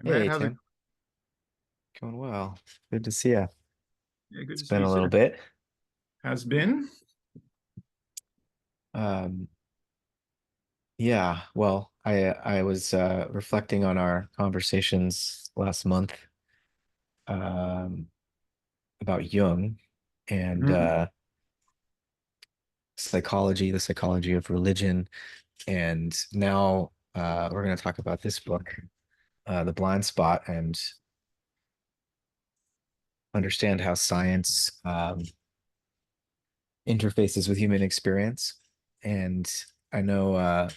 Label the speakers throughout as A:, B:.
A: Hey
B: Matt, how's it
A: Tim, going well. Good to see you.
B: going? Yeah, good
A: It's
B: to see
A: been
B: you,
A: a
B: sir.
A: little bit.
B: Has been?
A: Um, yeah, well, I was reflecting on our conversations last month um, about Jung and
B: Mhm.
A: psychology, the psychology of religion, and now we're going to talk about this book, The Blind Spot, and understand how science interfaces with human experience. And I know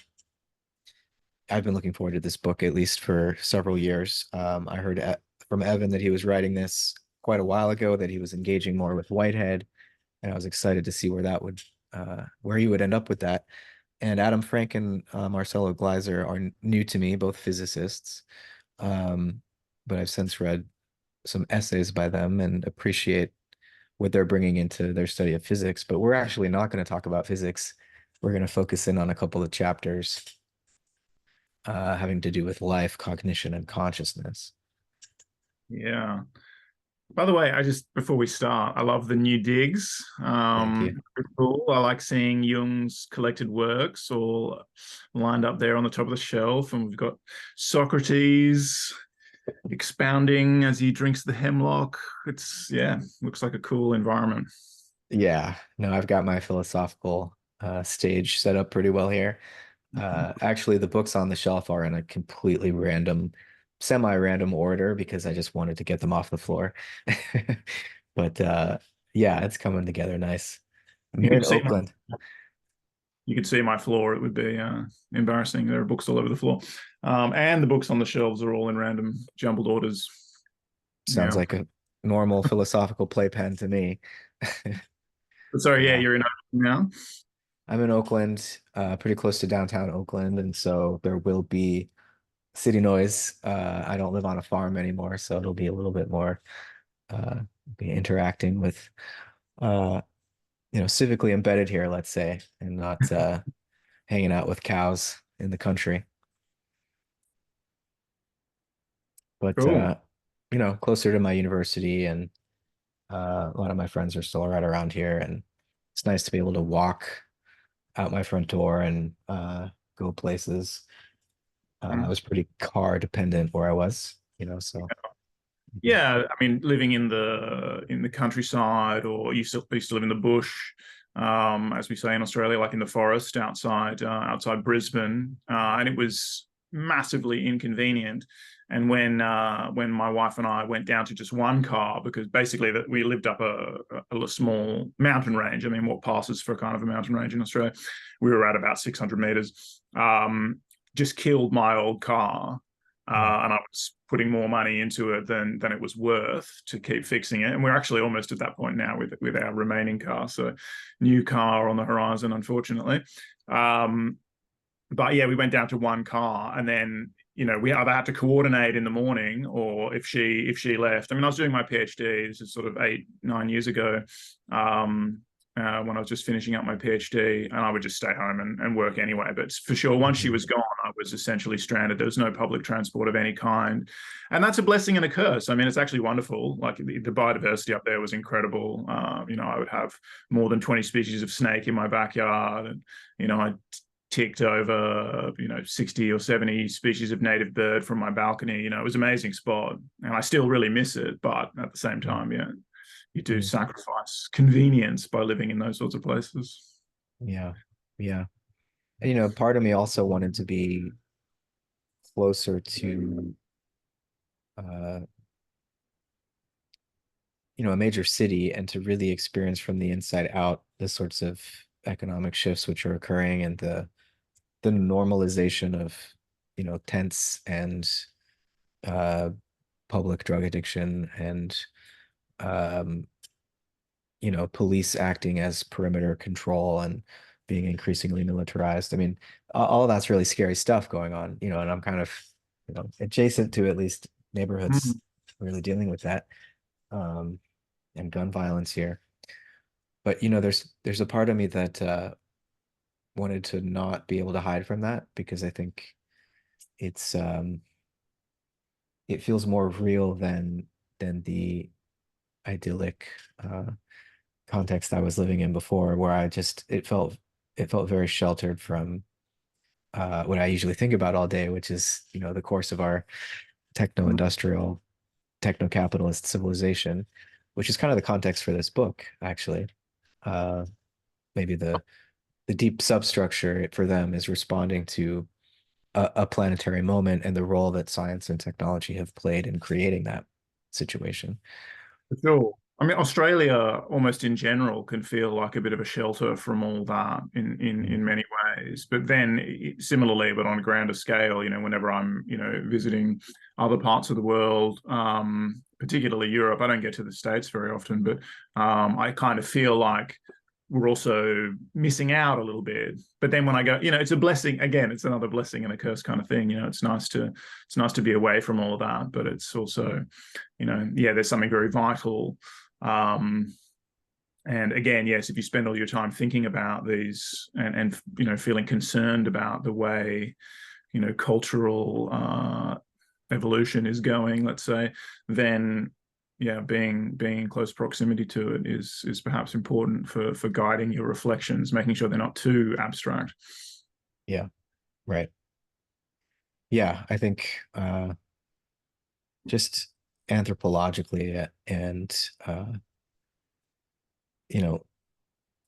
A: I've been looking forward to this book at least for several years. I heard from Evan that he was writing this quite a while ago, that he was engaging more with Whitehead, and I was excited to see where he would end up with that. And Adam Frank and Marcelo Gleiser are new to me, both physicists, um, but I've since read some essays by them and appreciate what they're bringing into their study of physics. But we're actually not going to talk about physics. We're going to focus in on a couple of chapters having to do with life, cognition, and consciousness.
B: Yeah. By the way, before we start, I love the new digs.
A: Thank you.
B: Pretty cool. I like seeing Jung's collected works all lined up there on the top of the shelf, and we've got Socrates expounding as he drinks the hemlock. Yeah, looks like a cool environment.
A: Yeah, no, I've got my philosophical stage set up pretty well here. Actually, the books on the shelf are in a completely random, semi-random order because I just wanted to get them off the floor. But yeah, it's coming together nice. I'm
B: You
A: here
B: could
A: in
B: see
A: Oakland.
B: You could see my floor. It would be embarrassing. There are books all over the floor. And the books on the shelves are all in random jumbled orders.
A: Sounds
B: Yeah.
A: like a normal philosophical playpen to me.
B: But sorry, yeah,
A: Yeah.
B: you're in now.
A: I'm in Oakland, pretty close to downtown Oakland, and so there will be city noise. I don't live on a farm anymore, so it'll be a little bit more uh, be interacting with civically embedded here, let's say, and not hanging out with cows in the country. But
B: Cool.
A: closer to my university, and a lot of my friends are still right around here, and it's nice to be able to walk out my front door and go places. I
B: Mm.
A: was pretty car dependent where I was, so
B: Yeah, I mean, living in the countryside, or used to live in the bush, as we say in Australia, like in the forest outside Brisbane, and it was massively inconvenient. And when my wife and I went down to just one car, because basically that we lived up a small mountain range. I mean, what passes for kind of a mountain range in Australia? We were at about 600 meters. Just killed my old car,
A: mm,
B: and I was putting more money into it than it was worth to keep fixing it. And we're actually almost at that point now with our remaining car. So, new car on the horizon, unfortunately. Um, but yeah, we went down to one car, and then we either had to coordinate in the morning, or if she left. I mean, I was doing my PhD. This is sort of 8 9 years ago. Um, when I was just finishing up my PhD, and I would just stay home and work anyway. But for sure, once she
A: mhm.
B: was gone, I was essentially stranded. There was no public transport of any kind, and that's a blessing and a curse. I mean, it's actually wonderful. Like the biodiversity up there was incredible. I would have more than 20 species of snake in my backyard, and I ticked over 60 or 70 species of native bird from my balcony. It was an amazing spot, and I still really miss it. But at the same
A: Mm,
B: time, yeah, you do
A: mm.
B: sacrifice convenience by living in those sorts of places.
A: Yeah, yeah. And, part of me also wanted to be closer to uh, a major city and to really experience from the inside out the sorts of economic shifts which are occurring and the normalization of, tents and uh, public drug addiction and um, police acting as perimeter control and being increasingly militarized. I mean, all of that's really scary stuff going on, and I'm kind of, adjacent to at least neighborhoods
B: Mm.
A: really dealing with that and gun violence here. But there's a part of me that wanted to not be able to hide from that because I think it's it feels more real than the idyllic context I was living in before, where it felt very sheltered from what I usually think about all day, which is, the course of our techno-industrial, techno-capitalist civilization, which is kind of the context for this book, actually. Uh, Maybe the deep substructure for them is responding to a planetary moment and the role that science and technology have played in creating that situation.
B: For sure. I mean, Australia, almost in general, can feel like a bit of a shelter from all that in many ways. But then, similarly, but on a grander scale, whenever I'm, visiting other parts of the world, particularly Europe, I don't get to the States very often, but I kind of feel like we're also missing out a little bit. But then when I go, it's a blessing. Again, it's another blessing and a curse kind of thing. It's nice to be away from all of that, but it's also, there's something very vital. And again, yes, if you spend all your time thinking about these and feeling concerned about the way, cultural evolution is going, let's say, then yeah, being in close proximity to it is perhaps important for guiding your reflections, making sure they're not too abstract.
A: Yeah, right. Yeah, I think just anthropologically and you know,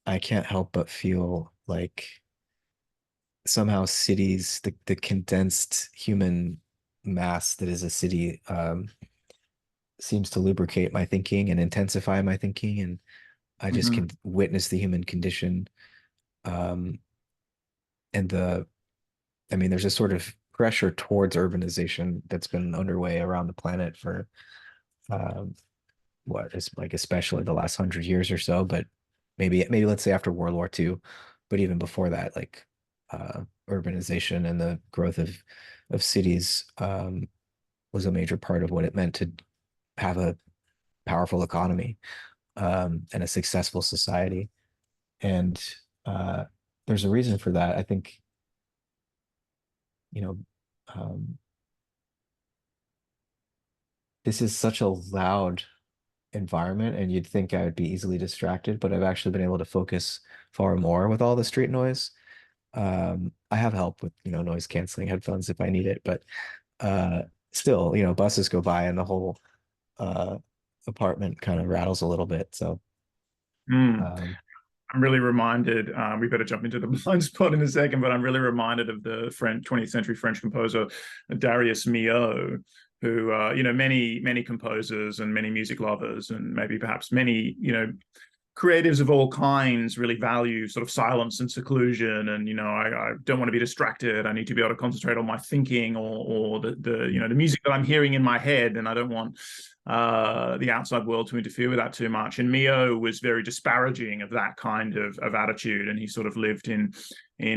A: I can't help but feel like somehow cities, the condensed human mass that is a city, seems to lubricate my thinking and intensify my thinking, and I just
B: Mhm.
A: can witness the human condition. Um, and I mean, there's a sort of pressure towards urbanization that's been underway around the planet for um, what is like especially the last 100 years or so, but maybe let's say after World War II, but even before that, like urbanization and the growth of cities was a major part of what it meant to have a powerful economy and a successful society. And uh, there's a reason for that. I think, you know, um, this is such a loud environment, and you'd think I would be easily distracted, but I've actually been able to focus far more with all the street noise. I have help with, noise canceling headphones if I need it, but uh, still, buses go by and the whole uh, apartment kind of rattles a little bit. So,
B: Mm.
A: um,
B: I'm really reminded, we better jump into the blind spot in a second, but I'm really reminded of the 20th century French composer Darius Milhaud, who, many composers and many music lovers and maybe perhaps many, creatives of all kinds really value sort of silence and seclusion, and I don't want to be distracted. I need to be able to concentrate on my thinking or the music that I'm hearing in my head, and I don't want the outside world to interfere with that too much. And Mio was very disparaging of that kind of attitude, and he sort of lived he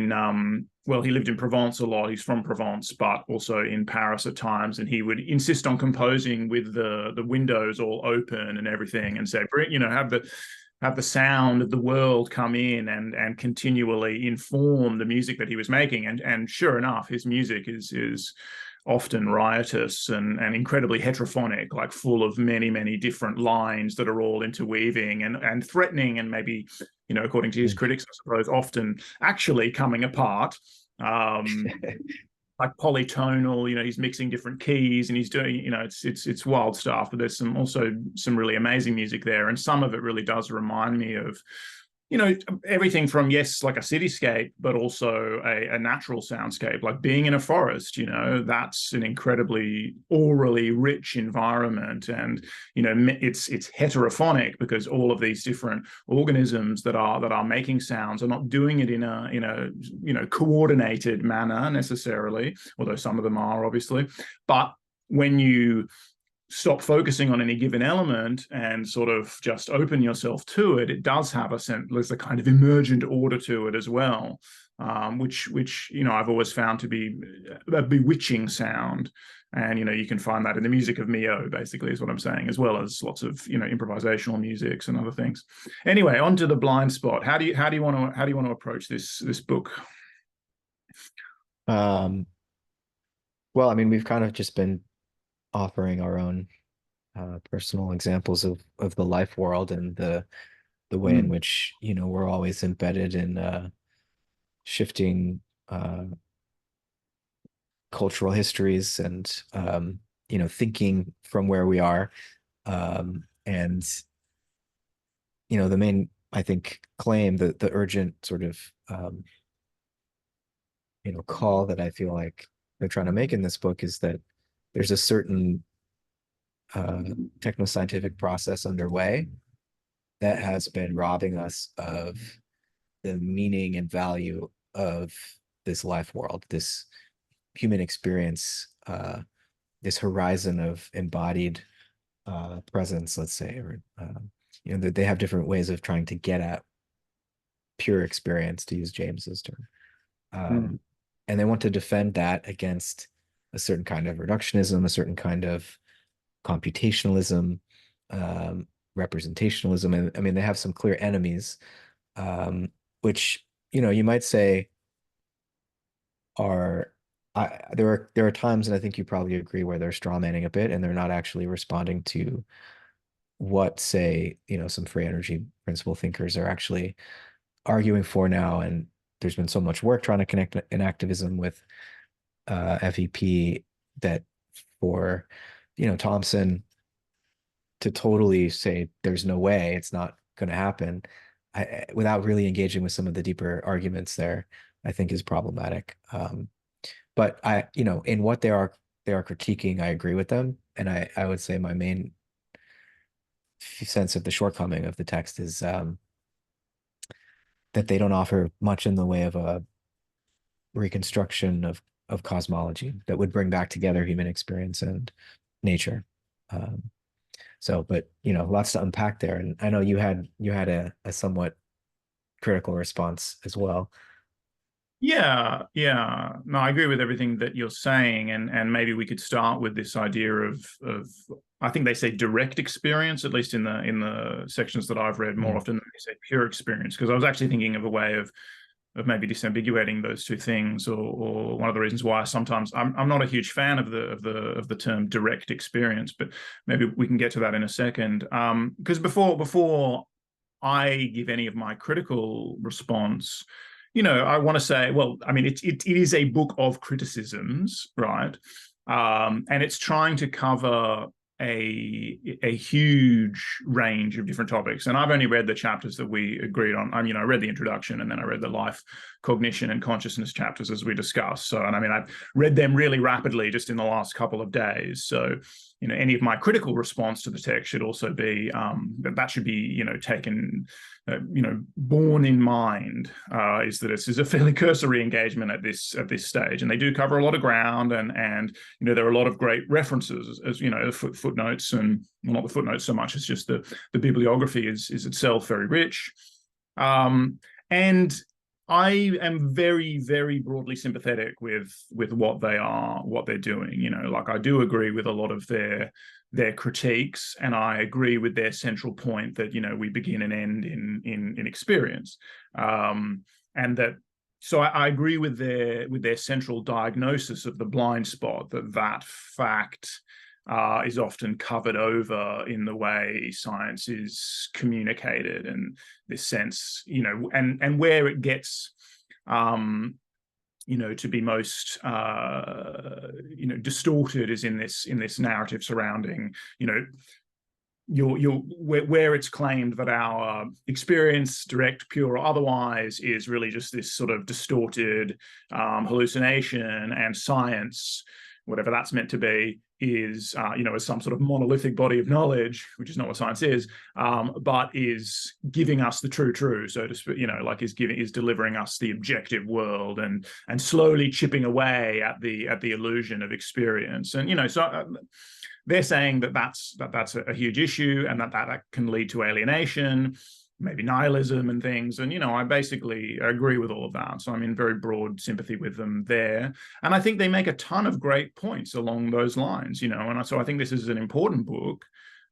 B: lived in Provence a lot. He's from Provence, but also in Paris at times. And he would insist on composing with the windows all open and everything, and say, have the sound of the world come in and continually inform the music that he was making. And sure enough, his music is often riotous and incredibly heterophonic, like full of many different lines that are all interweaving and threatening, and maybe, according to his critics, I suppose, often actually coming apart. Like polytonal, he's mixing different keys and he's doing, it's wild stuff. But there's some really amazing music there, and some of it really does remind me of, everything from, yes, like a cityscape, but also a natural soundscape, like being in a forest. That's an incredibly aurally rich environment, and it's heterophonic because all of these different organisms that are making sounds are not doing it in a coordinated manner necessarily, although some of them are obviously. But when you stop focusing on any given element and sort of just open yourself to it, it does have there's a kind of emergent order to it as well, which I've always found to be a bewitching sound. And you can find that in the music of Mio, basically, is what I'm saying, as well as lots of improvisational musics and other things. Anyway, on to the blind spot. How do you want to approach this book?
A: well, I mean, we've kind of just been offering our own personal examples of the life world and the way in
B: Mm.
A: which, we're always embedded in shifting cultural histories and thinking from where we are. And the main, I think, claim, the urgent sort of call that I feel like they're trying to make in this book is that there's a certain technoscientific process underway that has been robbing us of the meaning and value of this life world, this human experience, this horizon of embodied presence, let's say, or that they have different ways of trying to get at pure experience, to use James's term.
B: Mm.
A: And they want to defend that against a certain kind of reductionism, a certain kind of computationalism, representationalism. And I mean, they have some clear enemies, which, you might say are, there are times, and I think you probably agree, where they're strawmanning a bit and they're not actually responding to what, say, some free energy principle thinkers are actually arguing for now. And there's been so much work trying to connect in activism with FEP that for, Thompson to totally say there's no way, it's not going to happen, without really engaging with some of the deeper arguments there, I think is problematic. But in what they are critiquing, I agree with them. And I would say my main sense of the shortcoming of the text is that they don't offer much in the way of a reconstruction of cosmology that would bring back together human experience and nature. Um, but lots to unpack there, and I know you had a somewhat critical response as well.
B: Yeah, yeah. No, I agree with everything that you're saying, and maybe we could start with this idea of I think they say direct experience, at least in the sections that I've read. More
A: Mm.
B: often they say pure experience, because I was actually thinking of a way of maybe disambiguating those two things, or one of the reasons why sometimes I'm not a huge fan of the term direct experience, but maybe we can get to that in a second. Because before I give any of my critical response, I want to say, well, I mean, it is a book of criticisms, right? And it's trying to cover a huge range of different topics. And I've only read the chapters that we agreed on. I read the introduction, and then I read the life, cognition, and consciousness chapters, as we discussed. So, and I mean, I've read them really rapidly just in the last couple of days. So, any of my critical response to the text should also be that should be, taken, borne in mind, is that this is a fairly cursory engagement at this stage, and they do cover a lot of ground, and there are a lot of great references, as footnotes, and well, not the footnotes so much as just the bibliography is itself very rich, and I am very, very broadly sympathetic with what they're doing. Like, I do agree with a lot of their critiques, and I agree with their central point that we begin and end in experience, and that. So I agree with their central diagnosis of the blind spot, that fact is often covered over in the way science is communicated, and this sense, and where it gets, to be most, distorted is in this narrative surrounding, where it's claimed that our experience, direct, pure, or otherwise, is really just this sort of distorted hallucination, and science, whatever that's meant to be, is as some sort of monolithic body of knowledge, which is not what science is, but is giving us the true, so to speak, like is delivering us the objective world, and slowly chipping away at the illusion of experience. And so they're saying that that's a huge issue, and that can lead to alienation, maybe nihilism and things. And I basically agree with all of that, so I'm in very broad sympathy with them there, and I think they make a ton of great points along those lines. And so I think this is an important book,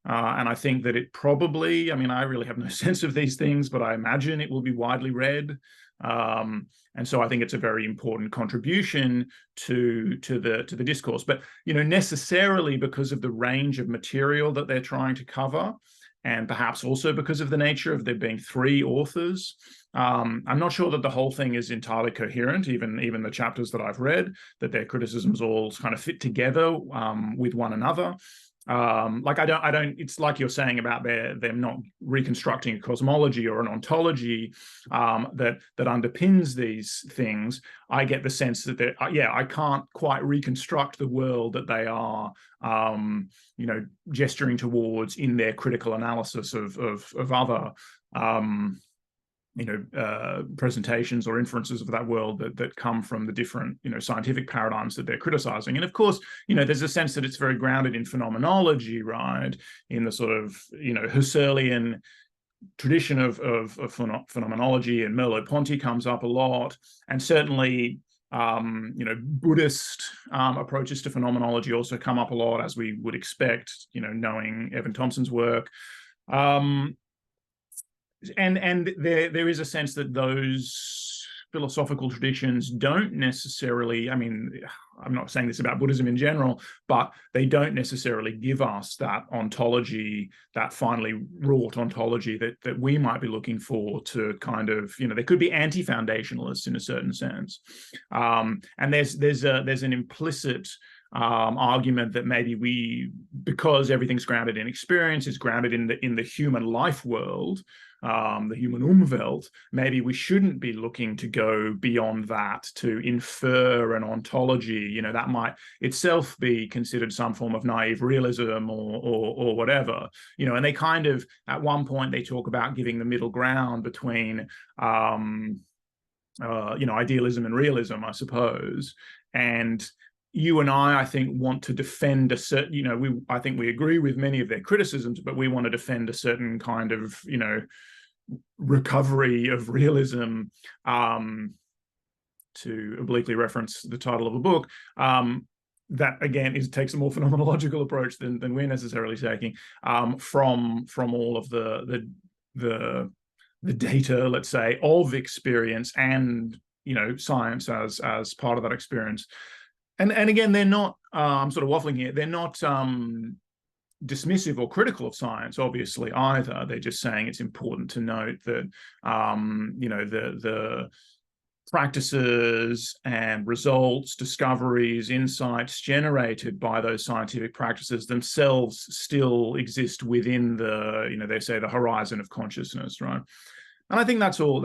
B: and I think that it probably, I mean, I really have no sense of these things, but I imagine it will be widely read. And so I think it's a very important contribution to the discourse. But necessarily because of the range of material that they're trying to cover, and perhaps also because of the nature of there being three authors, I'm not sure that the whole thing is entirely coherent. Even the chapters that I've read, that their criticisms all kind of fit together with one another. I don't. It's like you're saying about them not reconstructing a cosmology or an ontology that underpins these things. I get the sense that I can't quite reconstruct the world that they are, gesturing towards in their critical analysis of other presentations or inferences of that world that come from the different scientific paradigms that they're criticizing. And of course, there's a sense that it's very grounded in phenomenology, right, in the sort of Husserlian tradition of phenomenology, and Merleau-Ponty comes up a lot, and certainly Buddhist approaches to phenomenology also come up a lot, as we would expect, knowing Evan Thompson's work. And there is a sense that those philosophical traditions don't necessarily, I mean, I'm not saying this about Buddhism in general, but they don't necessarily give us that ontology, that finely wrought ontology that we might be looking for to kind of, they could be anti-foundationalists in a certain sense. And there's an implicit argument that maybe because everything's grounded in experience, is grounded in the human life world, the human Umwelt, maybe we shouldn't be looking to go beyond that to infer an ontology. That might itself be considered some form of naive realism or whatever. And they kind of, at one point, they talk about giving the middle ground between idealism and realism, I suppose. And you and I think, want to defend a certain, I think we agree with many of their criticisms, but we want to defend a certain kind of, recovery of realism, to obliquely reference the title of a book, that again takes a more phenomenological approach than we're necessarily taking, from all of the data, let's say, of experience and science as part of that experience. And again, they're not, I'm sort of waffling here, they're not dismissive or critical of science, obviously, either. They're just saying it's important to note that, the practices and results, discoveries, insights generated by those scientific practices themselves still exist within they say the horizon of consciousness, right? And I think that's all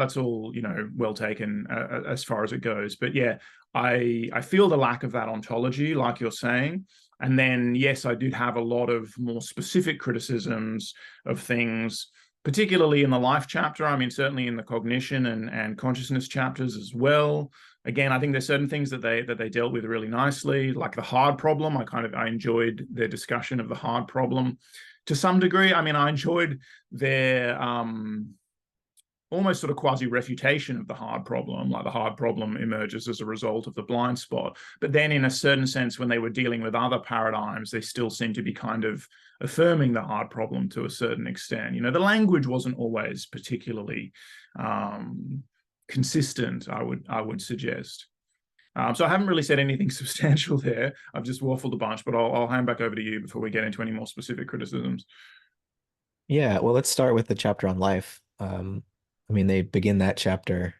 B: well taken as far as it goes. But yeah, I feel the lack of that ontology, like you're saying. And then, yes, I did have a lot of more specific criticisms of things, particularly in the life chapter. I mean, certainly in the cognition and consciousness chapters as well. Again, I think there's certain things that they dealt with really nicely, like the hard problem. I enjoyed their discussion of the hard problem to some degree. I mean, I enjoyed their almost sort of quasi-refutation of the hard problem, like the hard problem emerges as a result of the blind spot. But then in a certain sense, when they were dealing with other paradigms, they still seemed to be kind of affirming the hard problem to a certain extent. The language wasn't always particularly consistent, I would suggest. So I haven't really said anything substantial there. I've just waffled a bunch, but I'll hand back over to you before we get into any more specific criticisms.
A: Yeah, well, let's start with the chapter on life. I mean, they begin that chapter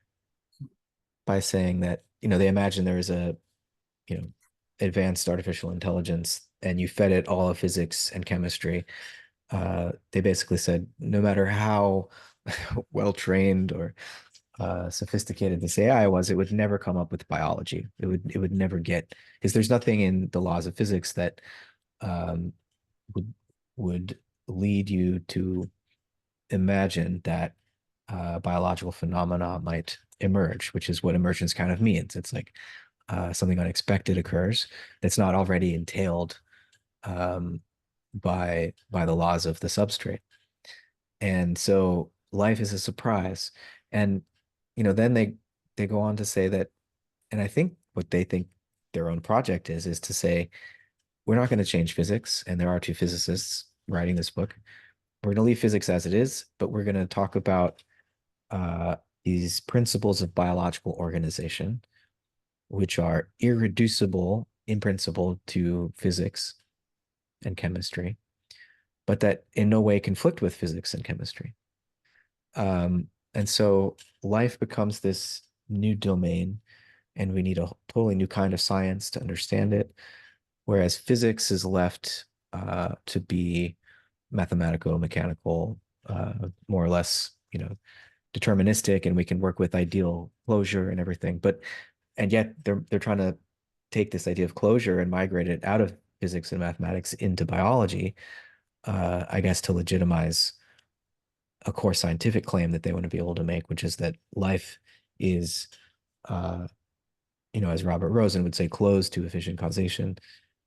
A: by saying that, they imagine there is a, advanced artificial intelligence, and you fed it all of physics and chemistry. They basically said, no matter how well-trained or sophisticated this AI was, it would never come up with biology. It would never get, because there's nothing in the laws of physics that would lead you to imagine that biological phenomena might emerge, which is what emergence kind of means. It's like something unexpected occurs that's not already entailed by the laws of the substrate. And so life is a surprise. And then they go on to say that, and I think what they think their own project is to say, we're not going to change physics. And there are two physicists writing this book. We're going to leave physics as it is, but we're going to talk about these principles of biological organization, which are irreducible in principle to physics and chemistry, but that in no way conflict with physics and chemistry. And so life becomes this new domain, and we need a totally new kind of science to understand it, whereas physics is left to be mathematical, mechanical, more or less, deterministic, and we can work with ideal closure and everything. And yet they're trying to take this idea of closure and migrate it out of physics and mathematics into biology, I guess, to legitimize a core scientific claim that they want to be able to make, which is that life is, uh, as Robert Rosen would say, closed to efficient causation.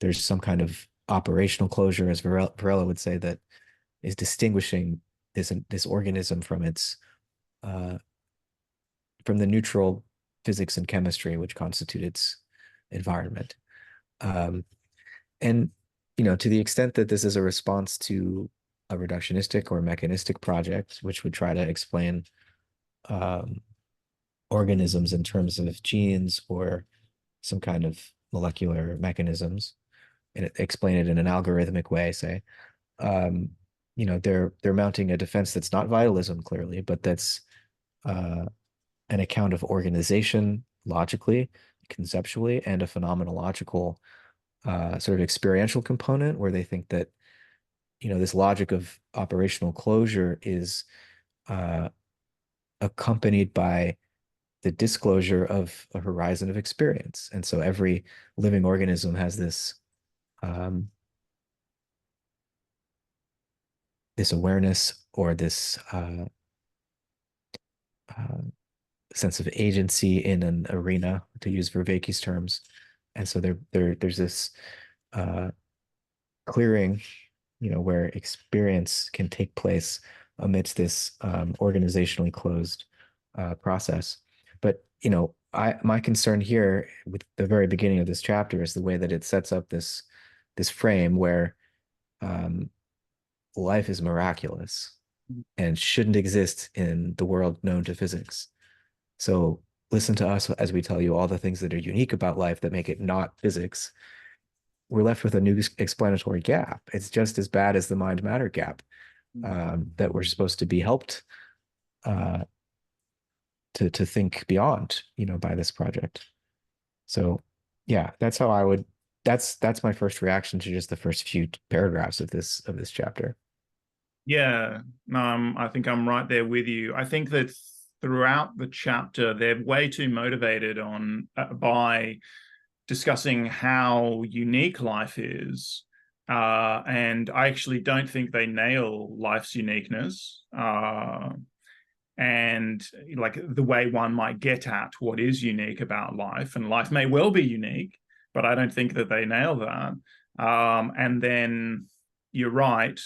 A: There's some kind of operational closure, as Varela would say, that is distinguishing this organism from from the neutral physics and chemistry which constitute its environment. And to the extent that this is a response to a reductionistic or mechanistic project, which would try to explain organisms in terms of genes or some kind of molecular mechanisms, and explain it in an algorithmic way, say, they're mounting a defense that's not vitalism, clearly, but that's an account of organization logically, conceptually, and a phenomenological sort of experiential component, where they think that this logic of operational closure is accompanied by the disclosure of a horizon of experience. And so every living organism has this awareness, or this sense of agency in an arena, to use Vervaeke's terms. And so there's this clearing, where experience can take place amidst this organizationally closed process. But my concern here with the very beginning of this chapter is the way that it sets up this frame where life is miraculous and shouldn't exist in the world known to physics. So listen to us as we tell you all the things that are unique about life that make it not physics. We're left with a new explanatory gap. It's just as bad as the mind-matter gap, that we're supposed to be helped to think beyond, by this project. So yeah, that's how I would. That's my first reaction to just the first few paragraphs of this chapter.
B: Yeah, I think I'm right there with you. I think that throughout the chapter, they're way too motivated by discussing how unique life is. And I actually don't think they nail life's uniqueness. And like the way one might get at what is unique about life, and life may well be unique, but I don't think that they nail that. And then you're right.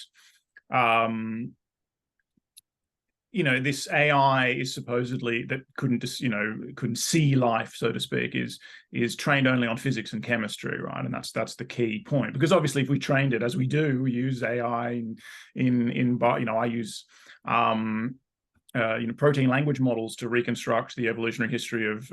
B: This AI is supposedly that couldn't see life, so to speak, is trained only on physics and chemistry, right? And that's the key point, because obviously if we trained it as we do, we use AI I use protein language models to reconstruct the evolutionary history of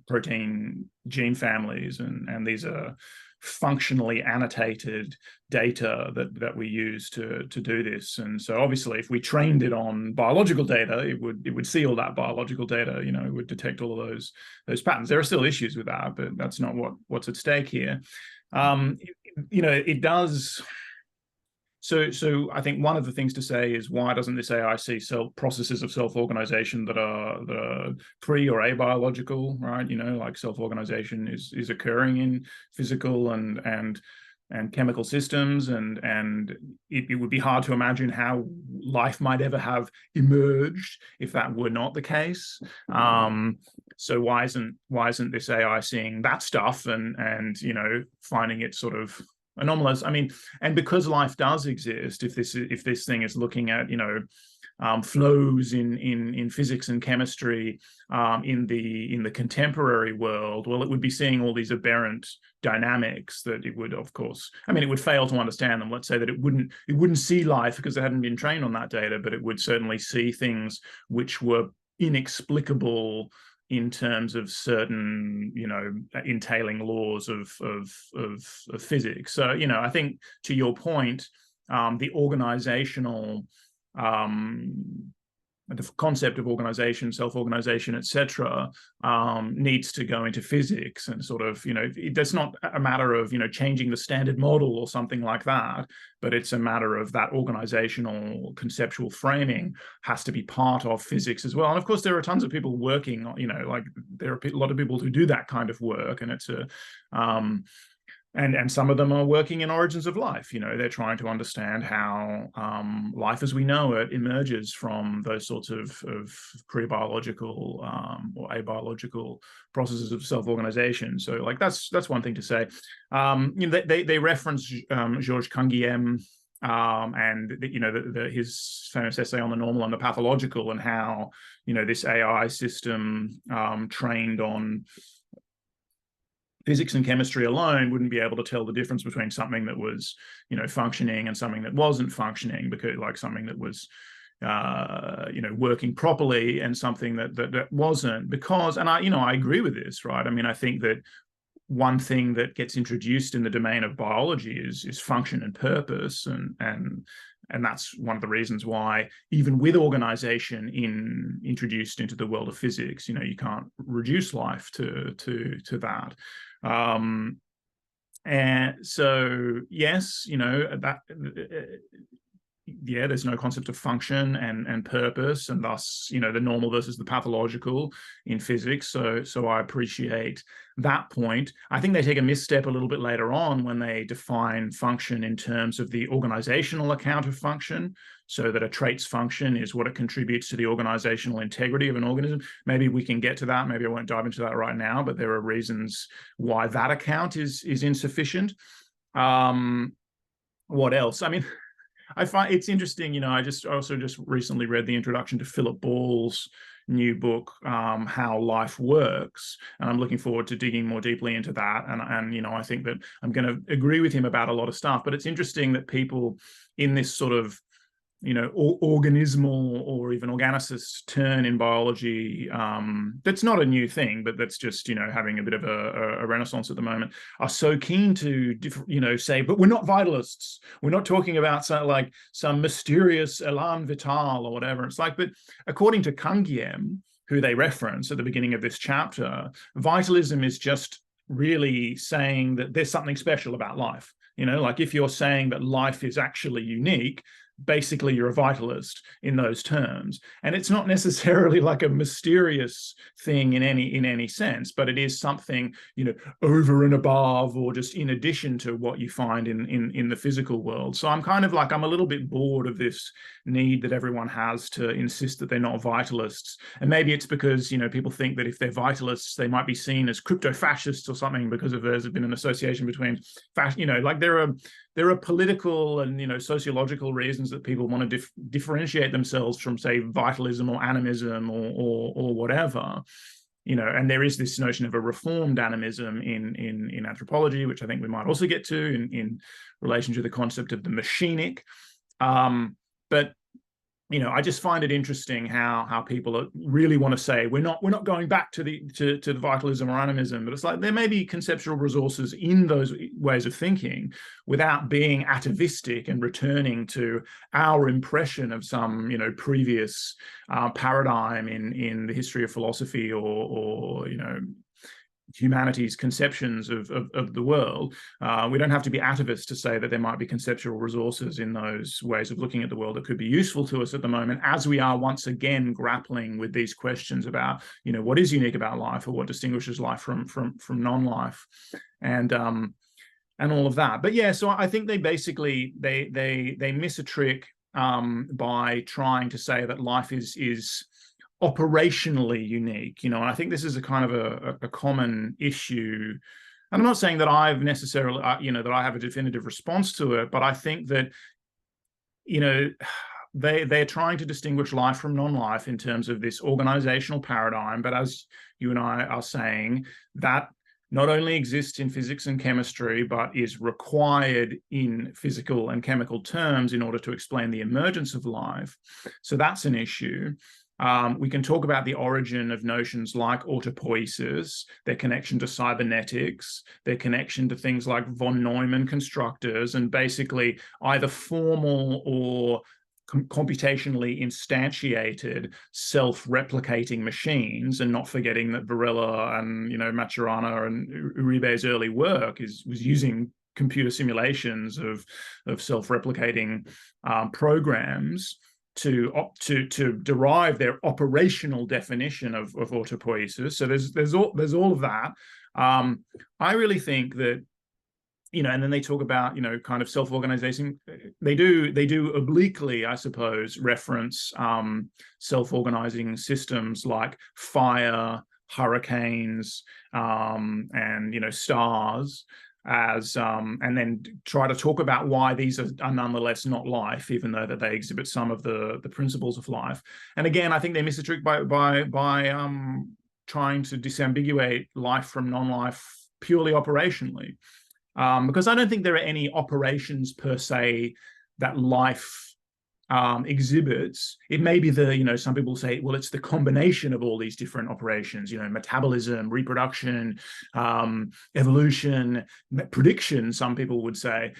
B: protein gene families, and these are functionally annotated data that we use to do this. And so obviously if we trained it on biological data, it would see all that biological data, it would detect all of those patterns. There are still issues with that, but that's not what's at stake here. It does. So I think one of the things to say is, why doesn't this AI see processes of self-organization that are pre or abiological, right? Like self-organization is occurring in physical and chemical systems, and it would be hard to imagine how life might ever have emerged if that were not the case. So why isn't this AI seeing that stuff and finding it sort of anomalous? I mean, and because life does exist, if this thing is looking at flows in physics and chemistry in the contemporary world, well, it would be seeing all these aberrant dynamics that it would, of course, I mean, it would fail to understand them. Let's say that it wouldn't see life because it hadn't been trained on that data, but it would certainly see things which were inexplicable in terms of certain, entailing laws of physics. So, I think to your point, the organizational, the concept of organization, self-organization, etc., needs to go into physics and sort of, that's not a matter of, changing the standard model or something like that, but it's a matter of that organizational conceptual framing has to be part of physics as well. And of course, there are tons of people working, like there are a lot of people who do that kind of work, and it's a, and some of them are working in origins of life. They're trying to understand how life as we know it emerges from those sorts of pre-biological or abiological processes of self-organization. So, like, that's one thing to say. They reference Georges Canguilhem and his famous essay on the normal and the pathological, and how this AI system trained on physics and chemistry alone wouldn't be able to tell the difference between something that was, functioning and something that wasn't functioning, because like something that was, working properly and something that wasn't. Because, and I agree with this, right? I mean, I think that one thing that gets introduced in the domain of biology is function and purpose, and that's one of the reasons why, even with organization introduced into the world of physics, you can't reduce life to that. And so, yes, there's no concept of function and purpose, and thus, the normal versus the pathological in physics. So I appreciate that point. I think they take a misstep a little bit later on when they define function in terms of the organizational account of function, so that a trait's function is what it contributes to the organizational integrity of an organism. Maybe we can get to that. Maybe I won't dive into that right now, but there are reasons why that account is insufficient. What else? I mean, I find it's interesting, I also just recently read the introduction to Philip Ball's new book, How Life Works, and I'm looking forward to digging more deeply into that. And I think that I'm going to agree with him about a lot of stuff. But it's interesting that people in this sort of organismal or even organicist turn in biology, that's not a new thing, but that's just, having a bit of a renaissance at the moment, are so keen to, say, but we're not vitalists. We're not talking about some mysterious élan vital or whatever. It's like, but according to Canguilhem, who they reference at the beginning of this chapter, vitalism is just really saying that there's something special about life. Like if you're saying that life is actually unique, basically you're a vitalist in those terms. And it's not necessarily like a mysterious thing in any sense, but it is something, over and above or just in addition to what you find in the physical world. So I'm kind of like, I'm a little bit bored of this need that everyone has to insist that they're not vitalists. And maybe it's because, people think that if they're vitalists, they might be seen as crypto-fascists or something because of there's been an association between like there are political and sociological reasons that people want to differentiate themselves from, say, vitalism or animism or whatever, and there is this notion of a reformed animism in anthropology, which I think we might also get to in relation to the concept of the machinic. But I just find it interesting how people really want to say we're not going back to the vitalism or animism, but it's like there may be conceptual resources in those ways of thinking without being atavistic and returning to our impression of some previous paradigm in the history of philosophy or humanity's conceptions of the world. We don't have to be atavists to say that there might be conceptual resources in those ways of looking at the world that could be useful to us at the moment, as we are once again grappling with these questions about, what is unique about life, or what distinguishes life from non-life, and all of that. But yeah, so I think they basically they miss a trick by trying to say that life is operationally unique, and I think this is a kind of a common issue. And I'm not saying that I've necessarily, that I have a definitive response to it, but I think that, they're trying to distinguish life from non-life in terms of this organizational paradigm. But as you and I are saying, that not only exists in physics and chemistry, but is required in physical and chemical terms in order to explain the emergence of life. So that's an issue. We can talk about the origin of notions like autopoiesis, their connection to cybernetics, their connection to things like von Neumann constructors, and basically either formal or computationally instantiated self-replicating machines, and not forgetting that Varela and Maturana and Uribe's early work was using computer simulations of self-replicating programs to derive their operational definition of autopoiesis. So there's all of that. I really think that, and then they talk about, kind of self-organization. They do obliquely, I suppose, reference self-organizing systems like fire, hurricanes, and stars, as and then try to talk about why these are nonetheless not life, even though that they exhibit some of the principles of life. And again, I think they miss a trick by trying to disambiguate life from non-life purely operationally. Because I don't think there are any operations per se that life exhibits. It may be some people say, well, it's the combination of all these different operations, metabolism, reproduction, evolution, prediction, some people would say,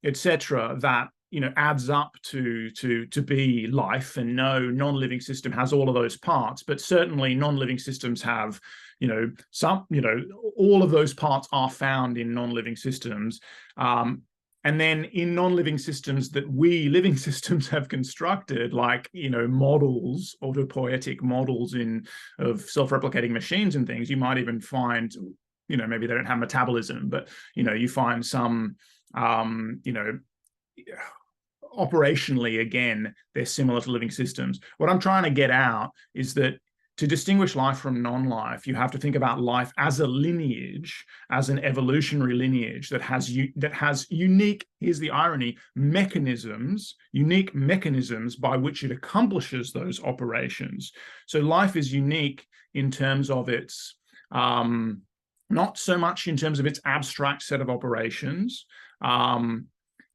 B: etc., that adds up to be life. And no non-living system has all of those parts, but certainly non-living systems have all of those parts are found in non-living systems. And then in non-living systems that we living systems have constructed, like, models, autopoietic models of self-replicating machines and things, you might even find, maybe they don't have metabolism, but, you find some, operationally, again, they're similar to living systems. What I'm trying to get out is that to distinguish life from non-life, you have to think about life as a lineage, as an evolutionary lineage that has unique, here's the irony, unique mechanisms by which it accomplishes those operations. So life is unique in terms of its, not so much in terms of its abstract set of operations,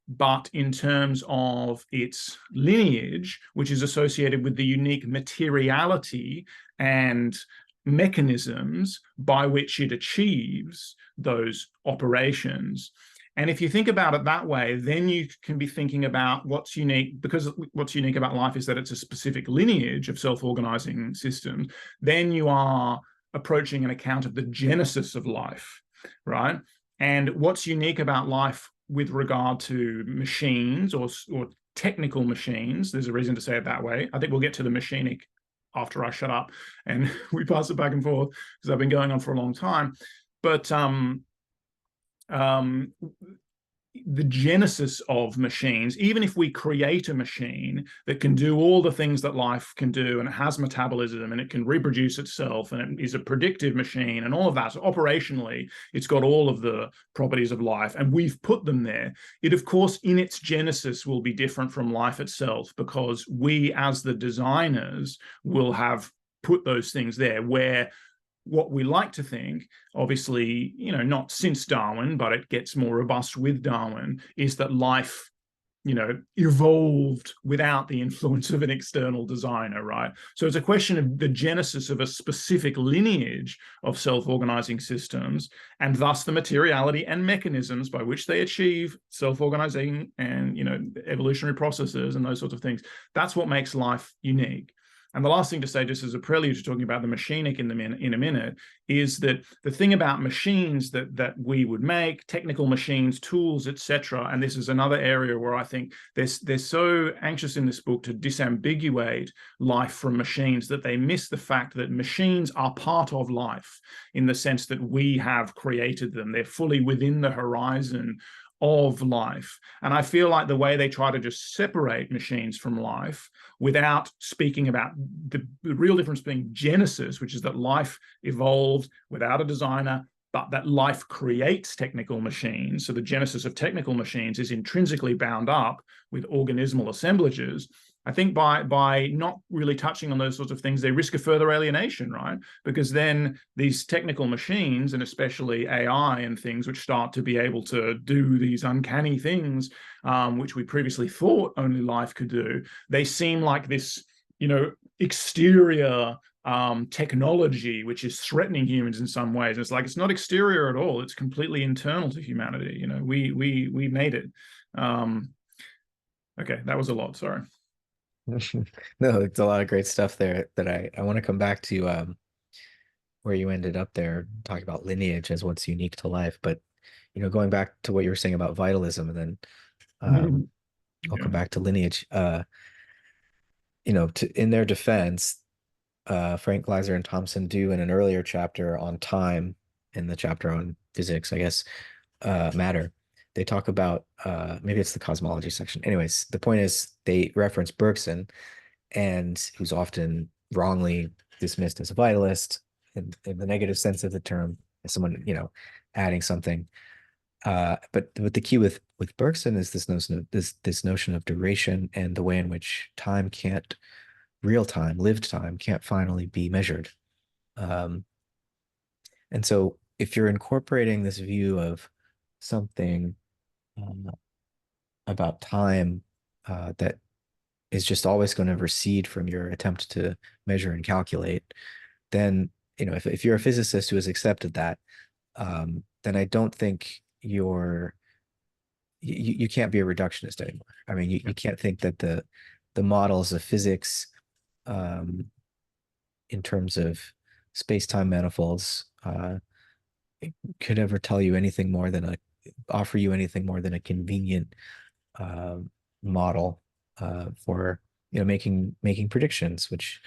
B: but in terms of its lineage, which is associated with the unique materiality and mechanisms by which it achieves those operations. And if you think about it that way, then you can be thinking about what's unique, because what's unique about life is that it's a specific lineage of self-organizing systems. Then you are approaching an account of the genesis of life, right? And what's unique about life with regard to machines or technical machines, there's a reason to say it that way. I think we'll get to the machinic after I shut up and we pass it back and forth, because I've been going on for a long time. But the genesis of machines, even if we create a machine that can do all the things that life can do, and it has metabolism and it can reproduce itself and it is a predictive machine and all of that, so operationally it's got all of the properties of life and we've put them there. It, of course, in its genesis will be different from life itself, because we as the designers will have put those things there, where what we like to think, obviously, not since Darwin, but it gets more robust with Darwin, is that life, evolved without the influence of an external designer, right? So it's a question of the genesis of a specific lineage of self-organizing systems, and thus the materiality and mechanisms by which they achieve self-organizing and, evolutionary processes and those sorts of things. That's what makes life unique. And the last thing to say, just as a prelude to talking about the machinic in a minute, is that the thing about machines that we would make, technical machines, tools, etc., and this is another area where I think they're so anxious in this book to disambiguate life from machines, that they miss the fact that machines are part of life in the sense that we have created them. They're fully within the horizon of life. And I feel like the way they try to just separate machines from life without speaking about the real difference being genesis, which is that life evolved without a designer, but that life creates technical machines. So the genesis of technical machines is intrinsically bound up with organismal assemblages. I think by not really touching on those sorts of things, they risk a further alienation, right? Because then these technical machines, and especially AI and things, which start to be able to do these uncanny things, which we previously thought only life could do, they seem like this, exterior technology which is threatening humans in some ways. It's like it's not exterior at all; it's completely internal to humanity. We made it. Okay, that was a lot. Sorry.
A: No, it's a lot of great stuff there that I want to come back to where you ended up there, talking about lineage as what's unique to life. But going back to what you were saying about vitalism, and then I'll
B: Yeah.
A: come back to lineage. In their defense, Frank Gleiser and Thompson do in an earlier chapter on time, in the chapter on physics, I guess, matter. They talk about maybe it's the cosmology section. Anyways, the point is they reference Bergson, and who's often wrongly dismissed as a vitalist in the negative sense of the term, as someone adding something. But the key with Bergson is this notion of this notion of duration, and the way in which time can't real time, lived time, can't finally be measured. Um, and so if you're incorporating this view of something about time that is just always going to recede from your attempt to measure and calculate, then if you're a physicist who has accepted that, then I don't think you can't be a reductionist anymore. I mean, you can't think that the models of physics in terms of space-time manifolds could ever tell you anything more than offer you anything more than a convenient uh, model for making predictions, which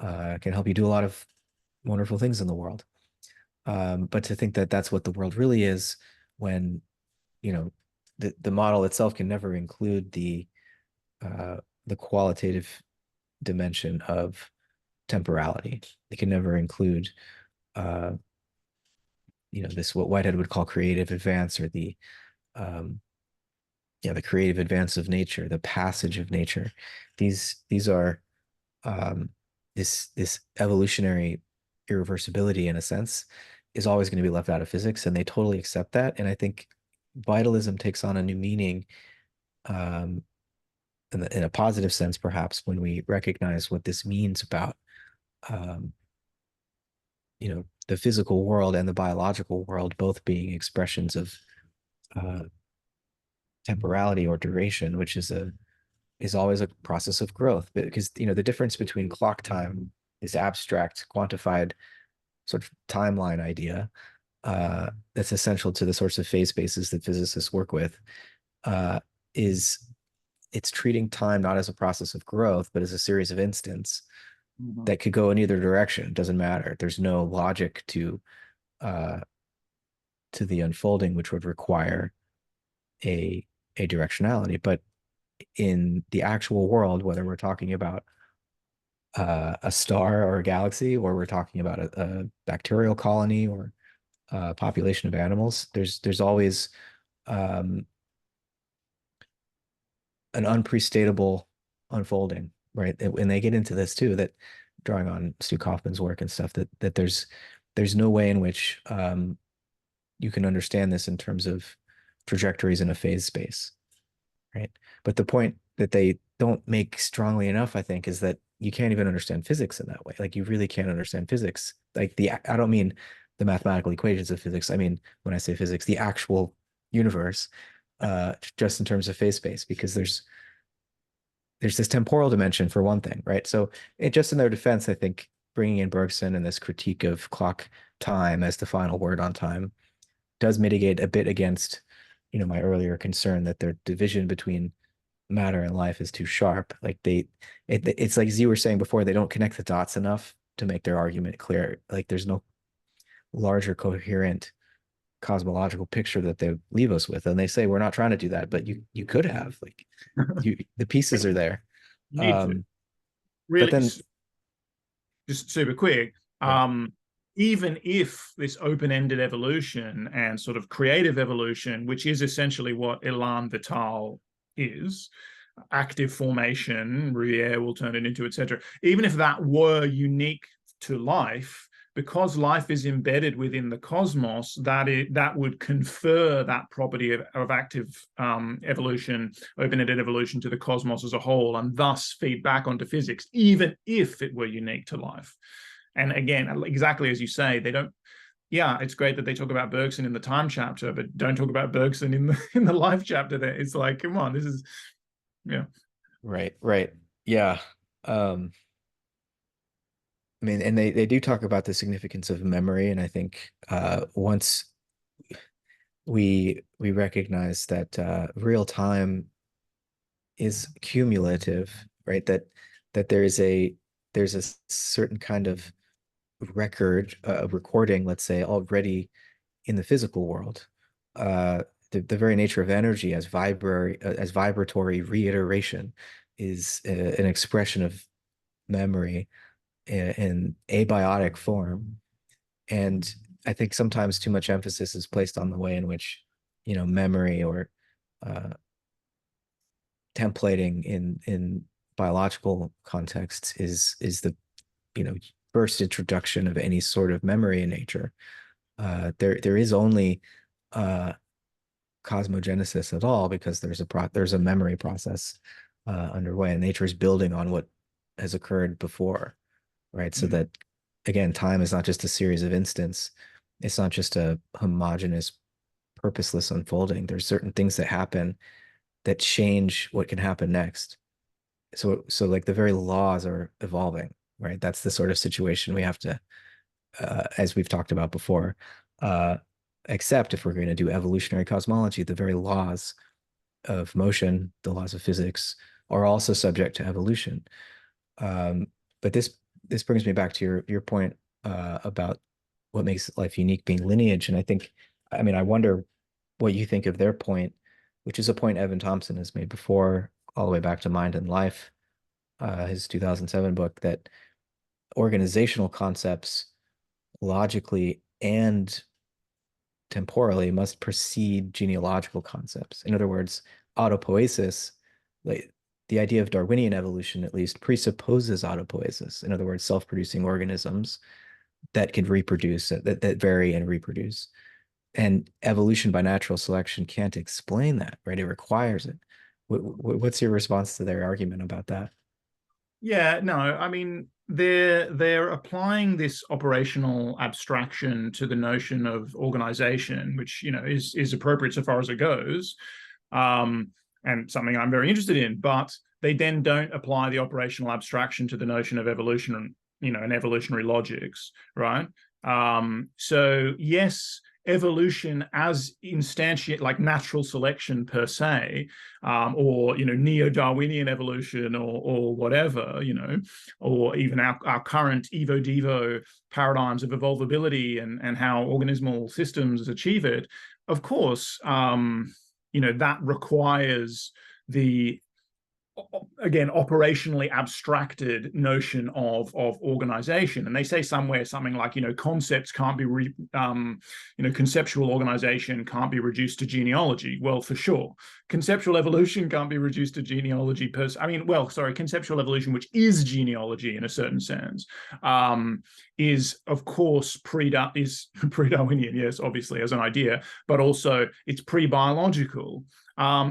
A: can help you do a lot of wonderful things in the world. But to think that that's what the world really is, when the model itself can never include the qualitative dimension of temporality. It can never include uh, this, what Whitehead would call creative advance, or um, the creative advance of nature, the passage of nature. These are this evolutionary irreversibility, in a sense, is always going to be left out of physics, and they totally accept that. And I think vitalism takes on a new meaning, um, in a positive sense, perhaps, when we recognize what this means about um, the physical world and the biological world both being expressions of uh, temporality or duration, which is always a process of growth. Because the difference between clock time, this abstract, quantified sort of timeline idea that's essential to the sorts of phase spaces that physicists work with, is it's treating time not as a process of growth, but as a series of instants that could go in either direction. It doesn't matter. There's no logic uh, to the unfolding, which would require a directionality. But in the actual world, whether we're talking about a star or a galaxy, or we're talking about a bacterial colony, or a population of animals, there's always um, an unprestatable unfolding, right? And they get into this too, that drawing on Stu Kaufman's work and stuff, that there's no way in which you can understand this in terms of trajectories in a phase space, right? But the point that they don't make strongly enough, I think, is that you can't even understand physics in that way. Like, you really can't understand physics. Like, I don't mean the mathematical equations of physics. I mean, when I say physics, the actual universe, just in terms of phase space, because there's this temporal dimension, for one thing, right? So just in their defense, I think bringing in Bergson and this critique of clock time as the final word on time does mitigate a bit against, my earlier concern that their division between matter and life is too sharp. Like it's like, as you were saying before, they don't connect the dots enough to make their argument clear. Like, there's no larger coherent cosmological picture that they leave us with. And they say, we're not trying to do that, but you could have, like, the pieces are there.
B: You need to
A: Um, but
B: really
A: then,
B: just super quick.
A: yeah,
B: even if this open-ended evolution and sort of creative evolution, which is essentially what Elan Vital is, active formation, Rouvier will turn it into, etc. Even if that were unique to life, because life is embedded within the cosmos, that would confer that property of active evolution, open-ended evolution, to the cosmos as a whole, and thus feed back onto physics, even if it were unique to life. And again, exactly as you say, they don't. Yeah, it's great that they talk about Bergson in the time chapter, but don't talk about Bergson in the life chapter. There, it's like, come on, this is, yeah.
A: Right. Yeah. I mean, and they do talk about the significance of memory, and I think once we recognize that real time is cumulative, right? That there's a certain kind of recording, let's say, already in the physical world. The very nature of energy as vibratory reiteration is an expression of memory in abiotic form. And I think sometimes too much emphasis is placed on the way in which, memory or uh, templating in biological contexts is the, first introduction of any sort of memory in nature. There is only cosmogenesis at all because there's a memory process underway, and nature is building on what has occurred before, right? So that, again, time is not just a series of instants. It's not just a homogeneous, purposeless unfolding. There's certain things that happen that change what can happen next. So like the very laws are evolving, right? That's the sort of situation we have to, as we've talked about before, uh, accept if we're going to do evolutionary cosmology. The very laws of motion, the laws of physics, are also subject to evolution. But this brings me back to your point about what makes life unique being lineage. And I wonder what you think of their point, which is a point Evan Thompson has made before, all the way back to Mind and Life, his 2007 book, that organizational concepts logically and temporally must precede genealogical concepts. In other words, autopoiesis, like the idea of Darwinian evolution at least, presupposes autopoiesis. In other words, self-producing organisms that can reproduce, that vary and reproduce. And evolution by natural selection can't explain that, right? It requires it. What's your response to their argument about that?
B: Yeah, no, I mean, they're applying this operational abstraction to the notion of organization, which, is appropriate so far as it goes, and something I'm very interested in. But they then don't apply the operational abstraction to the notion of evolution, and evolutionary logics, right? So yes, evolution as instantiate, like natural selection per se, or neo-Darwinian evolution, or whatever, or even our current evo-devo paradigms of evolvability and how organismal systems achieve it. Of course, that requires the, again, operationally abstracted notion of organization. And they say somewhere something like, concepts can't be conceptual organization can't be reduced to genealogy. Well, for sure, conceptual evolution can't be reduced to genealogy conceptual evolution, which is genealogy in a certain sense, is of course pre-Darwinian, yes, obviously, as an idea, but also it's pre-biological.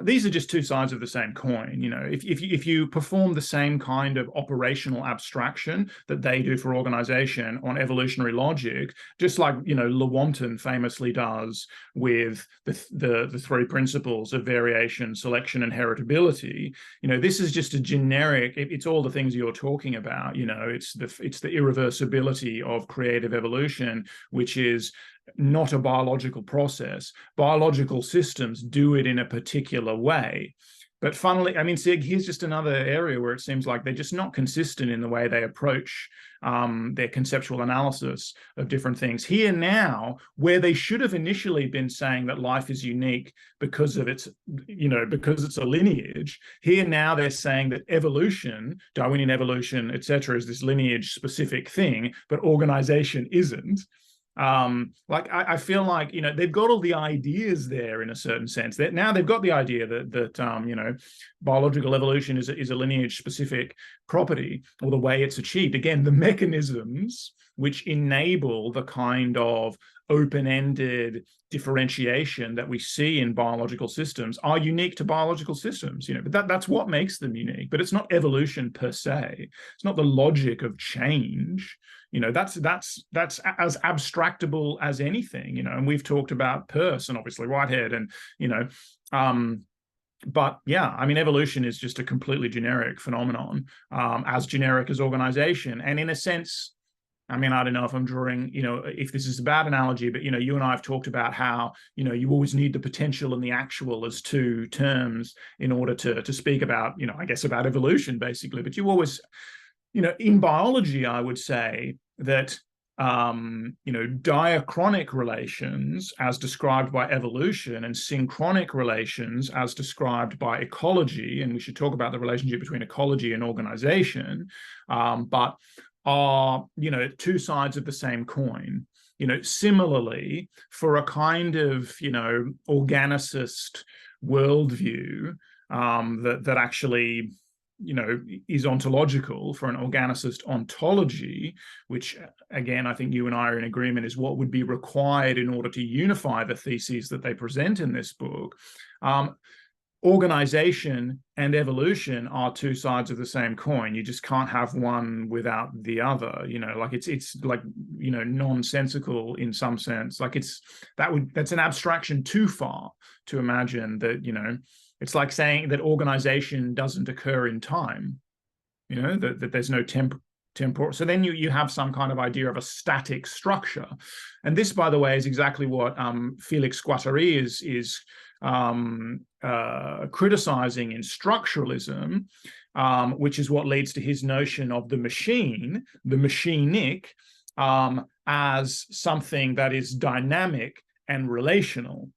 B: These are just two sides of the same coin. If you perform the same kind of operational abstraction that they do for organization on evolutionary logic, just like Lewontin famously does with the three principles of variation, selection, and heritability, this is just a generic. It's all the things you're talking about. It's the irreversibility of creative evolution, which is not a biological process. Biological systems do it in a particular way. But funnily, I mean, see, here's just another area where it seems like they're just not consistent in the way they approach their conceptual analysis of different things. Here now, where they should have initially been saying that life is unique because of its, because it's a lineage, here now they're saying that evolution, Darwinian evolution, etc., is this lineage specific thing, but organization isn't. I feel like, they've got all the ideas there in a certain sense. That now they've got the idea that biological evolution is a lineage specific property, or the way it's achieved. Again, the mechanisms which enable the kind of open-ended differentiation that we see in biological systems are unique to biological systems, but that's what makes them unique. But it's not evolution per se. It's not the logic of change. That's as abstractable as anything, and we've talked about Peirce and obviously Whitehead, and but yeah, I mean, evolution is just a completely generic phenomenon, as generic as organization. And in a sense, I mean, I don't know if I'm drawing, if this is a bad analogy, but, you and I have talked about how, you always need the potential and the actual as two terms in order to speak about, I guess about evolution, basically. But you always, in biology, I would say that, diachronic relations as described by evolution and synchronic relations as described by ecology, and we should talk about the relationship between ecology and organization, but are, two sides of the same coin. Similarly, for a kind of, organicist worldview that actually, is ontological, for an organicist ontology, which again, I think you and I are in agreement is what would be required in order to unify the theses that they present in this book. Organization and evolution are two sides of the same coin. You just can't have one without the other. It's like, nonsensical in some sense. Like that's an abstraction too far to imagine that, it's like saying that organization doesn't occur in time, that there's no temporal. So then you have some kind of idea of a static structure. And this, by the way, is exactly what Felix Guattari is criticizing in structuralism, which is what leads to his notion of the machine, the machinic, as something that is dynamic and relational,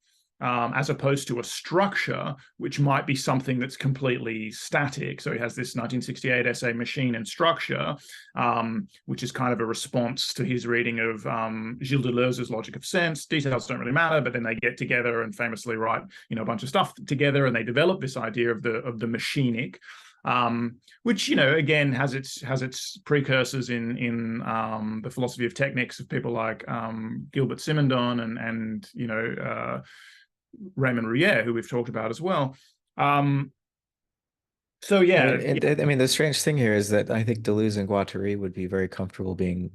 B: as opposed to a structure, which might be something that's completely static. So he has this 1968 essay, Machine and Structure, which is kind of a response to his reading of Gilles Deleuze's Logic of Sense. Details don't really matter, but then they get together and famously write, a bunch of stuff together, and they develop this idea of the machinic, which, again, has its precursors in the philosophy of techniques of people like Gilbert Simondon and Raymond Rouillet, who we've talked about as well. So yeah,
A: I mean, the strange thing here is that I think Deleuze and Guattari would be very comfortable being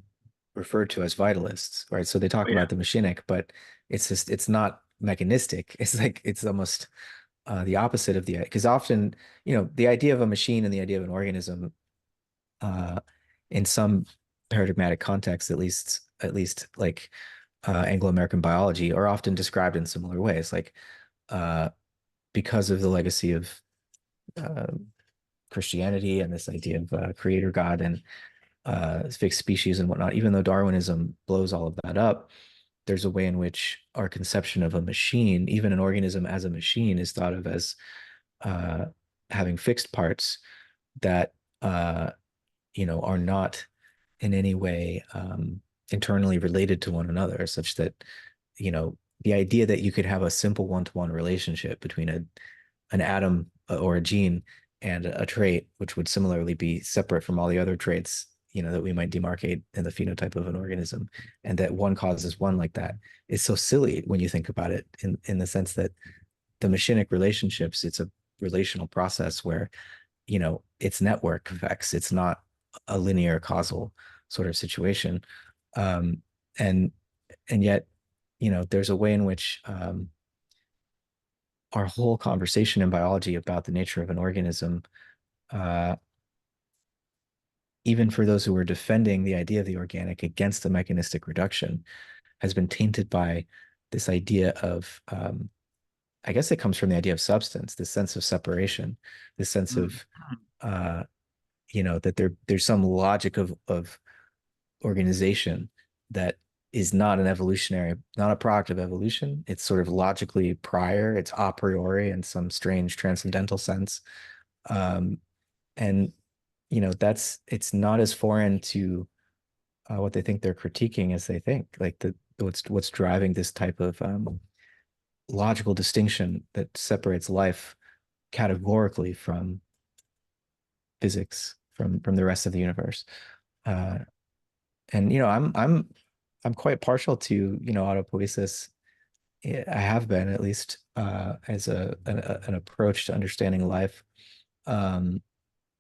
A: referred to as vitalists, right? So they talk about the machinic, but it's not mechanistic. It's like it's almost the opposite of because often, the idea of a machine and the idea of an organism, in some paradigmatic contexts, at least like Anglo-American biology, are often described in similar ways, like because of the legacy of Christianity and this idea of creator God and fixed species and whatnot. Even though Darwinism blows all of that up, there's a way in which our conception of a machine, even an organism as a machine, is thought of as having fixed parts that are not in any way internally related to one another, such that the idea that you could have a simple one-to-one relationship between an atom or a gene and a trait, which would similarly be separate from all the other traits that we might demarcate in the phenotype of an organism, and that one causes one like that, is so silly when you think about it, in the sense that the machinic relationships, it's a relational process where it's network effects. It's not a linear causal sort of situation. And yet, there's a way in which our whole conversation in biology about the nature of an organism, even for those who are defending the idea of the organic against the mechanistic reduction, has been tainted by this idea of I guess it comes from the idea of substance, this sense of separation, this sense
B: Mm.
A: of that there's some logic of organization that is not an evolutionary, not a product of evolution. It's sort of logically prior, it's a priori in some strange transcendental sense. Um, and it's not as foreign to what they think they're critiquing as they think. Like what's driving this type of logical distinction that separates life categorically from physics, from the rest of the universe. Uh, and I'm quite partial to autopoiesis. I have been, at least as an approach to understanding life, um,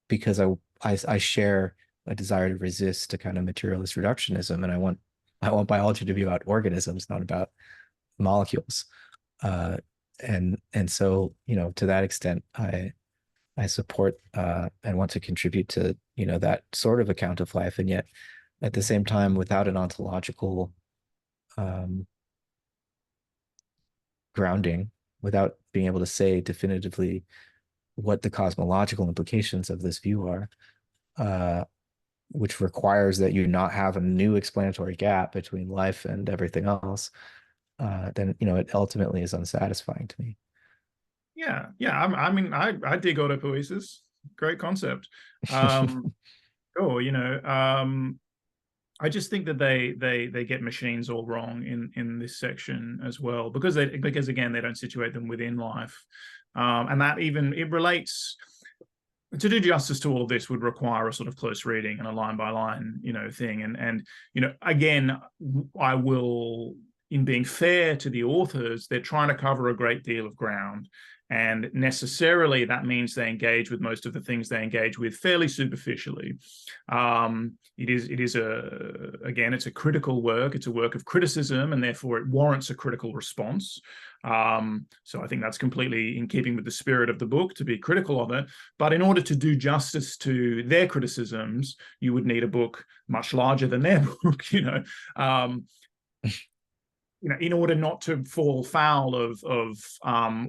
A: because I share a desire to resist a kind of materialist reductionism, and I want biology to be about organisms, not about molecules. Uh, and so to that extent, I support and want to contribute to that sort of account of life, and yet at the same time, without an ontological um, grounding, without being able to say definitively what the cosmological implications of this view are, uh, which requires that you not have a new explanatory gap between life and everything else, then it ultimately is unsatisfying to me.
B: Yeah. I mean, I dig autopoiesis. Great concept. Cool. I just think that they get machines all wrong in this section as well, because again they don't situate them within life, and that even it relates. To do justice to all of this would require a sort of close reading and a line by line thing, and again, I will, in being fair to the authors, they're trying to cover a great deal of ground, and necessarily that means they engage with most of the things they engage with fairly superficially. It is again, it's a critical work. It's a work of criticism, and therefore it warrants a critical response. So I think that's completely in keeping with the spirit of the book to be critical of it. But in order to do justice to their criticisms, you would need a book much larger than their book. In order not to fall foul of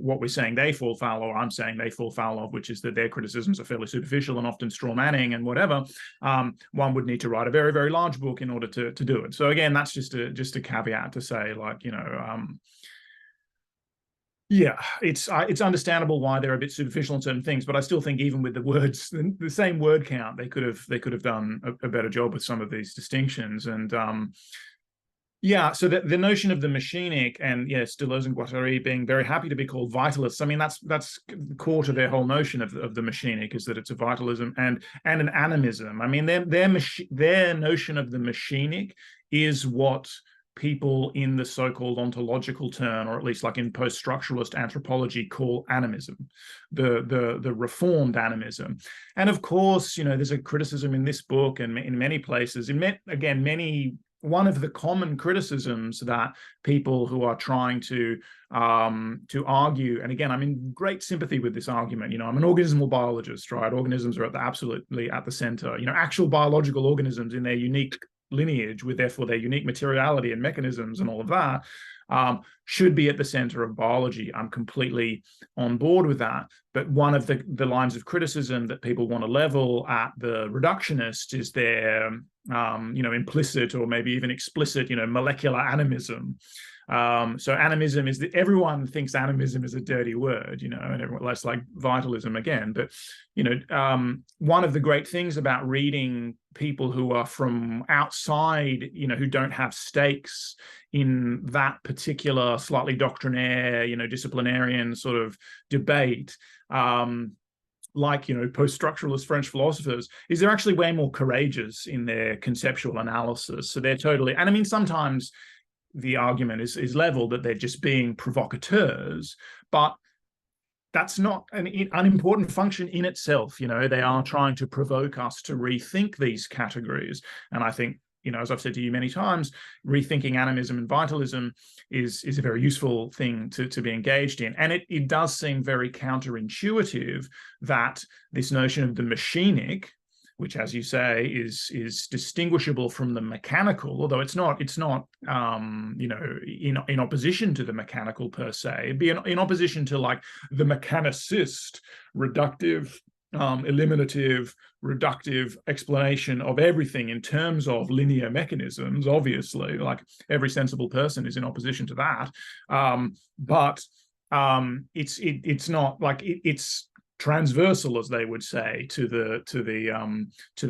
B: what we're saying they fall foul, or I'm saying they fall foul of, which is that their criticisms are fairly superficial and often straw manning and whatever, one would need to write a very, very large book in order to do it. So again, that's just a caveat to say, like, yeah, it's understandable why they're a bit superficial on certain things, but I still think even with the words, the same word count, they could have done a better job with some of these distinctions. And yeah, so the notion of the machinic, and yes, Deleuze and Guattari being very happy to be called vitalists. I mean, that's core to their whole notion of the machinic, is that it's a vitalism and an animism. I mean, their notion of the machinic is what people in the so-called ontological turn, or at least like in post-structuralist anthropology, call animism, the reformed animism. And of course, there's a criticism in this book and in many places, one of the common criticisms that people who are trying to argue, and again, I'm in great sympathy with this argument. I'm an organismal biologist, right? Organisms are absolutely at the center. Actual biological organisms in their unique lineage, with therefore their unique materiality and mechanisms and all of that, should be at the center of biology. I'm completely on board with that. But one of the lines of criticism that people want to level at the reductionist is their implicit or maybe even explicit molecular animism. So animism is that everyone thinks animism is a dirty word, and everyone less like vitalism again. But one of the great things about reading people who are from outside, who don't have stakes in that particular slightly doctrinaire, disciplinarian sort of debate, like post-structuralist French philosophers, is they're actually way more courageous in their conceptual analysis. So they're totally, and I mean, sometimes the argument is leveled that they're just being provocateurs, but that's not an unimportant function in itself. They are trying to provoke us to rethink these categories. And I think, as I've said to you many times, rethinking animism and vitalism is a very useful thing to be engaged in. And it does seem very counterintuitive that this notion of the machinic, which, as you say, is distinguishable from the mechanical, although it's not in opposition to the mechanical per se. It'd be in opposition to like the mechanicist, reductive, eliminative, reductive explanation of everything in terms of linear mechanisms. Obviously, like every sensible person is in opposition to that, but it's not like it's transversal, as they would say, to the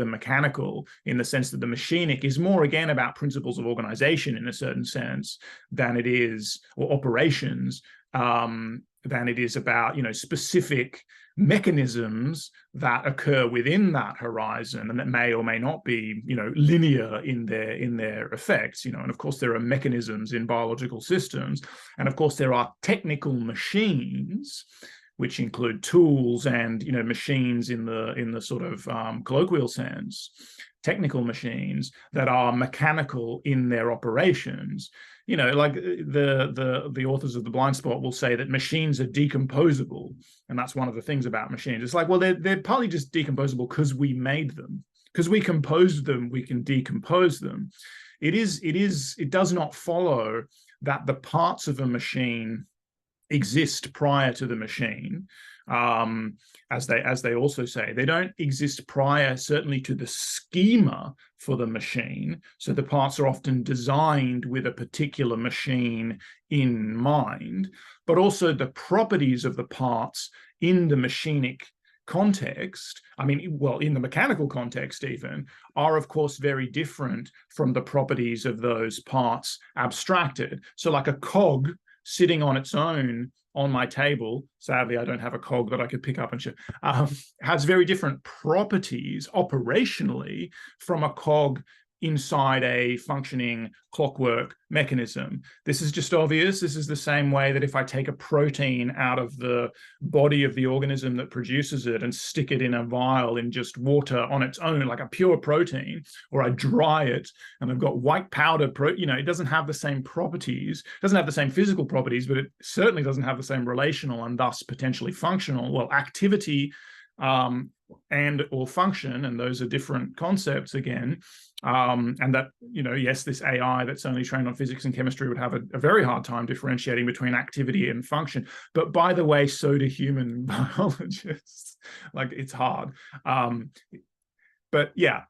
B: mechanical, in the sense that the machinic is more again about principles of organization in a certain sense than it is, or operations, than it is about specific mechanisms that occur within that horizon and that may or may not be linear in their effects. And of course there are mechanisms in biological systems, and of course there are technical machines, which include tools and machines in the sort of colloquial sense, technical machines that are mechanical in their operations. Like the authors of The Blind Spot will say that machines are decomposable, and that's one of the things about machines. It's like, well, they're partly just decomposable because we made them, because we composed them, we can decompose them. It does not follow that the parts of a machine exist prior to the machine, as they also say. They don't exist prior, certainly, to the schema for the machine. So the parts are often designed with a particular machine in mind, but also the properties of the parts in the machinic context, in the mechanical context even, are of course very different from the properties of those parts abstracted. So like a cog sitting on its own on my table, sadly I don't have a cog that I could pick up and show, has very different properties operationally from a cog inside a functioning clockwork mechanism. This is just obvious. This is the same way that if I take a protein out of the body of the organism that produces it and stick it in a vial in just water on its own, like a pure protein, or I dry it and I've got white powder, it doesn't have the same properties, doesn't have the same physical properties, but it certainly doesn't have the same relational and thus potentially functional, activity and or function, and those are different concepts again. And that, yes, this AI that's only trained on physics and chemistry would have a very hard time differentiating between activity and function. But by the way, so do human biologists. Like, it's hard. But yeah,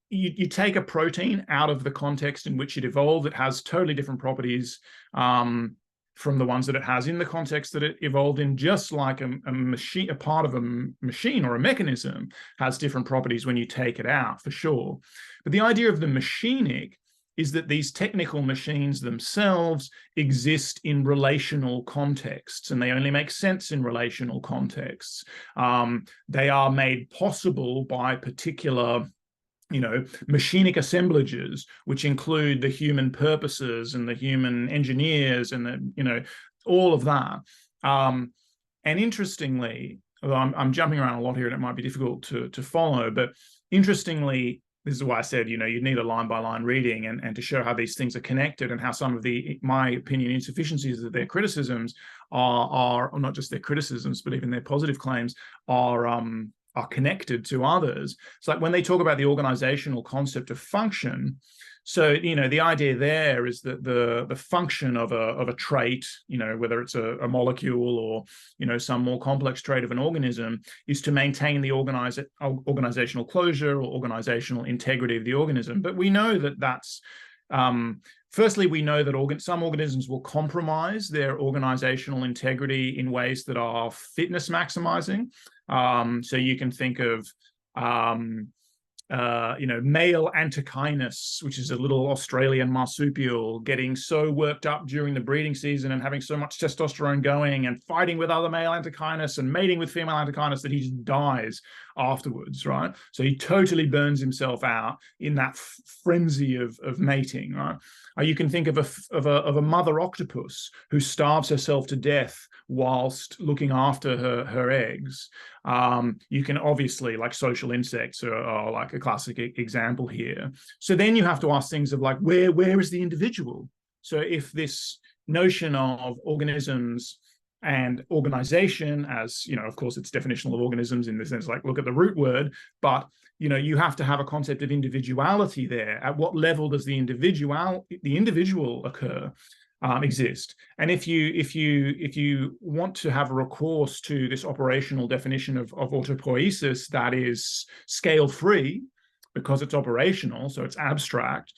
B: you take a protein out of the context in which it evolved, it has totally different properties from the ones that it has in the context that it evolved in, just like a machine, a part of a machine or a mechanism has different properties when you take it out, for sure. But the idea of the machinic is that these technical machines themselves exist in relational contexts, and they only make sense in relational contexts. They are made possible by particular machinic assemblages, which include the human purposes and the human engineers and all of that. And interestingly, although I'm jumping around a lot here and it might be difficult to follow, but interestingly, this is why I said, you need a line-by-line reading and to show how these things are connected, and how some of the, my opinion, insufficiencies of their criticisms are not just their criticisms, but even their positive claims are connected to others. It's like when they talk about the organizational concept of function. So, the idea there is that the function of a trait, whether it's a molecule or, some more complex trait of an organism, is to maintain the organizational closure or organizational integrity of the organism. But we know that that's, firstly, we know that some organisms will compromise their organizational integrity in ways that are fitness maximizing. So you can think of, male antechinus, which is a little Australian marsupial, getting so worked up during the breeding season and having so much testosterone going and fighting with other male antechinus and mating with female antechinus that he just dies afterwards, right? So he totally burns himself out in that frenzy of mating, right? You can think of a mother octopus who starves herself to death whilst looking after her eggs. You can obviously, like, social insects are like a classic example here. So then you have to ask things of like, where is the individual? So if this notion of organisms and organization as, of course, it's definitional of organisms in the sense, like, look at the root word, but you have to have a concept of individuality there. At what level does the individual occur, exist? And if you want to have recourse to this operational definition of autopoiesis that is scale free because it's operational, so it's abstract,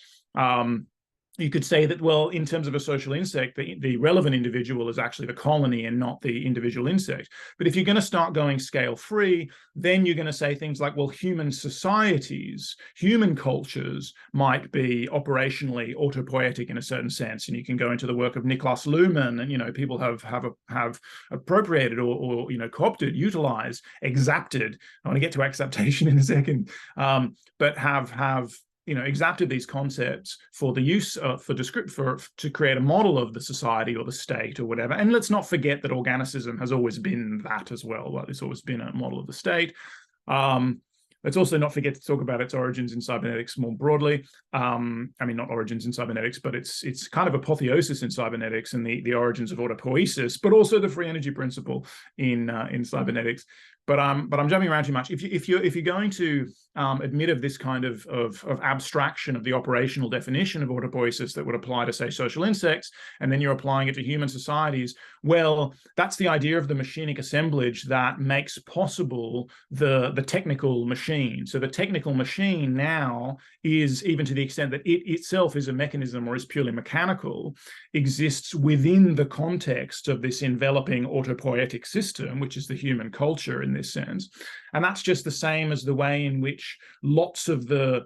B: you could say that, well, in terms of a social insect, the relevant individual is actually the colony and not the individual insect. But if you're going to start going scale free, then you're going to say things like, well, human societies, human cultures might be operationally autopoietic in a certain sense. And you can go into the work of Niklas Luhmann, and people have appropriated or co-opted, utilized, exapted. I want to get to acceptation in a second, but have exapted these concepts for the use to create a model of the society or the state or whatever. And let's not forget that Organicism has always been that as well. Like, it's always been a model of the state. Let's also not forget to talk about its origins in cybernetics more broadly. I mean, not origins in cybernetics, but it's kind of apotheosis in cybernetics and the origins of autopoiesis, but also the free energy principle in cybernetics. But I'm jumping around too much. If you're going to admit of this kind of abstraction of the operational definition of autopoiesis that would apply to, say, social insects, and then you're applying it to human societies, well, that's the idea of the machinic assemblage that makes possible the technical machine. So the technical machine now is, even to the extent that it itself is a mechanism or is purely mechanical, exists within the context of this enveloping autopoietic system, which is the human culture in this sense. And that's just the same as the way in which lots of the,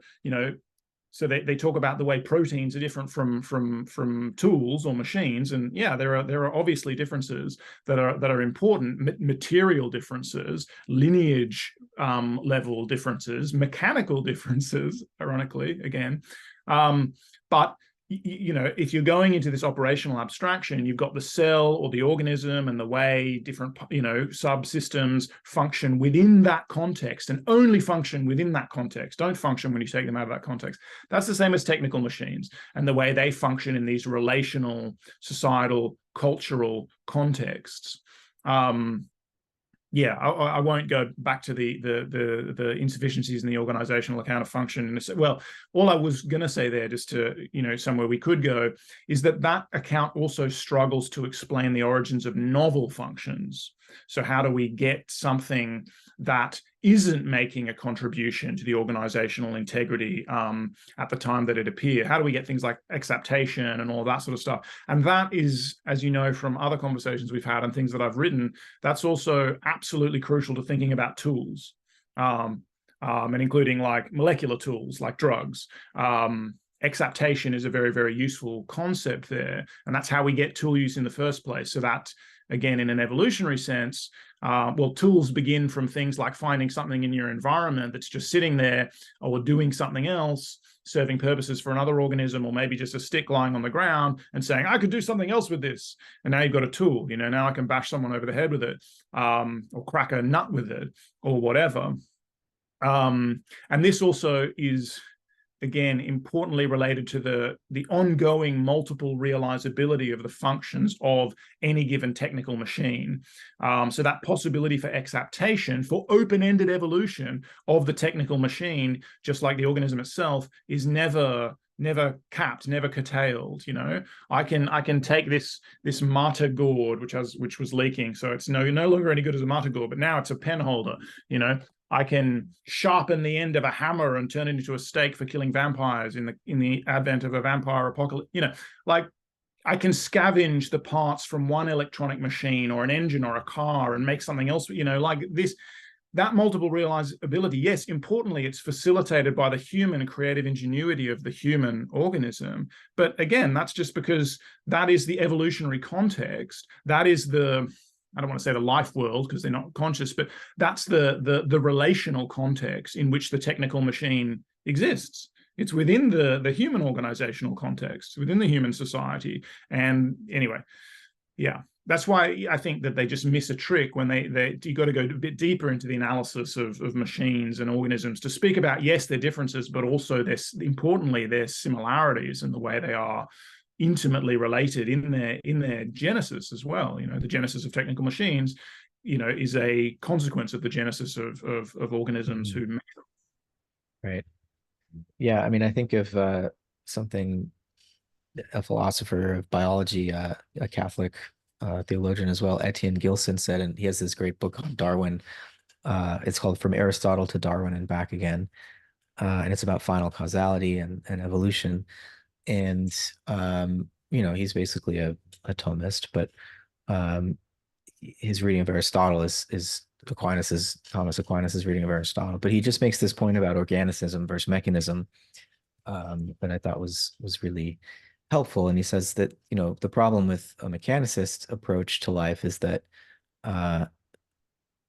B: so they talk about the way proteins are different from tools or machines. And yeah, there are obviously differences that are important, material differences, lineage level differences, mechanical differences, ironically, again. But if you're going into this operational abstraction, you've got the cell or the organism and the way different, subsystems function within that context, and only function within that context. Don't function when you take them out of that context. That's the same as technical machines and the way they function in these relational, societal, cultural contexts. Yeah, I won't go back to the insufficiencies in the organizational account of function. Well, all I was going to say there, just to, somewhere we could go, is that account also struggles to explain the origins of novel functions. So how do we get something that isn't making a contribution to the organizational integrity at the time that it appeared? How do we get things like acceptation and all that sort of stuff? And that is, as you know from other conversations we've had and things that I've written, that's also absolutely crucial to thinking about tools, and including like molecular tools like drugs. Acceptation is a very, very useful concept there. And that's how we get tool use in the first place. So that, again, in an evolutionary sense, well, tools begin from things like finding something in your environment that's just sitting there, or doing something else, serving purposes for another organism, or maybe just a stick lying on the ground and saying, I could do something else with this. And now you've got a tool, now I can bash someone over the head with it, or crack a nut with it, or whatever. And this also is, again, importantly related to the ongoing multiple realizability of the functions of any given technical machine. So that possibility for exaptation, for open-ended evolution of the technical machine, just like the organism itself, is never capped, never curtailed. I can take this martyr gourd, which was leaking, so it's no longer any good as a martyr gourd, but now it's a pen holder. I can sharpen the end of a hammer and turn it into a stake for killing vampires in the advent of a vampire apocalypse. Like, I can scavenge the parts from one electronic machine or an engine or a car and make something else. Like this, that multiple realizability. Yes, importantly, it's facilitated by the human creative ingenuity of the human organism. But again, that's just because that is the evolutionary context. That is I don't want to say the life world because they're not conscious, but that's the relational context in which the technical machine exists. It's within the human organizational context, within the human society. And anyway, yeah, that's why I think that they just miss a trick when you got to go a bit deeper into the analysis of machines and organisms to speak about, yes, their differences, but also importantly, their similarities in the way they are, intimately related in their genesis as well. The genesis of technical machines, is a consequence of the genesis of organisms who make them.
A: Right. Yeah. I mean, I think of something a philosopher of biology, a Catholic theologian as well, Etienne Gilson said, and he has this great book on Darwin. It's called From Aristotle to Darwin and Back Again. And it's about final causality and evolution. And he's basically a Thomist, but um, his reading of Aristotle is Thomas Aquinas's reading of Aristotle. But he just makes this point about organicism versus mechanism that I thought was really helpful. And he says that the problem with a mechanicist approach to life is that uh,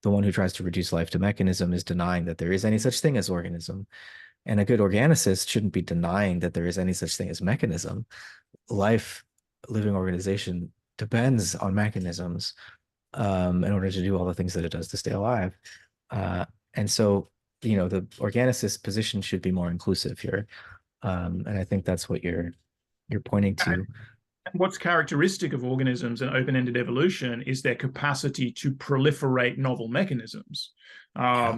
A: the one who tries to reduce life to mechanism is denying that there is any such thing as organism. And a good organicist shouldn't be denying that there is any such thing as mechanism. Life, living organization depends on mechanisms in order to do all the things that it does to stay alive. And so, the organicist position should be more inclusive here. And I think that's what you're pointing to.
B: What's characteristic of organisms and open-ended evolution is their capacity to proliferate novel mechanisms.
A: Yeah.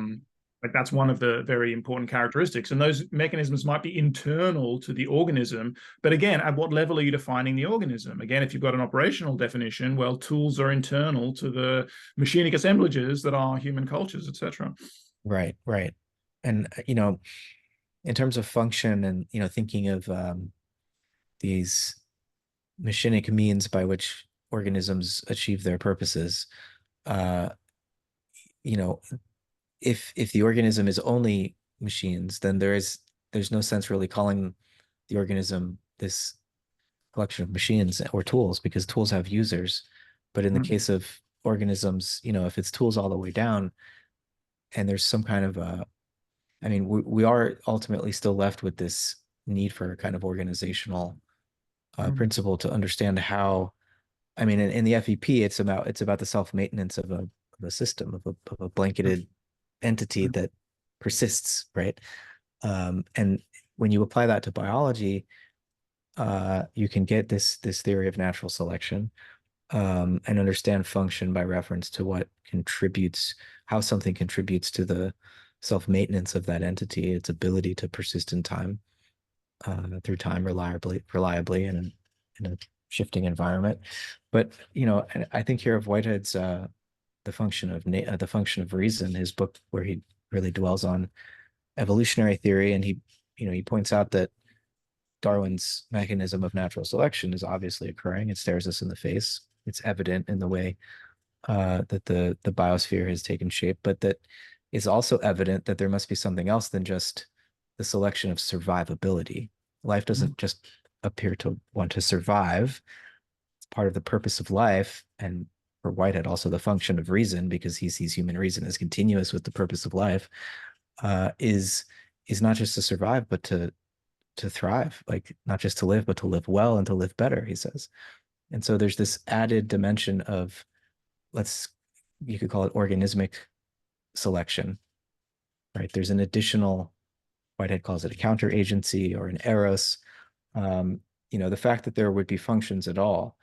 B: Like that's one of the very important characteristics. And those mechanisms might be internal to the organism. But again, at what level are you defining the organism? Again, if you've got an operational definition, well, tools are internal to the machinic assemblages that are human cultures, etc.
A: Right, right. And, in terms of function and, thinking of these machinic means by which organisms achieve their purposes, uh, you know, if the organism is only machines, then there's no sense really calling the organism this collection of machines or tools because tools have users. But in the case of organisms, if it's tools all the way down and there's some kind of I mean, we are ultimately still left with this need for a kind of organizational principle to understand how. I mean, in the FEP, it's about the self-maintenance of a system of a blanketed entity that persists, right? And when you apply that to biology, you can get this theory of natural selection and understand function by reference to how something contributes to the self-maintenance of that entity, its ability to persist in time through time reliably in a shifting environment. But I think here of Whitehead's the function of reason, his book where he really dwells on evolutionary theory, and he points out that Darwin's mechanism of natural selection is obviously occurring. It stares us in the face. It's evident in the way that the biosphere has taken shape, but that is also evident that there must be something else than just the selection of survivability. Life doesn't just appear to want to survive. It's part of the purpose of life, and for Whitehead, also the function of reason, because he sees human reason as continuous with the purpose of life, is not just to survive, but to thrive, like not just to live, but to live well and to live better, he says. And so there's this added dimension of, you could call it organismic selection, right? There's an additional, Whitehead calls it a counter agency or an eros. The fact that there would be functions at all,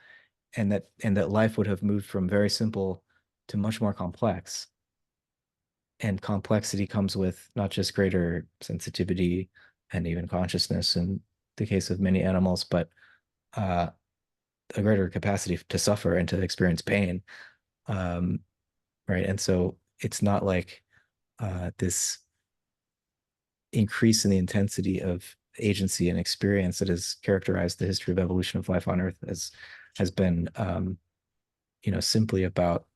A: and that life would have moved from very simple to much more complex. And complexity comes with not just greater sensitivity and even consciousness in the case of many animals, but a greater capacity to suffer and to experience pain. Right. And so it's not like this increase in the intensity of agency and experience that has characterized the history of evolution of life on Earth has been, simply about,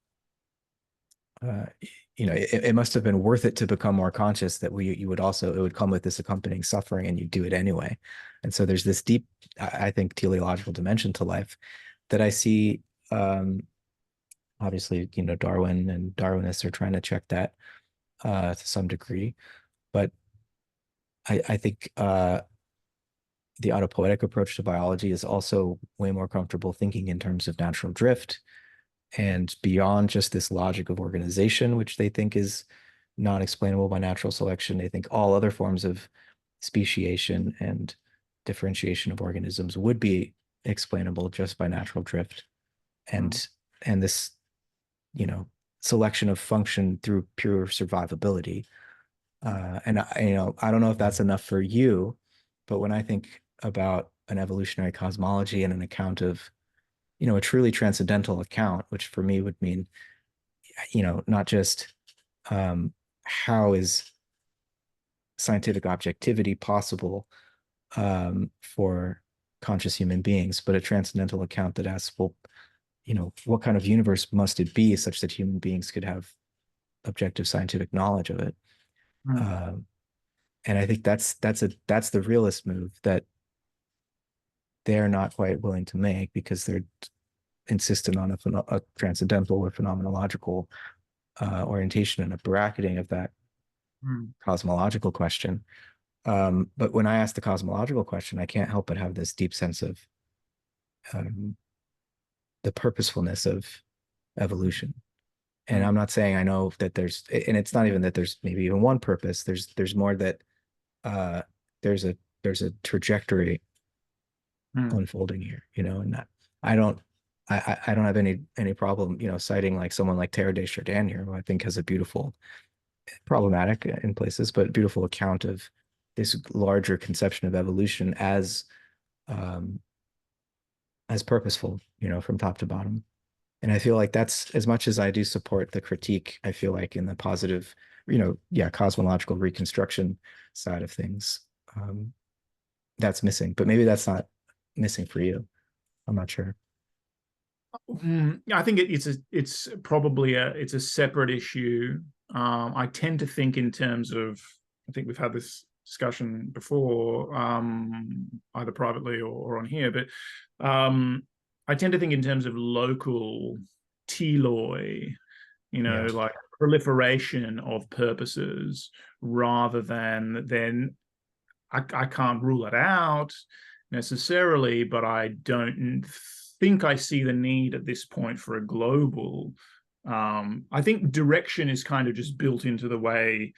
A: it must have been worth it to become more conscious that it would come with this accompanying suffering, and you do it anyway. And so there's this deep, I think, teleological dimension to life that I see. Obviously, Darwin and Darwinists are trying to check that to some degree, but I think the autopoietic approach to biology is also way more comfortable thinking in terms of natural drift and beyond just this logic of organization, which they think is not explainable by natural selection. They think all other forms of speciation and differentiation of organisms would be explainable just by natural drift,
B: Mm.
A: and this, selection of function through pure survivability. And I don't know if that's enough for you, but when I think about an evolutionary cosmology and an account of, a truly transcendental account, which for me would mean, not just how is scientific objectivity possible for conscious human beings, but a transcendental account that asks, well, what kind of universe must it be such that human beings could have objective scientific knowledge of it?
B: Mm.
A: Um, and I think that's the realist move that they're not quite willing to make because they're insistent on a transcendental or phenomenological orientation and a bracketing of that
B: Mm.
A: cosmological question. But when I ask the cosmological question, I can't help but have this deep sense of um, the purposefulness of evolution. And
B: Mm.
A: I'm not saying I know that and it's not even that there's maybe even one purpose. There's more that uh, there's a trajectory
B: Mm.
A: unfolding here, and that I don't I don't have any problem, citing like someone like Terra de Chardin here, who I think has a beautiful, problematic in places, but beautiful account of this larger conception of evolution um, as purposeful, from top to bottom. And I feel like that's, as much as I do support the critique, I feel like in the positive, yeah, cosmological reconstruction side of things, that's missing. But maybe that's not missing for you. I'm not sure.
B: I think it's probably it's a separate issue. I tend to think in terms of, I think we've had this discussion before, either privately or on here, but I tend to think in terms of local teloi,
A: Yeah.
B: like proliferation of purposes, rather than then I can't rule it out necessarily, but I don't think I see the need at this point for a global. I think direction is kind of just built into the way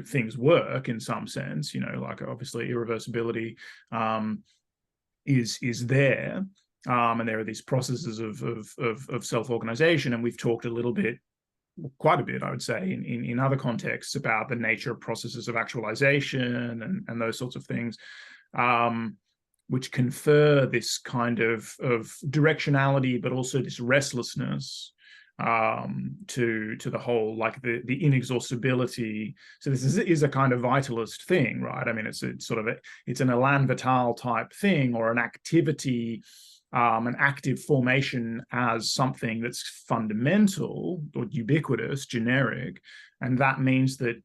B: things work in some sense. Like obviously irreversibility is there, and there are these processes of self-organization, and we've talked a little bit, quite a bit, I would say, in other contexts about the nature of processes of actualization and those sorts of things, which confer this kind of directionality, but also this restlessness to the whole, like the inexhaustibility. So this is a kind of vitalist thing, right? I mean, it's sort of it's an Elan Vital type thing, or an activity, an active formation as something that's fundamental or ubiquitous, generic, and that means that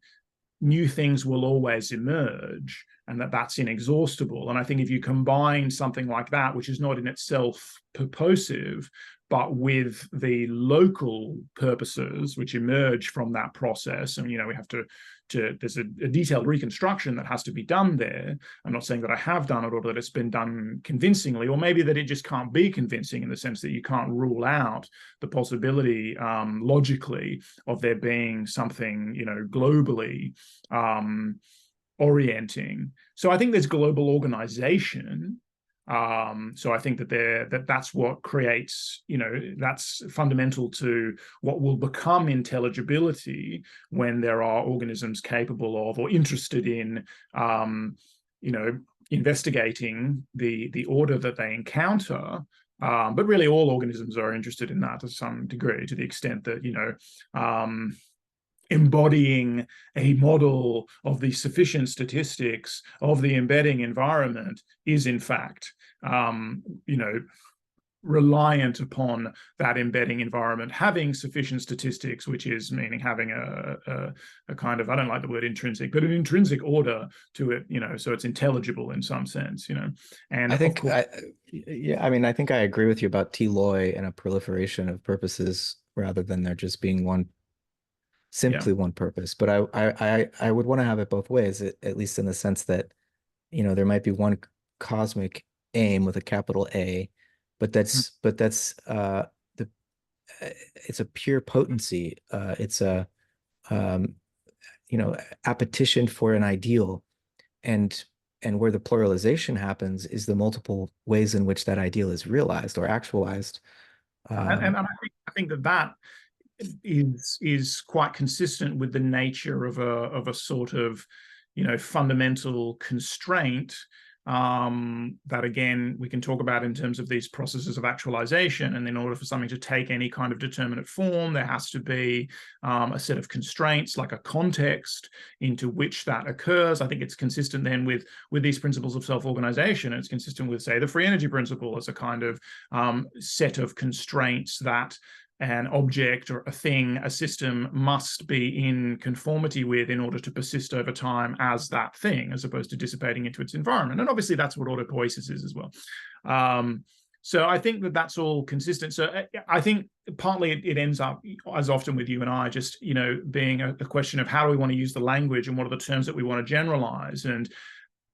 B: new things will always emerge, and that's inexhaustible. And I think if you combine something like that, which is not in itself purposive, but with the local purposes which emerge from that process, and we have to there's a detailed reconstruction that has to be done there. I'm not saying that I have done it or that it's been done convincingly, or maybe that it just can't be convincing, in the sense that you can't rule out the possibility logically of there being something globally orienting. So I think there's global organization. So I think that's what creates, that's fundamental to what will become intelligibility, when there are organisms capable of or interested in, investigating the order that they encounter. But really, all organisms are interested in that to some degree, to the extent that embodying a model of the sufficient statistics of the embedding environment is in fact reliant upon that embedding environment having sufficient statistics, which is meaning having a kind of, I don't like the word intrinsic, but an intrinsic order to it, so it's intelligible in some sense, and
A: I
B: of
A: think
B: course.
A: yeah, I mean, I think I agree with you about teloi and a proliferation of purposes rather than there just being
B: Yeah.
A: simply one purpose. But I would want to have it both ways, at least in the sense that, there might be one cosmic aim with a capital A, but that's the it's a pure potency. It's um, a appetition for an ideal. And And where the pluralization happens is the multiple ways in which that ideal is realized or actualized.
B: And I think that that is quite consistent with the nature of a sort of, fundamental constraint, that again we can talk about in terms of these processes of actualization. And in order for something to take any kind of determinate form, there has to be a set of constraints, like a context into which that occurs. I think it's consistent then with these principles of self-organization. It's consistent with, say, the free energy principle as a kind of set of constraints that an object or a thing, a system, must be in conformity with in order to persist over time as that thing, as opposed to dissipating into its environment. And obviously that's what autopoiesis is as well. So I think that that's all consistent. So I think partly it ends up, as often with you and I, just being a question of how do we want to use the language, and what are the terms that we want to generalize, and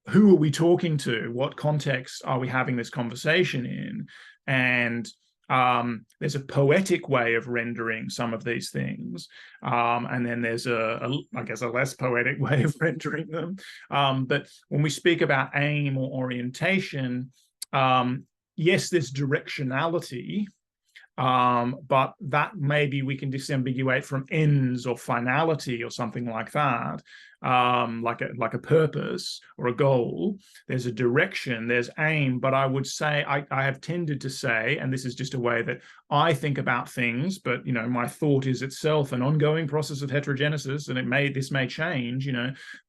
B: who are we talking to, what context are we having this conversation in. And there's a poetic way of rendering some of these things, and then there's I guess a less poetic way of rendering them. But when we speak about aim or orientation, yes, there's directionality, but that maybe we can disambiguate from ends or finality or something like that, like a purpose or a goal. There's a direction, there's aim, but I would say I have tended to say, and this is just a way that I think about things, but my thought is itself an ongoing process of heterogenesis, and this may change,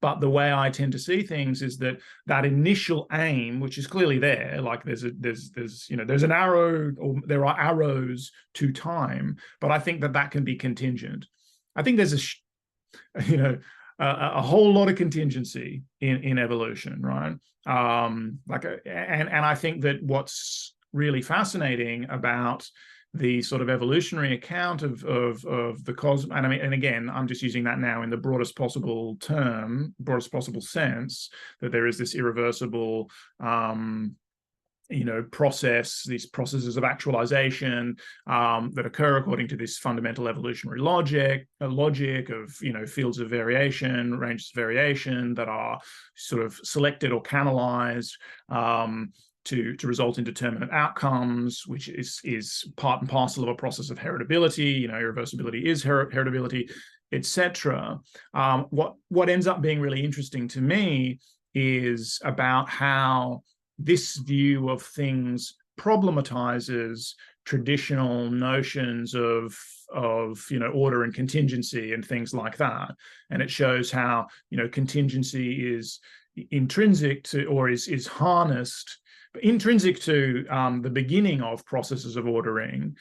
B: but the way I tend to see things is that initial aim, which is clearly there, like there's an arrow, or there are arrows to time, but I think that can be contingent. I think there's a whole lot of contingency in evolution, right? And I think that what's really fascinating about the sort of evolutionary account of the cosmos, and again, I'm just using that now in the broadest possible sense, that there is this irreversible these processes of actualization that occur according to this fundamental evolutionary logic of fields of variation, ranges of variation that are sort of selected or canalized to result in determinate outcomes, which is part and parcel of a process of heritability. Irreversibility is heritability, etc. What ends up being really interesting to me is about how this view of things problematizes traditional notions of order and contingency and things like that. And it shows how contingency is intrinsic to, or is harnessed, intrinsic to the beginning of processes of ordering,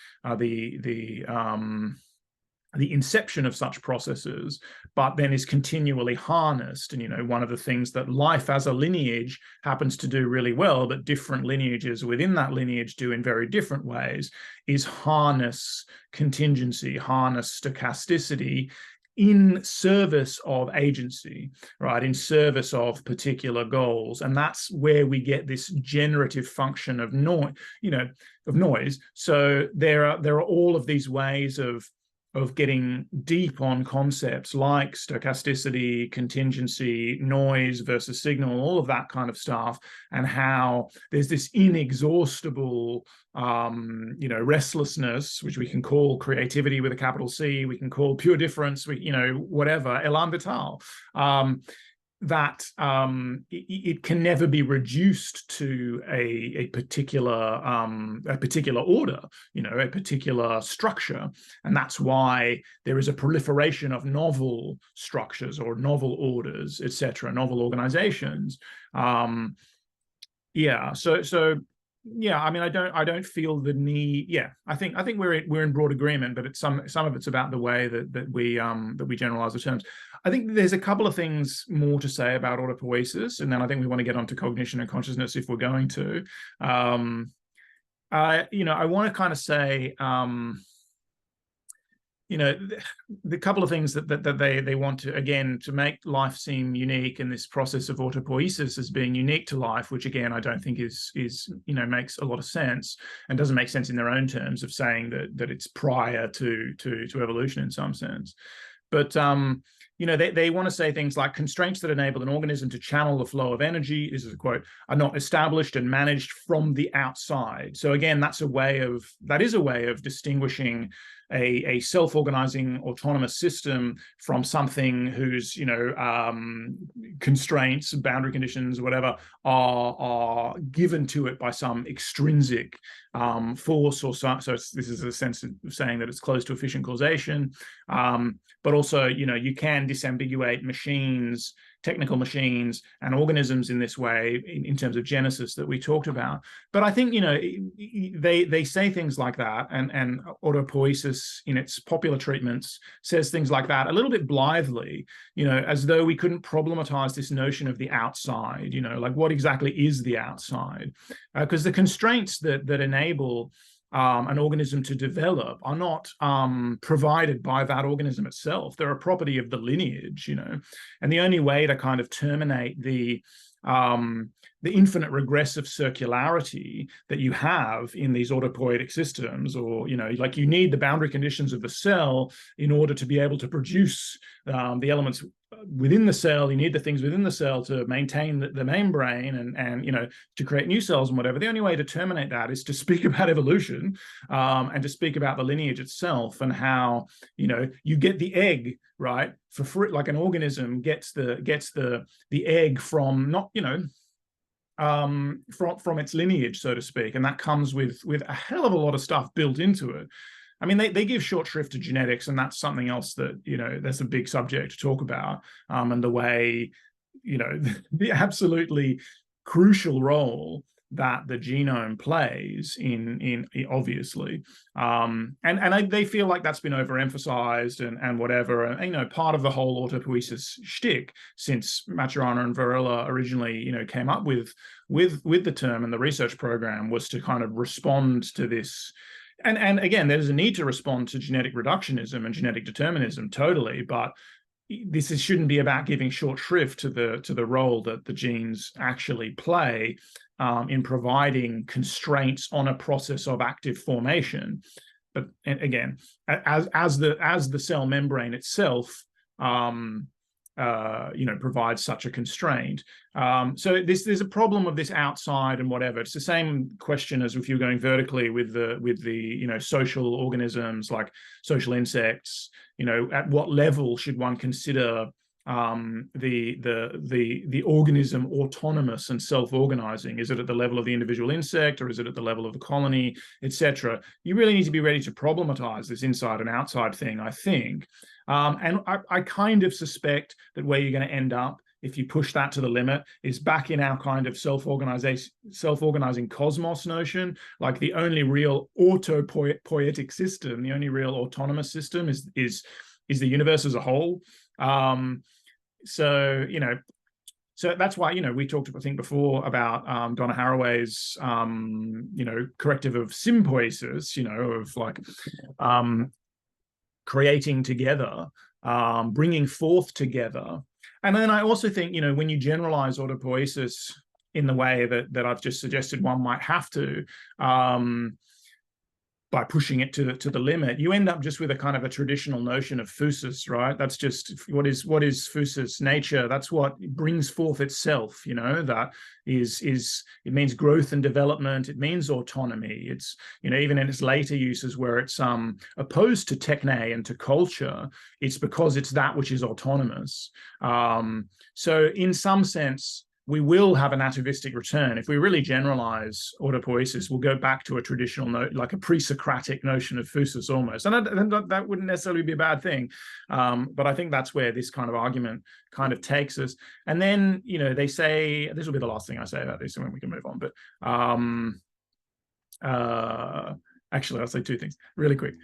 B: the inception of such processes, but then is continually harnessed. And one of the things that life as a lineage happens to do really well, but different lineages within that lineage do in very different ways, is harness contingency, harness stochasticity in service of agency, right? In service of particular goals. And that's where we get this generative function of noise. So there are all of these ways of getting deep on concepts like stochasticity, contingency, noise versus signal, all of that kind of stuff, and how there's this inexhaustible restlessness, which we can call creativity with a capital C, we can call pure difference, whatever, elan vital, that it can never be reduced to a particular order, a particular structure. And that's why there is a proliferation of novel structures or novel orders, etc., novel organizations. So I don't feel the need. I think we're in broad agreement, but some of it's about the way that we generalize the terms. I think there's a couple of things more to say about autopoiesis, and then I think we want to get onto cognition and consciousness if we're going to. I want to kind of say, the couple of things that they want to, again, to make life seem unique, and this process of autopoiesis as being unique to life, which again I don't think is makes a lot of sense, and doesn't make sense in their own terms of saying that it's prior to evolution in some sense. But they want to say things like constraints that enable an organism to channel the flow of energy, this is a quote, are not established and managed from the outside. So again, that is a way of distinguishing a self-organizing autonomous system from something whose constraints, boundary conditions, whatever, are given to it by some extrinsic force or so. So this is a sense of saying that it's close to efficient causation, but also you can disambiguate machines, technical machines, and organisms in this way in terms of genesis that we talked about. But I think they say things like that, and autopoiesis in its popular treatments says things like that a little bit blithely, as though we couldn't problematize this notion of the outside, like what exactly is the outside? Because the constraints that enable an organism to develop are not provided by that organism itself. They're a property of the lineage, and the only way to kind of terminate the infinite regressive circularity that you have in these autopoietic systems, or like you need the boundary conditions of the cell in order to be able to produce the elements within the cell. You need the things within the cell to maintain the membrane and to create new cells and whatever. The only way to terminate that is to speak about evolution, and to speak about the lineage itself, and how you get the egg, right, for free. Like an organism gets the egg from not from its lineage, so to speak, and that comes with a hell of a lot of stuff built into it. I mean, they give short shrift to genetics, and that's something else that, that's a big subject to talk about, and the way, the absolutely crucial role that the genome plays in obviously, and they feel like that's been overemphasized and whatever. And part of the whole autopoiesis shtick since Maturana and Varela originally came up with the term and the research program was to kind of respond to this. And again, there's a need to respond to genetic reductionism and genetic determinism, totally, but this shouldn't be about giving short shrift to the role that the genes actually play in providing constraints on a process of active formation. But again, as the cell membrane itself provides such a constraint. So there's a problem of this outside and whatever. It's the same question as if you're going vertically with the social organisms like social insects. At what level should one consider the organism autonomous and self-organizing? Is it at the level of the individual insect, or is it at the level of the colony, etc.? You really need to be ready to problematize this inside and outside thing, I think. And I kind of suspect that where you're going to end up, if you push that to the limit, is back in our kind of self-organizing cosmos notion. Like the only real autopoietic system, the only real autonomous system is the universe as a whole. So that's why, we talked, I think, before about Donna Haraway's, corrective of sympoiesis, of like creating together, bringing forth together. And then I also think, when you generalize autopoiesis in the way that I've just suggested one might have to, by pushing it to the limit, you end up just with a kind of a traditional notion of physis, right? That's just what is physis, nature. That's what brings forth itself, that it means growth and development. It means autonomy. It's, even in its later uses where it's opposed to techne and to culture, it's because it's that which is autonomous. So in some sense, we will have an atavistic return. If we really generalize autopoiesis, we'll go back to a traditional like a pre-Socratic notion of physis almost. And that wouldn't necessarily be a bad thing. But I think that's where this kind of argument kind of takes us. And then, they say, this will be the last thing I say about this, and then we can move on. But actually, I'll say two things really quick.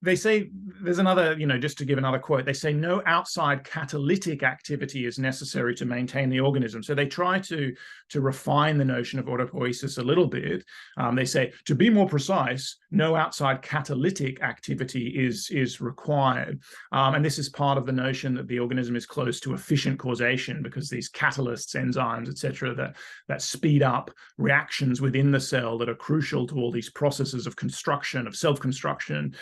B: They say, there's another, just to give another quote, they say no outside catalytic activity is necessary to maintain the organism. So they try to refine the notion of autopoiesis a little bit. They say, to be more precise, no outside catalytic activity is required. And this is part of the notion that the organism is close to efficient causation, because these catalysts, enzymes, etc., that speed up reactions within the cell that are crucial to all these processes of construction, of self-construction,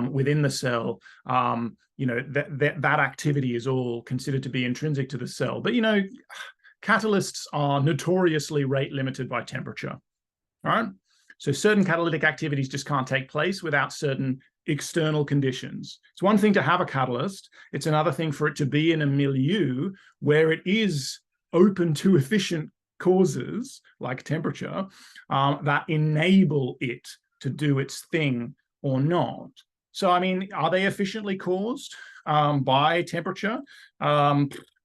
B: within the cell, that activity is all considered to be intrinsic to the cell. But, catalysts are notoriously rate limited by temperature, right? So certain catalytic activities just can't take place without certain external conditions. It's one thing to have a catalyst. It's another thing for it to be in a milieu where it is open to efficient causes like temperature that enable it to do its thing or not. So, I mean, are they efficiently caused by temperature?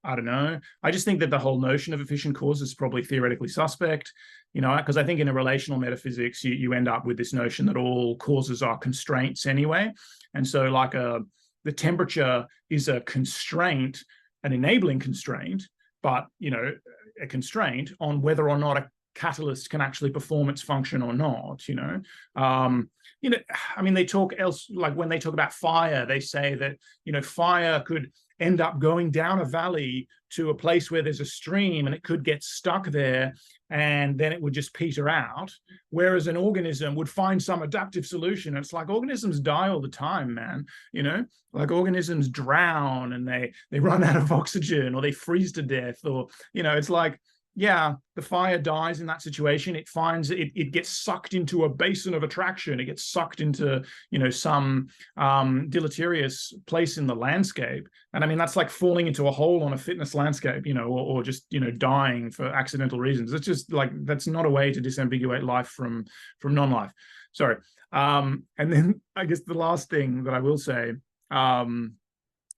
B: I don't know. I just think that the whole notion of efficient cause is probably theoretically suspect, because I think in a relational metaphysics, you end up with this notion that all causes are constraints anyway. And so like the temperature is a constraint, an enabling constraint, but, a constraint on whether or not a catalyst can actually perform its function or not, I mean, they talk else, like when they talk about fire, they say that, fire could end up going down a valley to a place where there's a stream and it could get stuck there and then it would just peter out. Whereas an organism would find some adaptive solution. It's like organisms die all the time, man. Like organisms drown and they run out of oxygen or they freeze to death, or, it's like, yeah, the fire dies in that situation. It finds it gets sucked into a basin of attraction. It gets sucked into, some deleterious place in the landscape. And I mean, that's like falling into a hole on a fitness landscape, or just, dying for accidental reasons. It's just like, that's not a way to disambiguate life from non-life. Sorry. And then I guess the last thing that I will say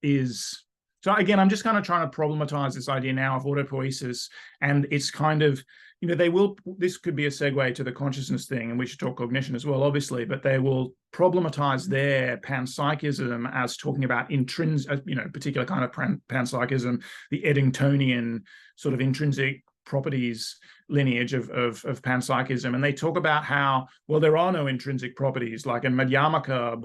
B: is, so again, I'm just kind of trying to problematize this idea now of autopoiesis, and it's kind of, this could be a segue to the consciousness thing, and we should talk cognition as well, obviously, but they will problematize their panpsychism as talking about particular kind of panpsychism, the Eddingtonian sort of intrinsic properties lineage of panpsychism. And they talk about how, well, there are no intrinsic properties. Like in Madhyamaka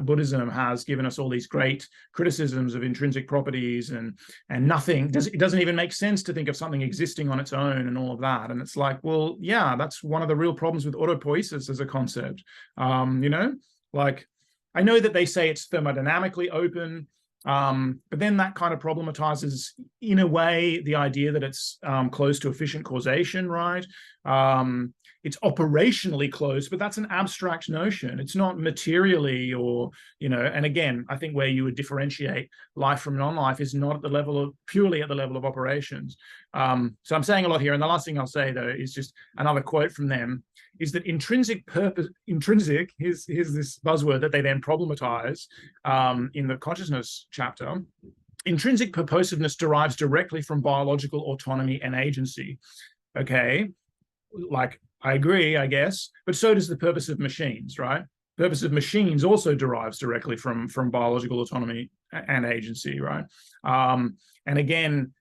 B: Buddhism has given us all these great criticisms of intrinsic properties, and it doesn't even make sense to think of something existing on its own and all of that. And it's like, well, yeah, that's one of the real problems with autopoiesis as a concept. Like, I know that they say it's thermodynamically open, but then that kind of problematizes, in a way, the idea that it's close to efficient causation, right? It's operationally close, but that's an abstract notion. It's not materially and again, I think where you would differentiate life from non-life is not at the level of, purely at the level of operations. So I'm saying a lot here. And the last thing I'll say, though, is just another quote from them, is that intrinsic, here's this buzzword that they then problematize in the consciousness chapter. Intrinsic purposiveness derives directly from biological autonomy and agency. Okay, like, I agree, I guess, but so does the purpose of machines, right? Purpose of machines also derives directly from biological autonomy and agency, right? And again,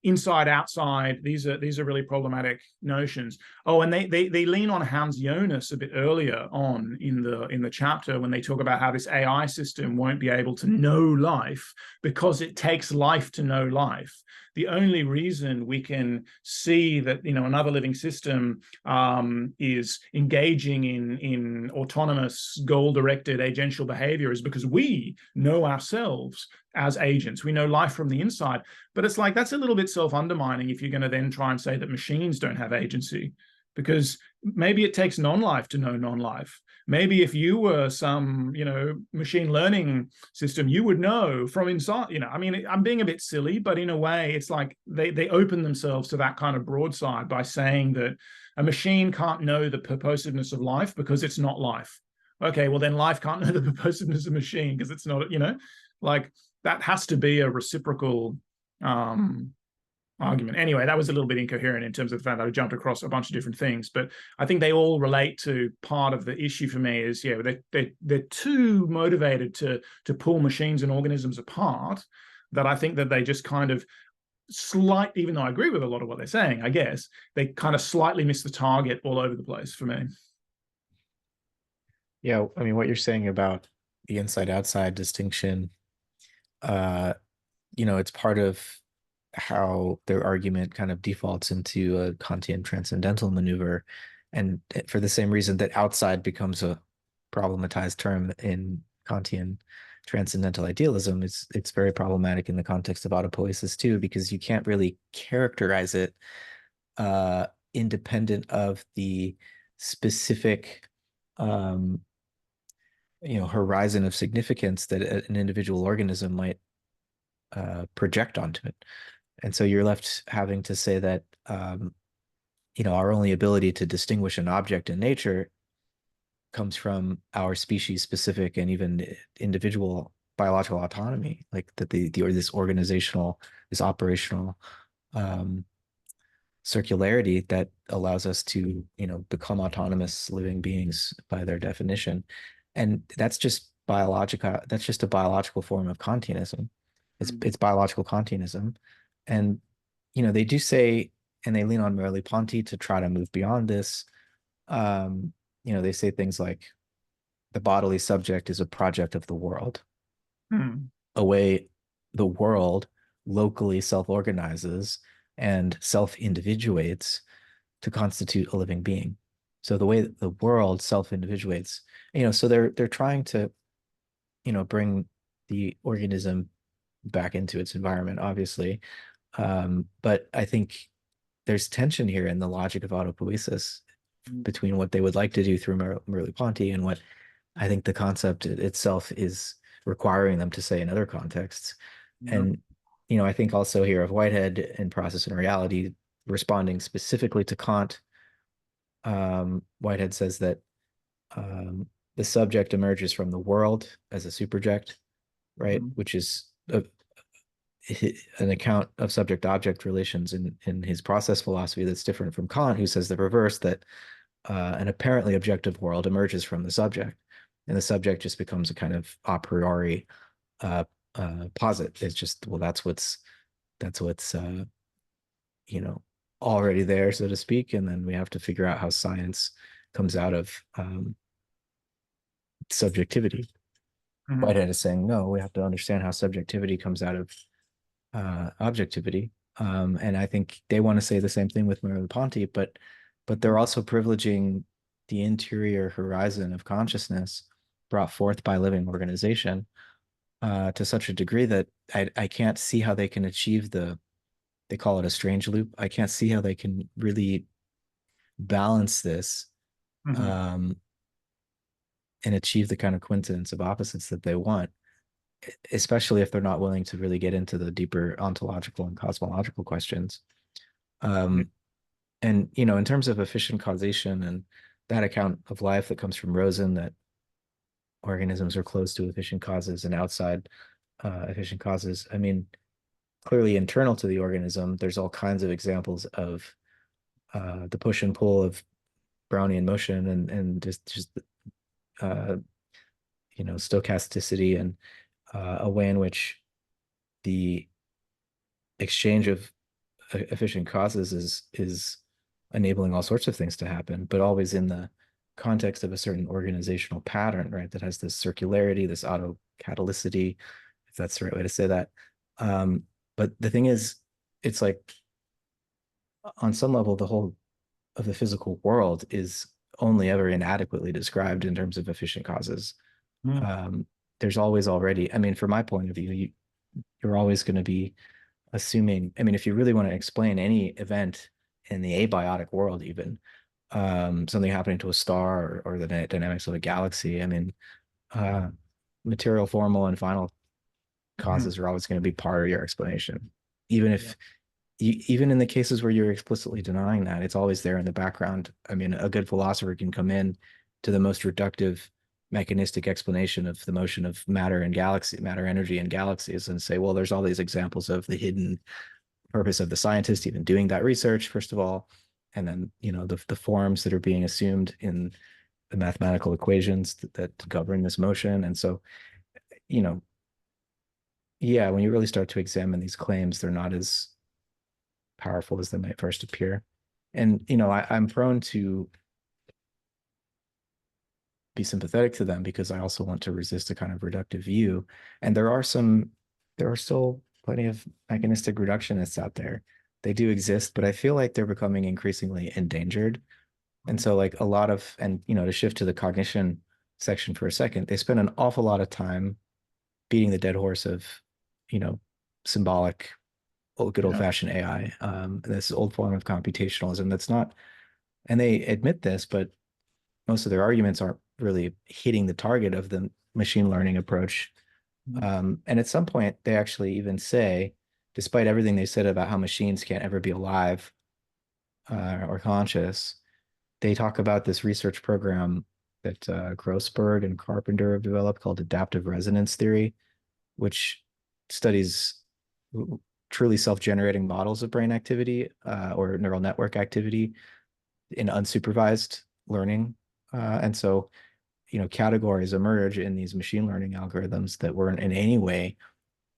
B: inside, outside, these are really problematic notions. Oh, and they lean on Hans Jonas a bit earlier on in the chapter when they talk about how this AI system won't be able to know life because it takes life to know life. The only reason we can see that another living system is engaging in autonomous, goal-directed agential behavior is because we know ourselves as agents. We know life from the inside. But it's like, that's a little bit self-undermining if you're going to then try and say that machines don't have agency, because maybe it takes non-life to know non-life. Maybe if you were some, machine learning system, you would know from inside, I mean, I'm being a bit silly, but in a way, it's like they open themselves to that kind of broadside by saying that a machine can't know the purposiveness of life because it's not life. Okay, well, then life can't know the purposiveness of machine because it's not, like, that has to be a reciprocal argument. Anyway, that was a little bit incoherent in terms of the fact that I jumped across a bunch of different things, but I think they all relate to part of the issue for me is, they're too motivated to pull machines and organisms apart, that I think that they just kind of even though I agree with a lot of what they're saying, I guess, they kind of slightly miss the target all over the place for me.
A: Yeah, I mean, what you're saying about the inside-outside distinction, it's part of how their argument kind of defaults into a Kantian transcendental maneuver, and for the same reason that outside becomes a problematized term in Kantian transcendental idealism, it's very problematic in the context of autopoiesis too, because you can't really characterize it independent of the specific horizon of significance that an individual organism might project onto it. And so you're left having to say that our only ability to distinguish an object in nature comes from our species specific and even individual biological autonomy, like that or this organizational, this operational circularity that allows us to, become autonomous living beings by their definition. And that's just biological, that's just a biological form of Kantianism. It's biological Kantianism. And, they do say, and they lean on Merleau-Ponty to try to move beyond this. They say things like the bodily subject is a project of the world. A way the world locally self-organizes and self-individuates to constitute a living being. So the way that the world self-individuates, so they're trying to, bring the organism back into its environment, obviously. But I think there's tension here in the logic of autopoiesis between what they would like to do through Merleau-Ponty and what I think the concept itself is requiring them to say in other contexts. And, I think also here of Whitehead in Process and Reality, responding specifically to Kant, Whitehead says that the subject emerges from the world as a superject, right? Which is an account of subject-object relations in his process philosophy that's different from Kant, who says the reverse, that an apparently objective world emerges from the subject, and the subject just becomes a kind of a priori posit. It's just, well, that's what's already there, so to speak, and then we have to figure out how science comes out of subjectivity. Whitehead is saying, no, we have to understand how subjectivity comes out of objectivity. And I think they want to say the same thing with Merleau-Ponty, but they're also privileging the interior horizon of consciousness brought forth by living organization to such a degree that I can't see how they can achieve they call it a strange loop. I can't see how they can really balance this and achieve the kind of coincidence of opposites that they want, especially if they're not willing to really get into the deeper ontological and cosmological questions. And, in terms of efficient causation and that account of life that comes from Rosen, that organisms are close to efficient causes and outside efficient causes. I mean, clearly internal to the organism, there's all kinds of examples of the push and pull of Brownian motion and just stochasticity and a way in which the exchange of efficient causes is enabling all sorts of things to happen, but always in the context of a certain organizational pattern, right? That has this circularity, this autocatalicity, if that's the right way to say that. But the thing is, it's like on some level, the whole of the physical world is only ever inadequately described in terms of efficient causes. There's always already, I mean, from my point of view, you're always going to be assuming, I mean, if you really want to explain any event in the abiotic world, even something happening to a star or the dynamics of a galaxy, I mean, material, formal, and final causes are always going to be part of your explanation. Even in the cases where you're explicitly denying that, it's always there in the background. I mean, a good philosopher can come in to the most reductive mechanistic explanation of the motion of matter and matter, energy, and galaxies and say, well, there's all these examples of the hidden purpose of the scientist even doing that research, first of all, and then, the forms that are being assumed in the mathematical equations that govern this motion. And so, yeah, when you really start to examine these claims, they're not as powerful as they might first appear. And, I'm prone to be sympathetic to them because I also want to resist a kind of reductive view. And there are still plenty of mechanistic reductionists out there. They do exist, but I feel like they're becoming increasingly endangered. And so like a lot of, and to shift to the cognition section for a second, they spend an awful lot of time beating the dead horse of, symbolic, good
B: Yeah.
A: old-fashioned AI, this old form of computationalism that's not, and they admit this, but most of their arguments aren't really hitting the target of the machine learning approach. And at some point, they actually even say, despite everything they said about how machines can't ever be alive or conscious, they talk about this research program that Grossberg and Carpenter have developed called adaptive resonance theory, which studies truly self-generating models of brain activity or neural network activity in unsupervised learning. And so, categories emerge in these machine learning algorithms that weren't in any way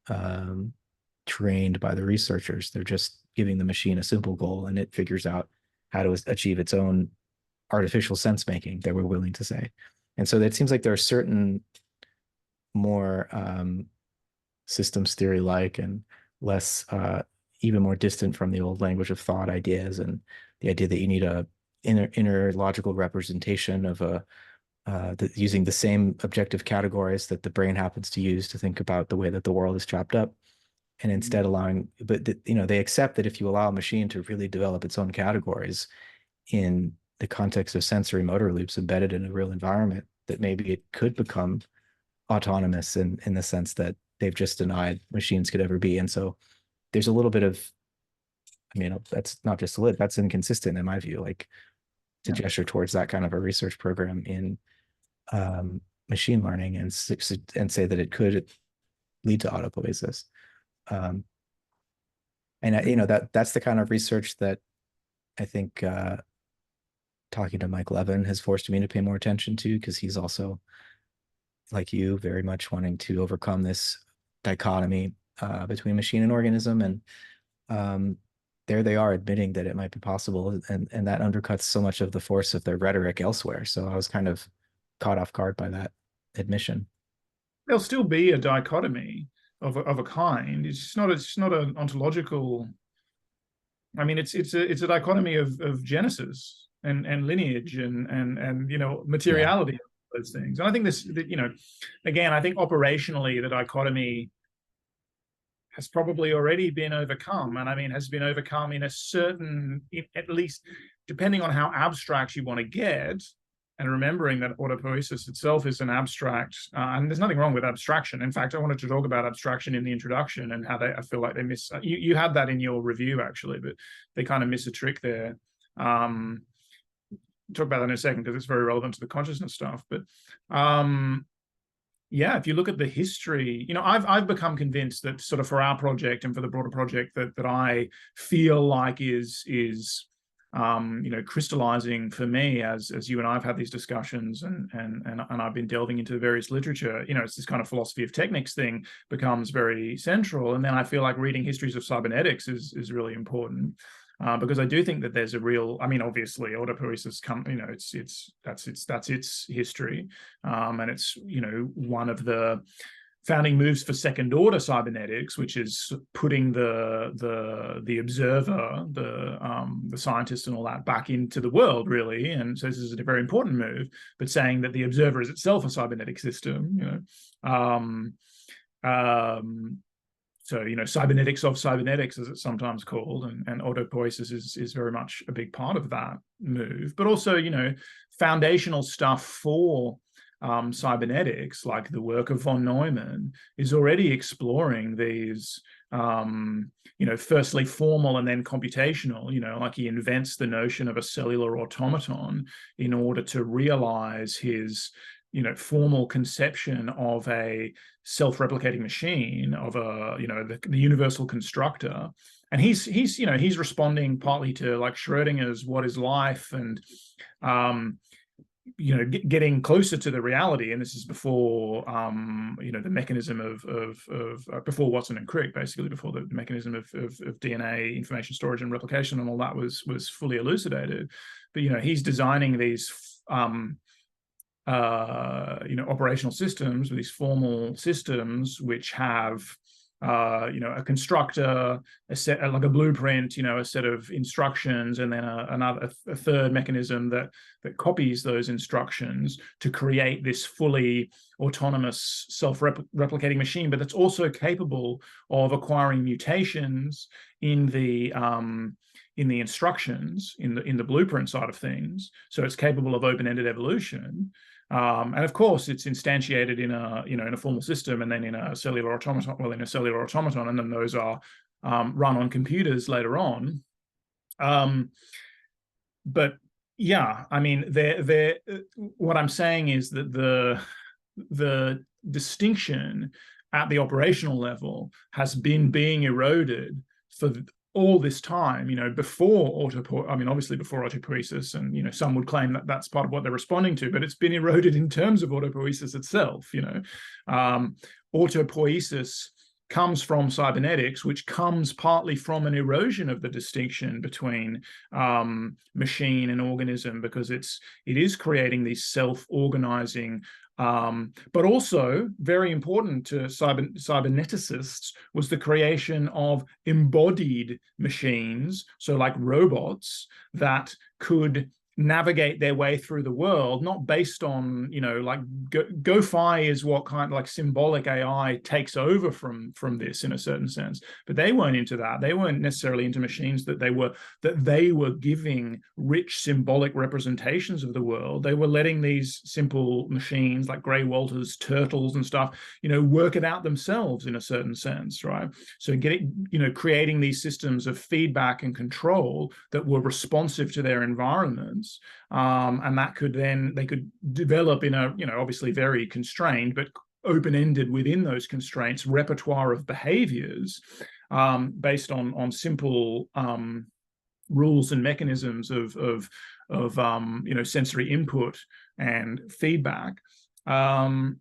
A: um, trained by the researchers. They're just giving the machine a simple goal and it figures out how to achieve its own artificial sense making, they were willing to say. And so it seems like there are certain more systems theory like and less, even more distant from the old language of thought ideas and the idea that you need a inner logical representation of using the same objective categories that the brain happens to use to think about the way that the world is chopped up, and instead allowing, but they accept that if you allow a machine to really develop its own categories in the context of sensory motor loops embedded in a real environment, that maybe it could become autonomous in the sense that they've just denied machines could ever be. And so there's a little bit of, that's not just a lit, that's inconsistent in my view, like to gesture towards that kind of a research program in machine learning and say that it could lead to autopoiesis. And that's the kind of research that I think talking to Mike Levin has forced me to pay more attention to, because he's also, like you, very much wanting to overcome this dichotomy between machine and organism. And there they are admitting that it might be possible, and that undercuts so much of the force of their rhetoric elsewhere. So I was kind of caught off guard by that admission.
B: There'll still be a dichotomy of a kind. It's not an ontological. I mean, it's a dichotomy of genesis and lineage and
A: Yeah.
B: materiality of those things. And I think this, again, I think operationally the dichotomy has probably already been overcome, and I mean has been overcome in a certain, at least depending on how abstract you want to get, and remembering that autopoiesis itself is an abstract, and there's nothing wrong with abstraction. In fact, I wanted to talk about abstraction in the introduction and how I feel like they miss. You had that in your review actually, but they kind of miss a trick there. Talk about that in a second because it's very relevant to the consciousness stuff. But yeah, if you look at the history, I've become convinced that sort of for our project and for the broader project that I feel like is crystallizing for me as you and I've had these discussions and I've been delving into various literature. It's this kind of philosophy of techniques thing becomes very central, and then I feel like reading histories of cybernetics is really important. Because I do think that there's a real, I mean, obviously, autopoiesis that's its history, and it's one of the founding moves for second order cybernetics, which is putting the observer, the scientist, and all that back into the world, really. And so this is a very important move, but saying that the observer is itself a cybernetic system, So, cybernetics of cybernetics, as it's sometimes called, and autopoiesis is very much a big part of that move. But also, foundational stuff for cybernetics, like the work of von Neumann, is already exploring these, firstly formal and then computational, like he invents the notion of a cellular automaton in order to realize his formal conception of a self-replicating machine, of the universal constructor. And he's responding partly to like Schrodinger's "What is life?" and getting closer to the reality. And this is before the mechanism of before Watson and Crick, basically before the mechanism of DNA information storage and replication and all that was fully elucidated. But he's designing these operational systems, with these formal systems which have a constructor, a set like a blueprint, a set of instructions, and then a third mechanism that copies those instructions to create this fully autonomous self-replicating machine, but that's also capable of acquiring mutations in the instructions in the blueprint side of things. So it's capable of open-ended evolution. And of course, it's instantiated in a formal system, and then in a cellular automaton, and then those are run on computers later on. But yeah, I mean, what I'm saying is that the distinction at the operational level has been being eroded for all this time, before obviously before autopoiesis, and some would claim that that's part of what they're responding to, but it's been eroded in terms of autopoiesis itself. Autopoiesis comes from cybernetics, which comes partly from an erosion of the distinction between machine and organism, because it is creating these self-organizing. But also, very important to cyberneticists was the creation of embodied machines, so like robots that could navigate their way through the world, not based on, like GoFi is what kind of like symbolic AI takes over from this in a certain sense. But they weren't into that. They weren't necessarily into machines that they were giving rich symbolic representations of the world. They were letting these simple machines like Gray Walter's turtles and stuff, work it out themselves in a certain sense, right? So creating these systems of feedback and control that were responsive to their environments. And that they could develop in a, obviously very constrained, but open-ended within those constraints, repertoire of behaviors based on simple rules and mechanisms of sensory input and feedback. And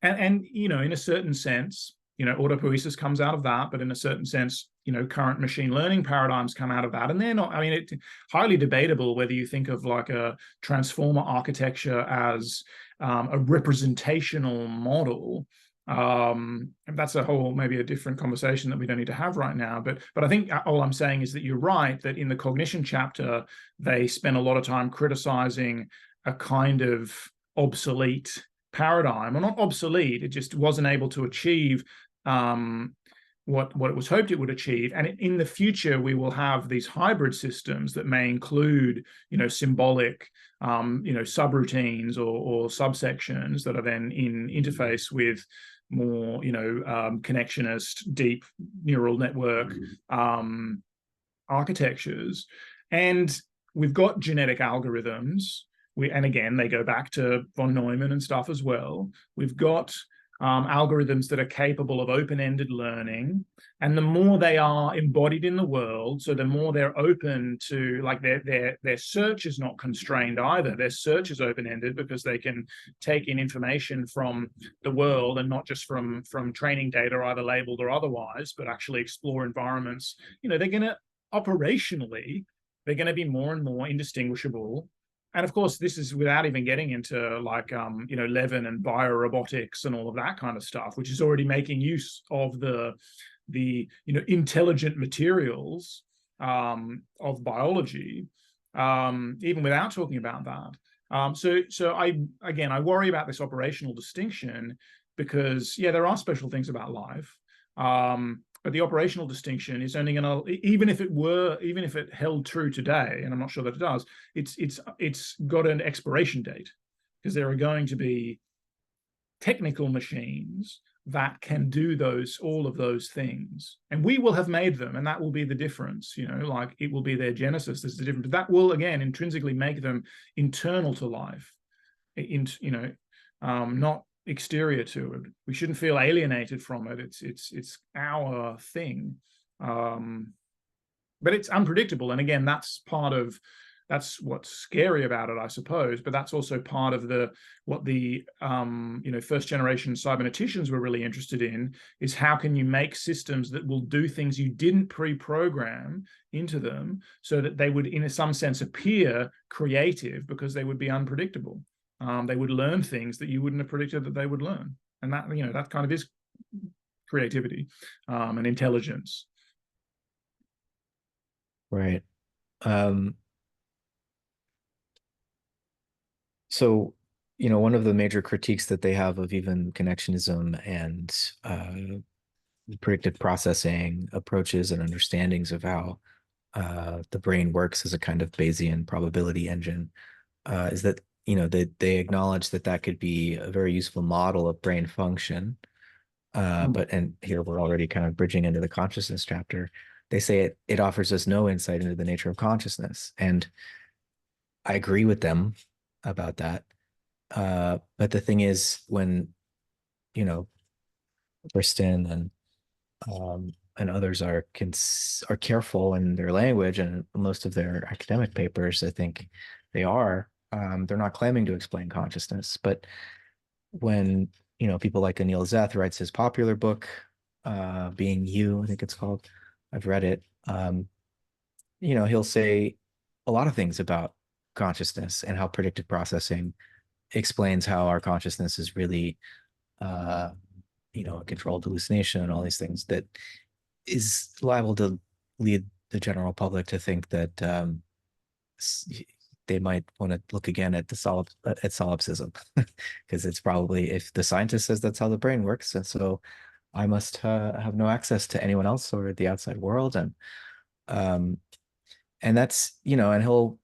B: in a certain sense, autopoiesis comes out of that, but in a certain sense, current machine learning paradigms come out of that. And they're not, it's highly debatable whether you think of like a transformer architecture as a representational model. That's maybe a different conversation that we don't need to have right now. But I think all I'm saying is that you're right, that in the cognition chapter, they spend a lot of time criticizing a kind of obsolete paradigm, or not obsolete, it just wasn't able to achieve what it was hoped it would achieve. And in the future, we will have these hybrid systems that may include, symbolic, subroutines or subsections that are then in interface with more, connectionist, deep neural network architectures. And we've got genetic algorithms. And again, they go back to von Neumann and stuff as well. We've got algorithms that are capable of open-ended learning, and the more they are embodied in the world, so the more they're open to, like, their search is not constrained either. Their search is open-ended because they can take in information from the world, and not just from training data, either labeled or otherwise, but actually explore environments. They're going to operationally, they're going to be more and more indistinguishable. And of course, this is without even getting into like, Levin and biorobotics and all of that kind of stuff, which is already making use of the intelligent materials of biology, even without talking about that. So I worry about this operational distinction because, yeah, there are special things about life. But the operational distinction is only going to, even if it held true today, and I'm not sure that it does, it's got an expiration date, because there are going to be technical machines that can do all of those things, and we will have made them, and that will be the difference. Like, it will be their genesis that's the difference, but that will again intrinsically make them internal to life, not exterior to it. We shouldn't feel alienated from it. It's our thing, but it's unpredictable. And again, that's what's scary about it, I suppose. But that's also part of what the first generation cyberneticians were really interested in, is how can you make systems that will do things you didn't pre-program into them, so that they would, in some sense, appear creative because they would be unpredictable. They would learn things that you wouldn't have predicted that they would learn. And that, that kind of is creativity and intelligence.
A: Right. Um, so, one of the major critiques that they have of even connectionism and predictive processing approaches and understandings of how the brain works as a kind of Bayesian probability engine is that they acknowledge that that could be a very useful model of brain function. And here we're already kind of bridging into the consciousness chapter. They say it offers us no insight into the nature of consciousness, and I agree with them about that. But the thing is, when you know Briston and others are careful in their language, and most of their academic papers, I think they are. They're not claiming to explain consciousness, but when people like Anil Zeth writes his popular book, Being You, I think it's called. I've read it. He'll say a lot of things about consciousness and how predictive processing explains how our consciousness is really, uh, a controlled hallucination and all these things that is liable to lead the general public to think that they might want to look again at solipsism because it's probably, if the scientist says that's how the brain works, and so I must have no access to anyone else or the outside world, um, and that's and he'll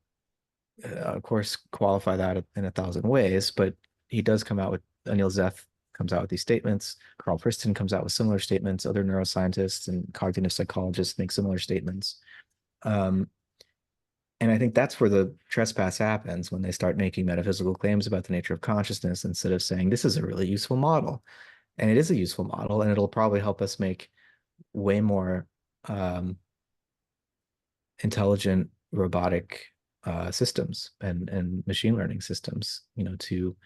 A: of course qualify that in a thousand ways, but he does come out with Anil Zeth comes out with these statements. Carl Friston comes out with similar statements. Other neuroscientists and cognitive psychologists make similar statements. Um, and I think that's where the trespass happens, when they start making metaphysical claims about the nature of consciousness instead of saying this is a really useful model. And it is a useful model, and it'll probably help us make way more intelligent robotic systems and machine learning systems, to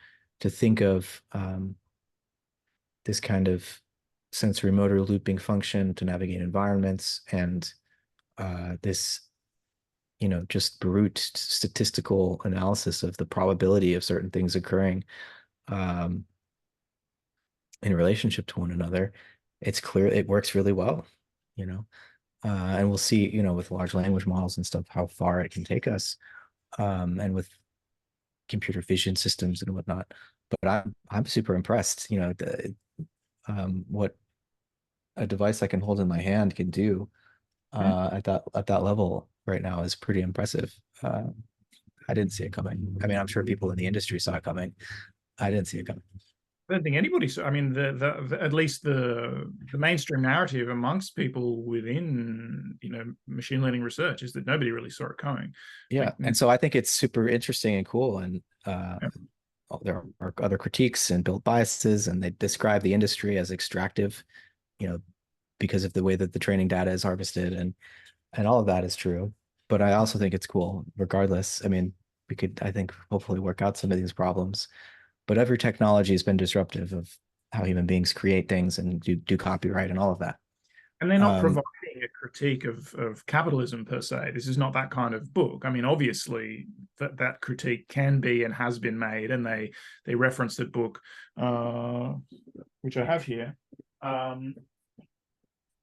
A: think of this kind of sensory motor looping function to navigate environments, and this just brute statistical analysis of the probability of certain things occurring um, in relationship to one another. It's clear it works really well, you know, and we'll see, with large language models and stuff, how far it can take us, and with computer vision systems and whatnot. But I'm super impressed, what a device I can hold in my hand can do
B: Yeah.
A: at that level right now is pretty impressive. I didn't see it coming. I mean, I'm sure people in the industry saw it coming. I didn't see it coming.
B: I don't think anybody saw. I mean, at least the mainstream narrative amongst people within machine learning research is that nobody really saw it coming.
A: Yeah,
B: Like,
A: and so I think it's super interesting and cool. And
B: yeah.
A: there are other critiques and built biases, and they describe the industry as extractive, you know, because of the way that the training data is harvested, and all of that is true. But I also think it's cool, regardless. I mean, we could, I think, hopefully work out some of these problems. But every technology has been disruptive of how human beings create things and do copyright and all of that.
B: And they're not
A: Um,
B: providing a critique of capitalism per se. This is not that kind of book. I mean, obviously that critique can be and has been made, and they reference the book, which I have here.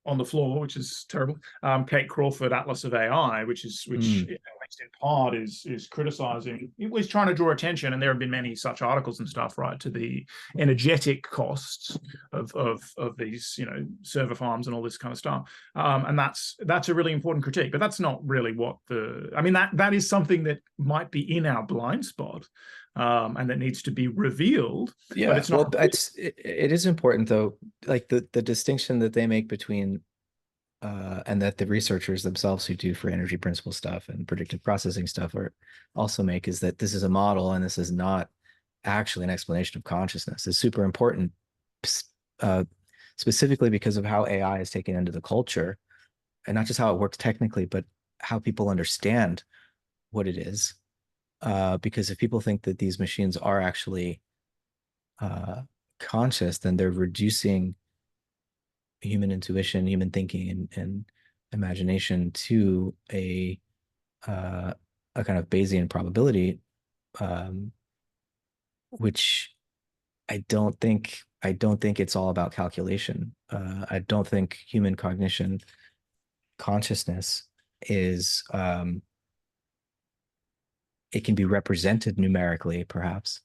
B: On the floor, which is terrible. Kate Crawford, Atlas of AI, which at least in part is criticizing. It was trying to draw attention, and there have been many such articles and stuff, right, to the energetic costs of these, server farms and all this kind of stuff. And that's a really important critique, but that's not really what I mean, that is something that might be in our blind spot. And that needs to be revealed.
A: Yeah,
B: but it's not.
A: well, it is important though, like the distinction that they make between and that the researchers themselves who do for energy principle stuff and predictive processing stuff are also make, is that this is a model and this is not actually an explanation of consciousness. Is super important, uh, specifically because of how AI is taken into the culture, and not just how it works technically, but how people understand what it is. Because if people think that these machines are actually uh, conscious, then they're reducing human intuition, human thinking, and imagination to uh, a kind of Bayesian probability, um, which I don't think I don't think it's all about calculation. I don't think human cognition, consciousness is, it can be represented numerically, perhaps,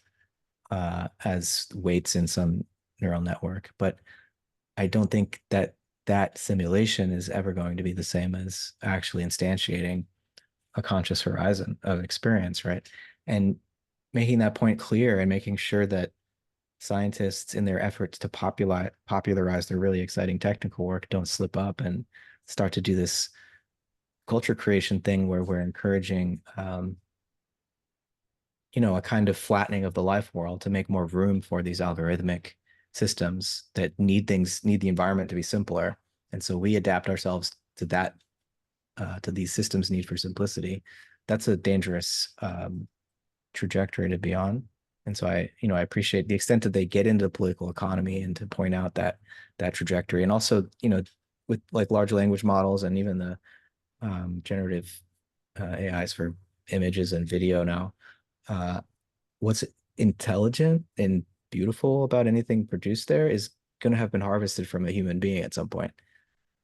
A: as weights in some neural network, but I don't think that that simulation is ever going to be the same as actually instantiating a conscious horizon of experience, right? And making that point clear and making sure that scientists in their efforts to popularize their really exciting technical work don't slip up and start to do this culture creation thing where we're encouraging a kind of flattening of the life world to make more room for these algorithmic systems that need the environment to be simpler. And so we adapt ourselves to that, to these systems' need for simplicity. That's a dangerous trajectory to be on. And so I appreciate the extent that they get into the political economy and to point out that trajectory. And also, with like large language models and even the generative AIs for images and video now, what's intelligent and beautiful about anything produced there is going to have been harvested from a human being at some point.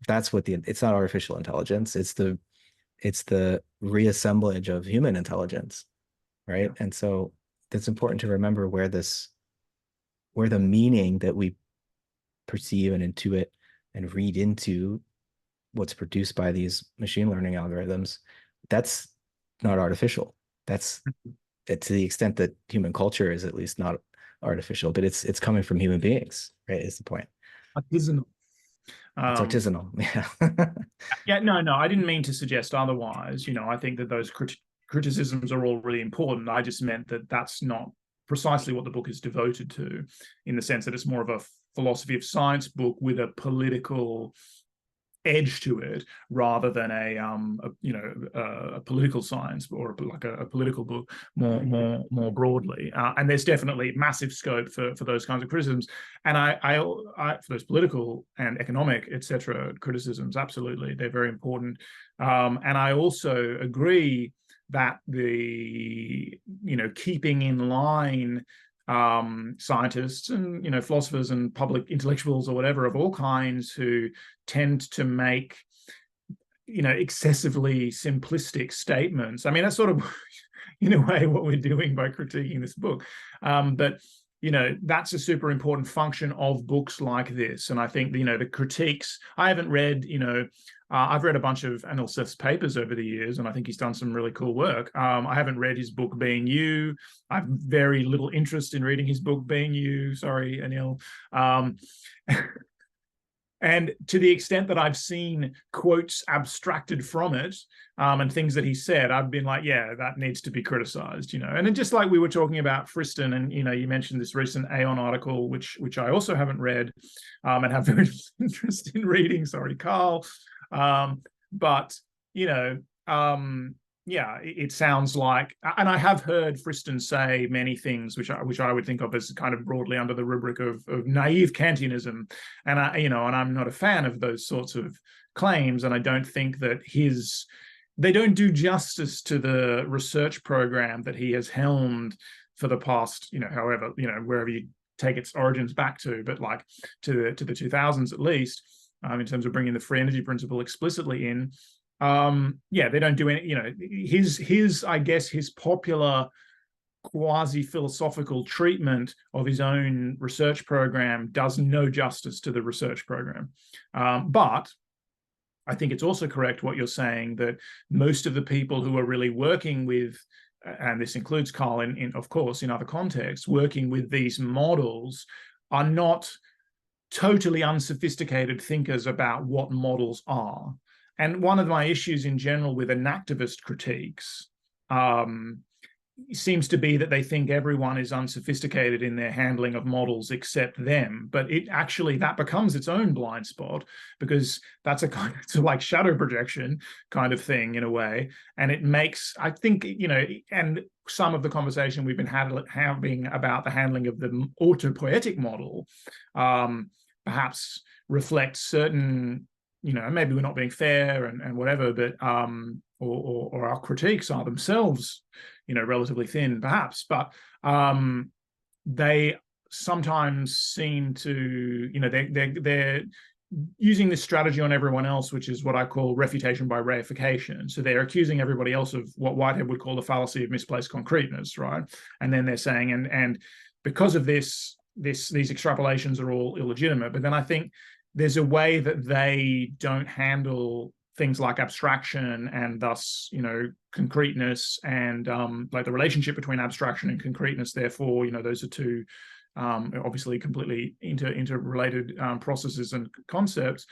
A: That's what it's not artificial intelligence. It's the reassemblage of human intelligence, right?
B: Yeah.
A: And so it's important to remember where the meaning that we perceive and intuit and read into what's produced by these machine learning algorithms, that's not artificial. That's to the extent that human culture is at least not artificial, but it's coming from human beings, right? Is the point.
B: Artisanal.
A: It's
B: Um,
A: artisanal. Yeah.
B: yeah, no, I didn't mean to suggest otherwise. I think that those criticisms are all really important. I just meant that that's not precisely what the book is devoted to, in the sense that it's more of a philosophy of science book with a political edge to it, rather than a political science or like a political book more broadly. And there's definitely massive scope for those kinds of criticisms. And I for those political and economic etc. criticisms, absolutely, they're very important. And I also agree that the keeping in line scientists and philosophers and public intellectuals or whatever of all kinds who tend to make excessively simplistic statements. I mean, that's sort of in a way what we're doing by critiquing this book. But that's a super important function of books like this. And I think the critiques, I haven't read I've read a bunch of Anil Seth's papers over the years, and I think he's done some really cool work. I haven't read his book Being You. I've very little interest in reading his book Being You. Sorry, Anil. And to the extent that I've seen quotes abstracted from it, and things that he said, I've been like, yeah, that needs to be criticized, And then just like we were talking about Friston, and you mentioned this recent Aeon article, which I also haven't read, and have very little interest in reading. Sorry, Carl. But yeah, it sounds like, and I have heard Friston say many things which I would think of as kind of broadly under the rubric of naive Kantianism, and I'm not a fan of those sorts of claims, and I don't think that they don't do justice to the research program that he has helmed for the past, however, wherever you take its origins back to, but like to the 2000s at least, in terms of bringing the free energy principle explicitly in. Yeah, they don't do any, his I guess his popular quasi-philosophical treatment of his own research program does no justice to the research program. But I think it's also correct what you're saying, that most of the people who are really working with, and this includes Carl in of course in other contexts, working with these models, are not totally unsophisticated thinkers about what models are. And one of my issues in general with enactivist critiques seems to be that they think everyone is unsophisticated in their handling of models except them. But that becomes its own blind spot, because that's a kind of like shadow projection kind of thing in a way. And it makes, I think, and some of the conversation we've been having about the handling of the autopoietic model perhaps reflects certain, maybe we're not being fair and whatever, but or our critiques are themselves, relatively thin, perhaps, but they sometimes seem to, they're using this strategy on everyone else, which is what I call refutation by reification. So they're accusing everybody else of what Whitehead would call the fallacy of misplaced concreteness, right? And then they're saying, and because of this, these extrapolations are all illegitimate. But then I think there's a way that they don't handle things like abstraction and thus, concreteness and like the relationship between abstraction and concreteness. Therefore, those are two obviously completely interrelated processes and concepts.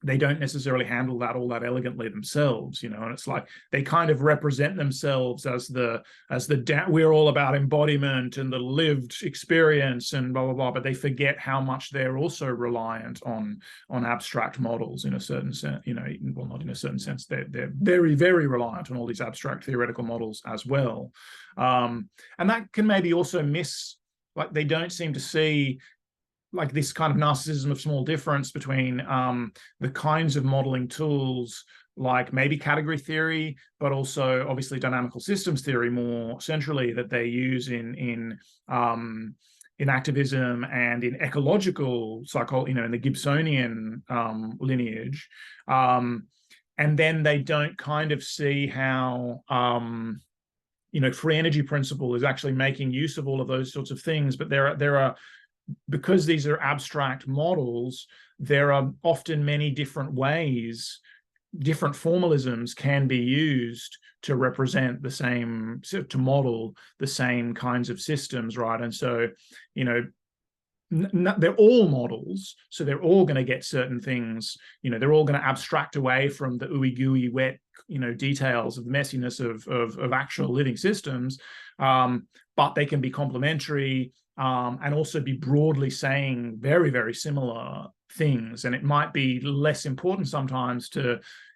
B: They don't necessarily handle that all that elegantly themselves, and it's like they kind of represent themselves as we're all about embodiment and the lived experience and blah blah blah, but they forget how much they're also reliant on abstract models in a certain sense. Well, not in a certain sense, they're very very reliant on all these abstract theoretical models as well, and that can maybe also like they don't seem to see like this kind of narcissism of small difference between the kinds of modeling tools like maybe category theory, but also obviously dynamical systems theory more centrally that they use in activism and in ecological psychology, in the Gibsonian lineage. And then they don't kind of see how free energy principle is actually making use of all of those sorts of things. But there are because these are abstract models, there are often many different ways, different formalisms can be used to represent the same, to model the same kinds of systems, right? And so, they're all models, so they're all going to get certain things, they're all going to abstract away from the ooey gooey wet, details of the messiness of actual living systems, but they can be complementary, and also be broadly saying very, very similar things. And it might be less important sometimes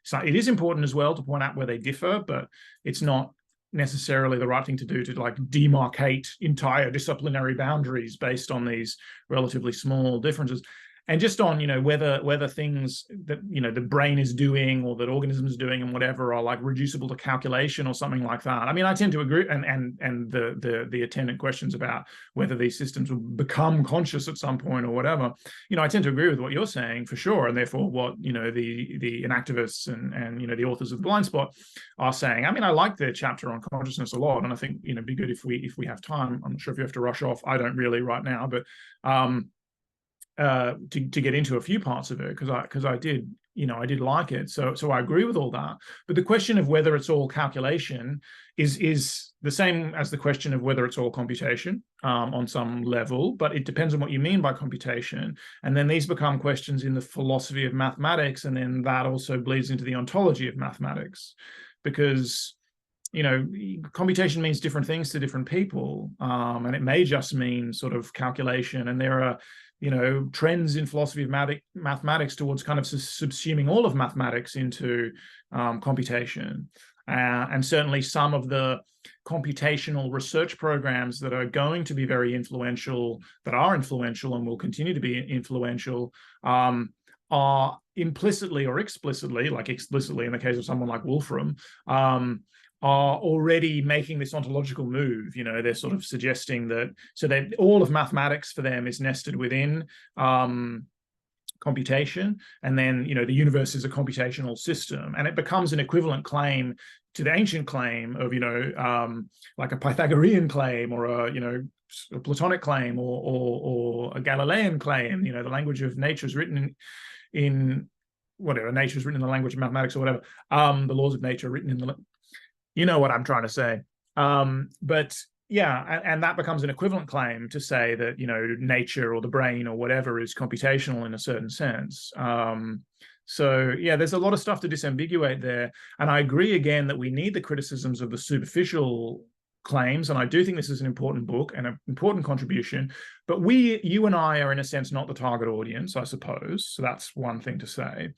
B: so it is important as well to point out where they differ, but it's not necessarily the right thing to do to like demarcate entire disciplinary boundaries based on these relatively small differences. And just on, whether things that, the brain is doing or that organisms are doing and whatever are like reducible to calculation or something like that. I mean, I tend to agree, and the attendant questions about whether these systems will become conscious at some point or whatever, I tend to agree with what you're saying for sure. And therefore what, the inactivists and the authors of The Blind Spot are saying. I mean, I like their chapter on consciousness a lot. And I think, it'd be good if we have time. I'm not sure if you have to rush off. I don't really right now, but to get into a few parts of it because I did like it. So I agree with all that. But the question of whether it's all calculation is the same as the question of whether it's all computation on some level, but it depends on what you mean by computation. And then these become questions in the philosophy of mathematics, and then that also bleeds into the ontology of mathematics, because computation means different things to different people, and it may just mean sort of calculation, and there are trends in philosophy of mathematics towards kind of subsuming all of mathematics into computation. And certainly some of the computational research programs that are going to be very influential, that are influential and will continue to be influential, are implicitly or explicitly, like explicitly in the case of someone like Wolfram, are already making this ontological move. They're sort of suggesting that, so that all of mathematics for them is nested within computation, and then the universe is a computational system, and it becomes an equivalent claim to the ancient claim of like a Pythagorean claim or a Platonic claim or a Galilean claim. The language of nature is written in whatever, nature is written in the language of mathematics or whatever. The laws of nature are written in the what I'm trying to say. But yeah, and that becomes an equivalent claim to say that, nature or the brain or whatever is computational in a certain sense. So yeah, there's a lot of stuff to disambiguate there. And I agree again that we need the criticisms of the superficial claims. And I do think this is an important book and an important contribution, but you and I are in a sense not the target audience, I suppose. So that's one thing to say.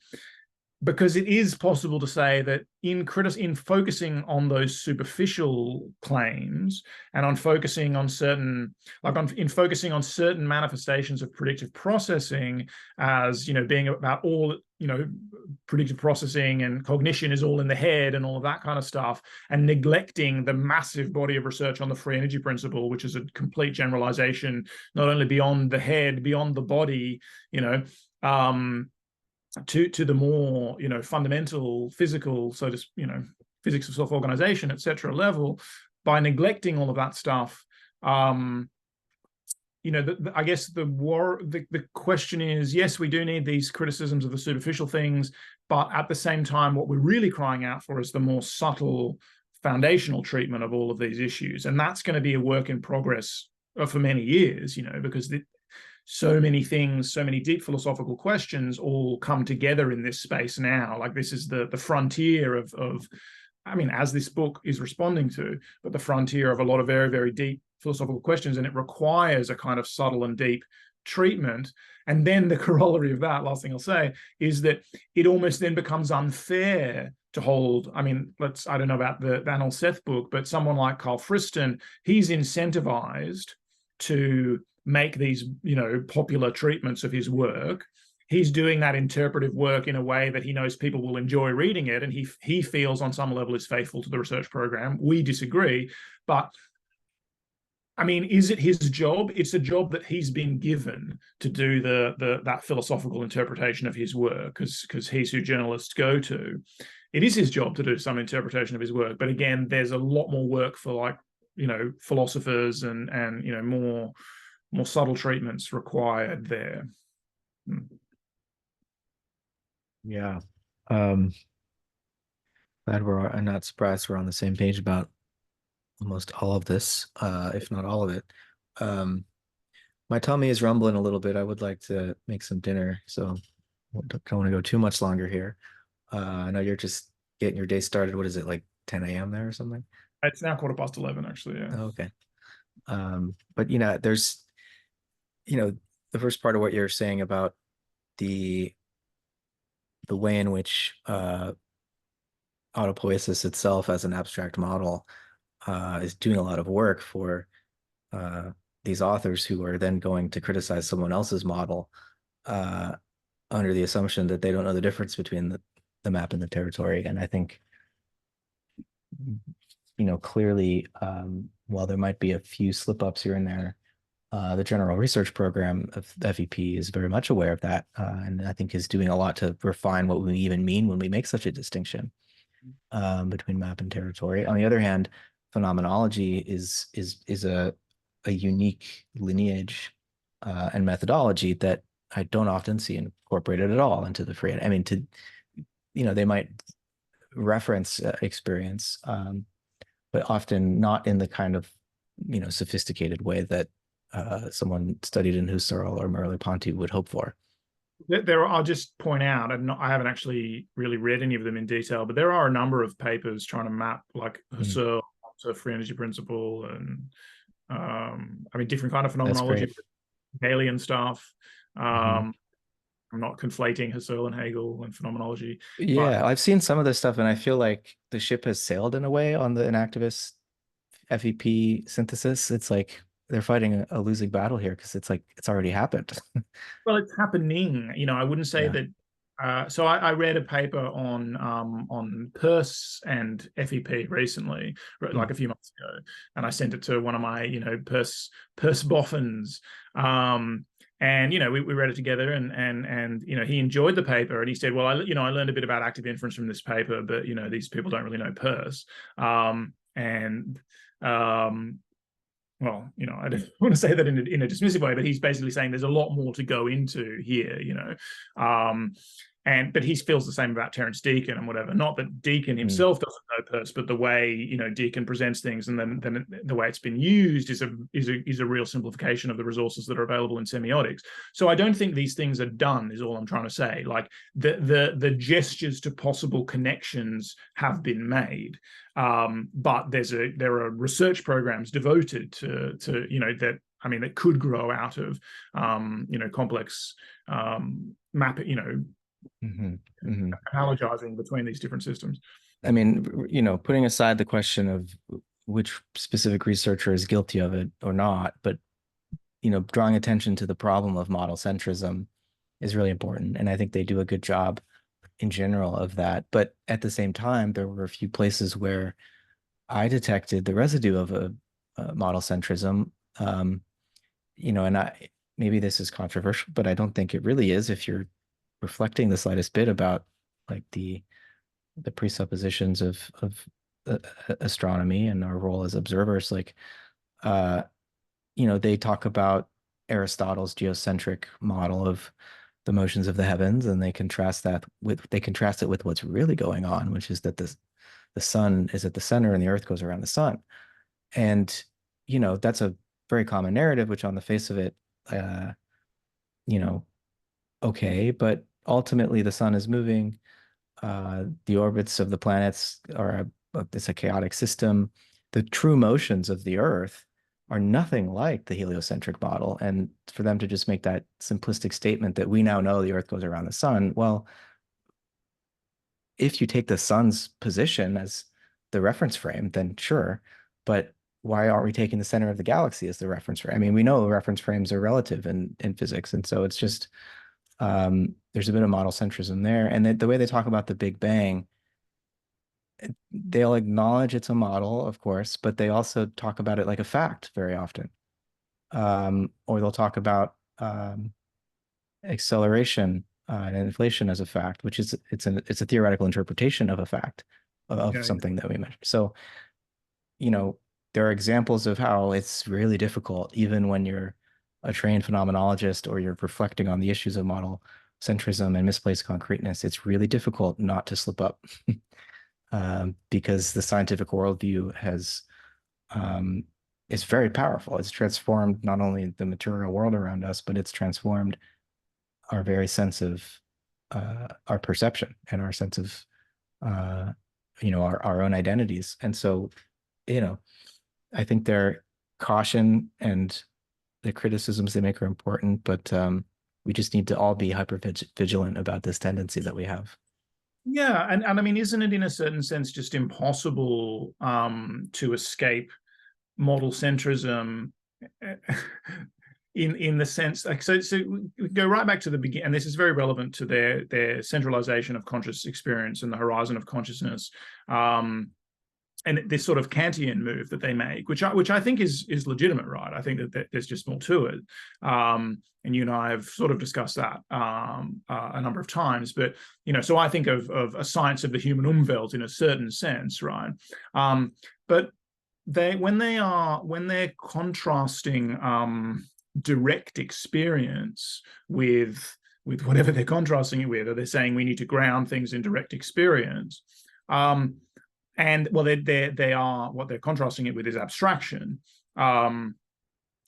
B: because it is possible to say that in focusing on those superficial claims and on focusing on certain, in focusing on certain manifestations of predictive processing as, being about all, predictive processing and cognition is all in the head and all of that kind of stuff, and neglecting the massive body of research on the free energy principle, which is a complete generalization, not only beyond the head, beyond the body, to the more fundamental physical, so just physics of self-organization, etc. level. By neglecting all of that stuff, I guess the question is, yes, we do need these criticisms of the superficial things, but at the same time, what we're really crying out for is the more subtle foundational treatment of all of these issues, and that's going to be a work in progress for many years, because so many things, so many deep philosophical questions all come together in this space now. Like, this is the frontier of as this book is responding to, but the frontier of a lot of very, very deep philosophical questions, and it requires a kind of subtle and deep treatment. And then the corollary of that, last thing I'll say, is that it almost then becomes unfair to hold, I don't know about the Van Seth book, but someone like Carl Friston, he's incentivized to make these, popular treatments of his work. He's doing that interpretive work in a way that he knows people will enjoy reading it, and he feels on some level is faithful to the research program. We disagree, but is it his job? It's a job that he's been given to do that philosophical interpretation of his work, because he's who journalists go to. It is his job to do some interpretation of his work, but again, there's a lot more work for philosophers and more subtle treatments required there.
A: Yeah. Glad I'm not surprised we're on the same page about almost all of this, if not all of it. My tummy is rumbling a little bit. I would like to make some dinner, so don't want to go too much longer here. I know you're just getting your day started. What is it, like 10 a.m. there or something?
B: It's now 11:15, actually. Yeah.
A: Oh, okay. But there's the first part of what you're saying about the way in which autopoiesis itself as an abstract model is doing a lot of work for these authors who are then going to criticize someone else's model under the assumption that they don't know the difference between the map and the territory. And I think, clearly, while there might be a few slip-ups here and there, the general research program of the FEP is very much aware of that, and I think is doing a lot to refine what we even mean when we make such a distinction between map and territory. On the other hand, phenomenology is a unique lineage and methodology that I don't often see incorporated at all into the free. They might reference experience, but often not in the kind of sophisticated way that someone studied in Husserl or Merleau-Ponty would hope for.
B: I'll just point out, and I haven't actually really read any of them in detail, but there are a number of papers trying to map Husserl to free energy principle, and different kind of phenomenology, Hegelian stuff. I'm not conflating Husserl and Hegel and phenomenology.
A: Yeah, I've seen some of this stuff, and I feel like the ship has sailed in a way on the inactivist FEP synthesis. It's like they're fighting a losing battle here, because it's like it's already happened.
B: Well, it's happening. I wouldn't say that. So I read a paper on Peirce and FEP recently, like a few months ago, and I sent it to one of my Peirce boffins. And we read it together, and he enjoyed the paper, and he said, well, I learned a bit about active inference from this paper, but these people don't really know Peirce. Well, I don't want to say that in a dismissive way, but he's basically saying there's a lot more to go into here, but he feels the same about Terence Deacon and whatever. Not that Deacon himself doesn't know Peirce, but the way Deacon presents things, and then the way it's been used is a real simplification of the resources that are available in semiotics. So I don't think these things are done, is all I'm trying to say. Like the gestures to possible connections have been made, but there are research programs devoted to that could grow out of complex
A: Hmm. Hmm.
B: analogizing between these different systems.
A: I mean, putting aside the question of which specific researcher is guilty of it or not, but drawing attention to the problem of model centrism is really important. And I think they do a good job in general of that. But at the same time, there were a few places where I detected the residue of a model centrism. And maybe this is controversial, but I don't think it really is if you're reflecting the slightest bit about like the presuppositions of astronomy and our role as observers. Like, uh, they talk about Aristotle's geocentric model of the motions of the heavens, and they contrast it with what's really going on, which is that the sun is at the center and the earth goes around the sun. And that's a very common narrative, which on the face of it, uh, you know, okay, but ultimately the sun is moving. The orbits of the planets it's a chaotic system. The true motions of the Earth are nothing like the heliocentric model. And for them to just make that simplistic statement that we now know the Earth goes around the sun, well, if you take the sun's position as the reference frame, then sure. But why aren't we taking the center of the galaxy as the reference frame? I mean, we know reference frames are relative in physics. And so it's just there's a bit of model centrism there. And the way they talk about the Big Bang, they'll acknowledge it's a model, of course, but they also talk about it like a fact very often. Or they'll talk about acceleration and inflation as a fact, which is it's a theoretical interpretation of a fact of
B: Yeah,
A: something that we measure. So, you know, there are examples of how it's really difficult, even when you're a trained phenomenologist or you're reflecting on the issues of model centrism and misplaced concreteness. It's really difficult not to slip up because the scientific worldview um, is very powerful. It's transformed not only the material world around us, but it's transformed our very sense of our perception and our sense of our own identities. And so, you know, I think their caution and the criticisms they make are important, but we just need to all be hyper vigilant about this tendency that we have.
B: yeah, and I mean, isn't it in a certain sense just impossible to escape model centrism in the sense like so we go right back to the beginning, and this is very relevant to their centralization of conscious experience and the horizon of consciousness, and this sort of Kantian move that they make, which I think is legitimate, right? I think that there's just more to it, and you and I have sort of discussed that a number of times. But so I think of a science of the human Umwelt in a certain sense, right? But when they're contrasting direct experience with whatever they're contrasting it with, or they're saying we need to ground things in direct experience. And well, they are what they're contrasting it with is abstraction.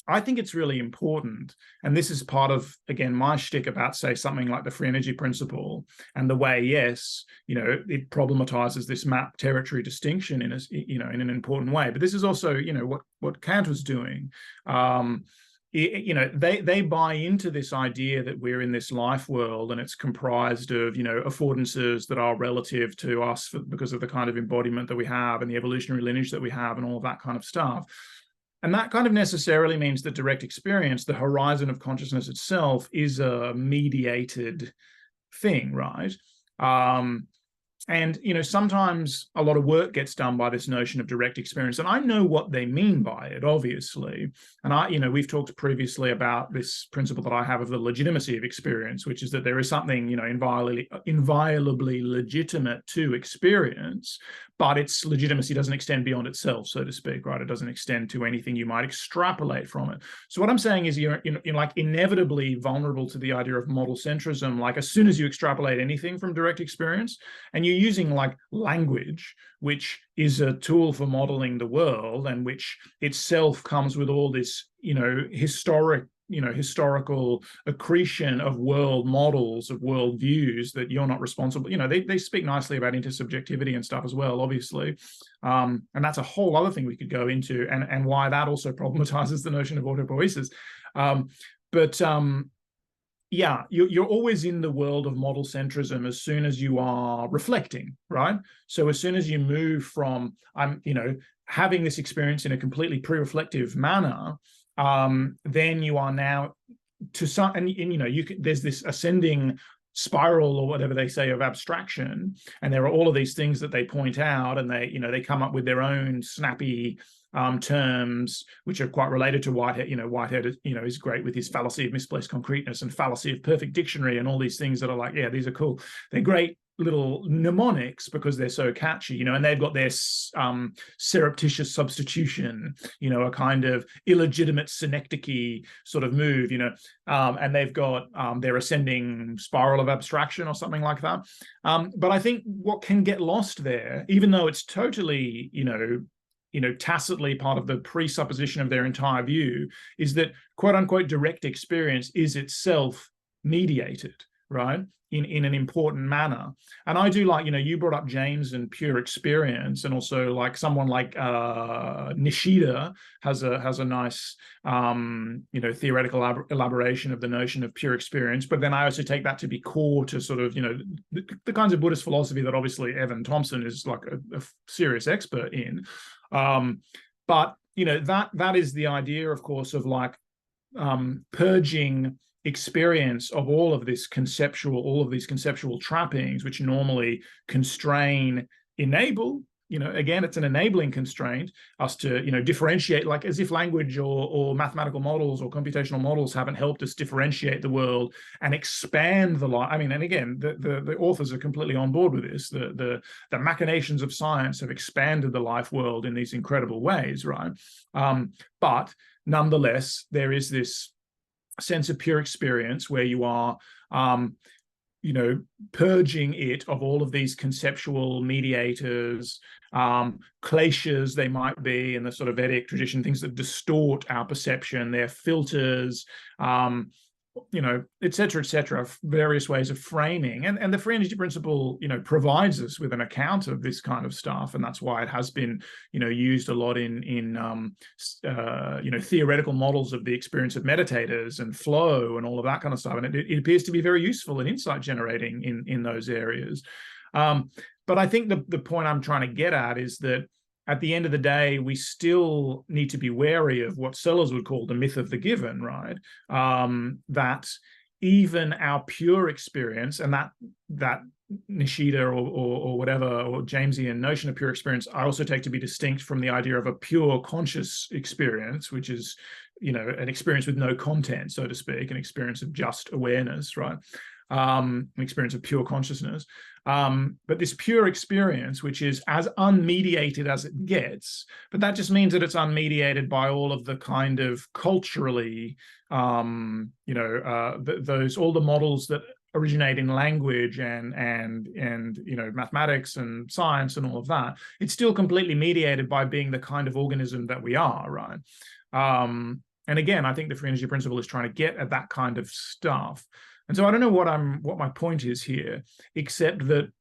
B: I think it's really important, and this is part of again my shtick about say something like the free energy principle and the way, yes, it problematizes this map territory distinction in in an important way. But this is also what Kant was doing. They buy into this idea that we're in this life world and it's comprised of affordances that are relative to us because of the kind of embodiment that we have and the evolutionary lineage that we have and all of that kind of stuff. And that kind of necessarily means that direct experience, the horizon of consciousness itself, is a mediated thing, right? And sometimes a lot of work gets done by this notion of direct experience, and I know what they mean by it, obviously. And we've talked previously about this principle that I have of the legitimacy of experience, which is that there is something inviolably legitimate to experience, but its legitimacy doesn't extend beyond itself, so to speak, right? It doesn't extend to anything you might extrapolate from it. So what I'm saying is you're like inevitably vulnerable to the idea of model centrism. Like as soon as you extrapolate anything from direct experience, and you're using like language, which is a tool for modeling the world and which itself comes with all this, historical accretion of world models, of world views that you're not responsible. They speak nicely about intersubjectivity and stuff as well, obviously. And that's a whole other thing we could go into, and why that also problematizes the notion of autopoiesis. But yeah, you're always in the world of model centrism as soon as you are reflecting, right? So as soon as you move from having this experience in a completely pre-reflective manner, then you are now to some, and there's this ascending spiral or whatever they say of abstraction, and there are all of these things that they point out, and they come up with their own snappy terms which are quite related to Whitehead. Whitehead is great with his fallacy of misplaced concreteness and fallacy of perfect dictionary and all these things that are like, yeah, these are cool. They're great little mnemonics because they're so catchy, and they've got their surreptitious substitution, a kind of illegitimate synecdoche sort of move, and they've got their ascending spiral of abstraction or something like that. But I think what can get lost there, even though it's totally, tacitly part of the presupposition of their entire view, is that quote unquote direct experience is itself mediated, right? In an important manner. And I do like, you brought up James and pure experience, and also like someone like Nishida has a nice theoretical elaboration of the notion of pure experience. But then I also take that to be core to sort of the kinds of Buddhist philosophy that obviously Evan Thompson is like a serious expert in. But that is the idea, of course, of like purging experience of all of these conceptual trappings, which normally constrain, enable. Again, it's an enabling constraint, us to differentiate, like as if language or mathematical models or computational models haven't helped us differentiate the world and expand the life. I mean, and again, the authors are completely on board with this. The machinations of science have expanded the life world in these incredible ways, right? But nonetheless, there is this sense of pure experience where you are purging it of all of these conceptual mediators, kleshas they might be in the sort of Vedic tradition, things that distort our perception, their filters, et cetera, various ways of framing. And the free energy principle, provides us with an account of this kind of stuff. And that's why it has been, used a lot in theoretical models of the experience of meditators and flow and all of that kind of stuff. And it appears to be very useful and insight generating in those areas. But I think the point I'm trying to get at is that at the end of the day, we still need to be wary of what Sellers would call the myth of the given, right? That even our pure experience, and that Nishida or whatever, or Jamesian notion of pure experience, I also take to be distinct from the idea of a pure conscious experience, which is, an experience with no content, so to speak, an experience of just awareness, right? An experience of pure consciousness. But this pure experience, which is as unmediated as it gets, but that just means that it's unmediated by all of the kind of culturally, all the models that originate in language and mathematics and science and all of that. It's still completely mediated by being the kind of organism that we are, right? And again, I think the free energy principle is trying to get at that kind of stuff. And so I don't know what my point is here, except that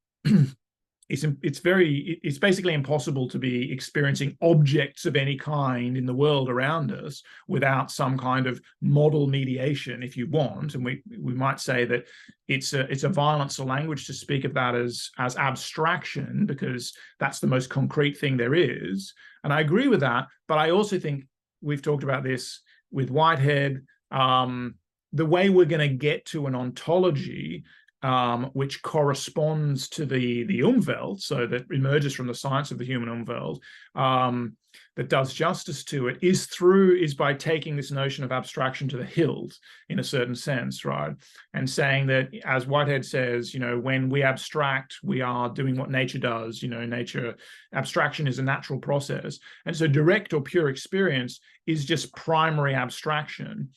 B: it's basically impossible to be experiencing objects of any kind in the world around us without some kind of model mediation, if you want. And we might say that it's a violence of language to speak of that as abstraction, because that's the most concrete thing there is. And I agree with that, but I also think we've talked about this with Whitehead. The way we're going to get to an ontology which corresponds to the Umwelt, so that emerges from the science of the human Umwelt, that does justice to it, is by taking this notion of abstraction to the hilt, in a certain sense, right? And saying that, as Whitehead says, when we abstract, we are doing what nature does. Abstraction is a natural process. And so direct or pure experience is just primary abstraction.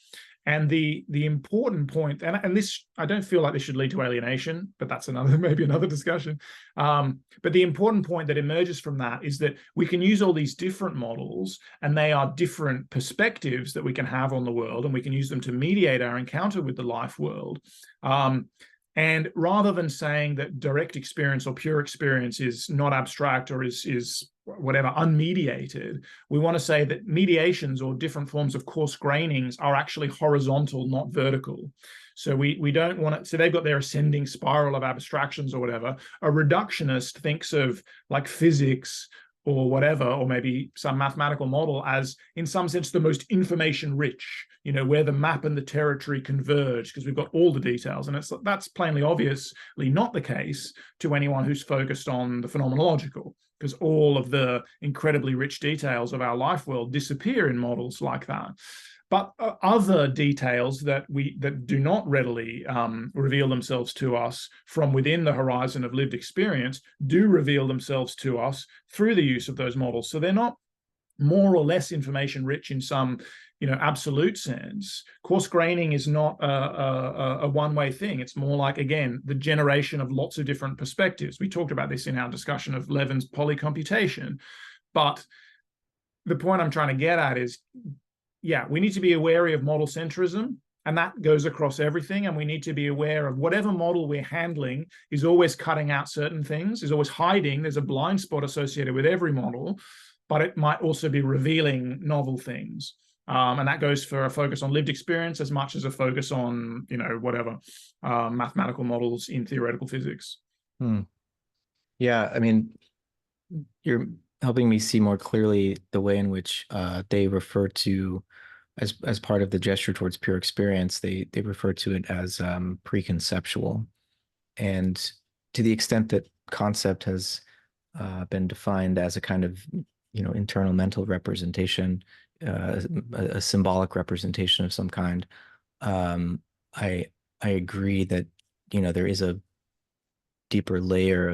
B: And the important point, and this, I don't feel like this should lead to alienation, but that's maybe another discussion. But the important point that emerges from that is that we can use all these different models, and they are different perspectives that we can have on the world, and we can use them to mediate our encounter with the life world. And rather than saying that direct experience or pure experience is not abstract or is whatever, unmediated, we want to say that mediations or different forms of coarse grainings are actually horizontal, not vertical. So we don't want to, so they've got their ascending spiral of abstractions or whatever. A reductionist thinks of like physics or whatever, or maybe some mathematical model as, in some sense, the most information rich, you know, where the map and the territory converge because we've got all the details. And that's plainly obviously not the case to anyone who's focused on the phenomenological, because all of the incredibly rich details of our life world disappear in models like that. But other details that do not readily reveal themselves to us from within the horizon of lived experience do reveal themselves to us through the use of those models. So they're not more or less information rich in some, you know, absolute sense. Coarse graining is not a one-way thing. It's more like, again, the generation of lots of different perspectives. We talked about this in our discussion of Levin's polycomputation. But the point I'm trying to get at is, yeah, we need to be wary of model centrism, and that goes across everything. And we need to be aware of whatever model we're handling is always cutting out certain things, is always hiding. There's a blind spot associated with every model, but it might also be revealing novel things. And that goes for a focus on lived experience as much as a focus on, you know, whatever, mathematical models in theoretical physics.
A: Yeah, I mean, you're helping me see more clearly the way in which they refer to, as part of the gesture towards pure experience, they refer to it as pre-conceptual. And to the extent that concept has been defined as a kind of, you know, internal mental representation, a symbolic representation of some kind, I agree that, you know, there is a deeper layer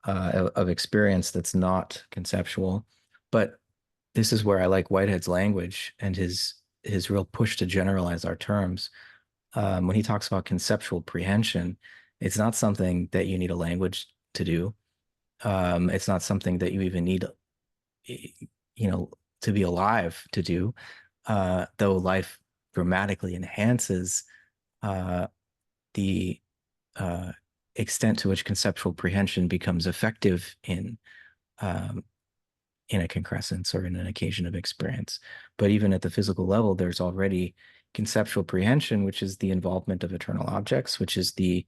A: of experience that's not conceptual. But this is where I like Whitehead's language and his real push to generalize our terms. When he talks about conceptual prehension, it's not something that you need a language to do. It's not something that you even need, you know, to be alive to do. Though life dramatically enhances the extent to which conceptual prehension becomes effective in a concrescence or in an occasion of experience. But even at the physical level, there's already conceptual prehension, which is the involvement of eternal objects, which is the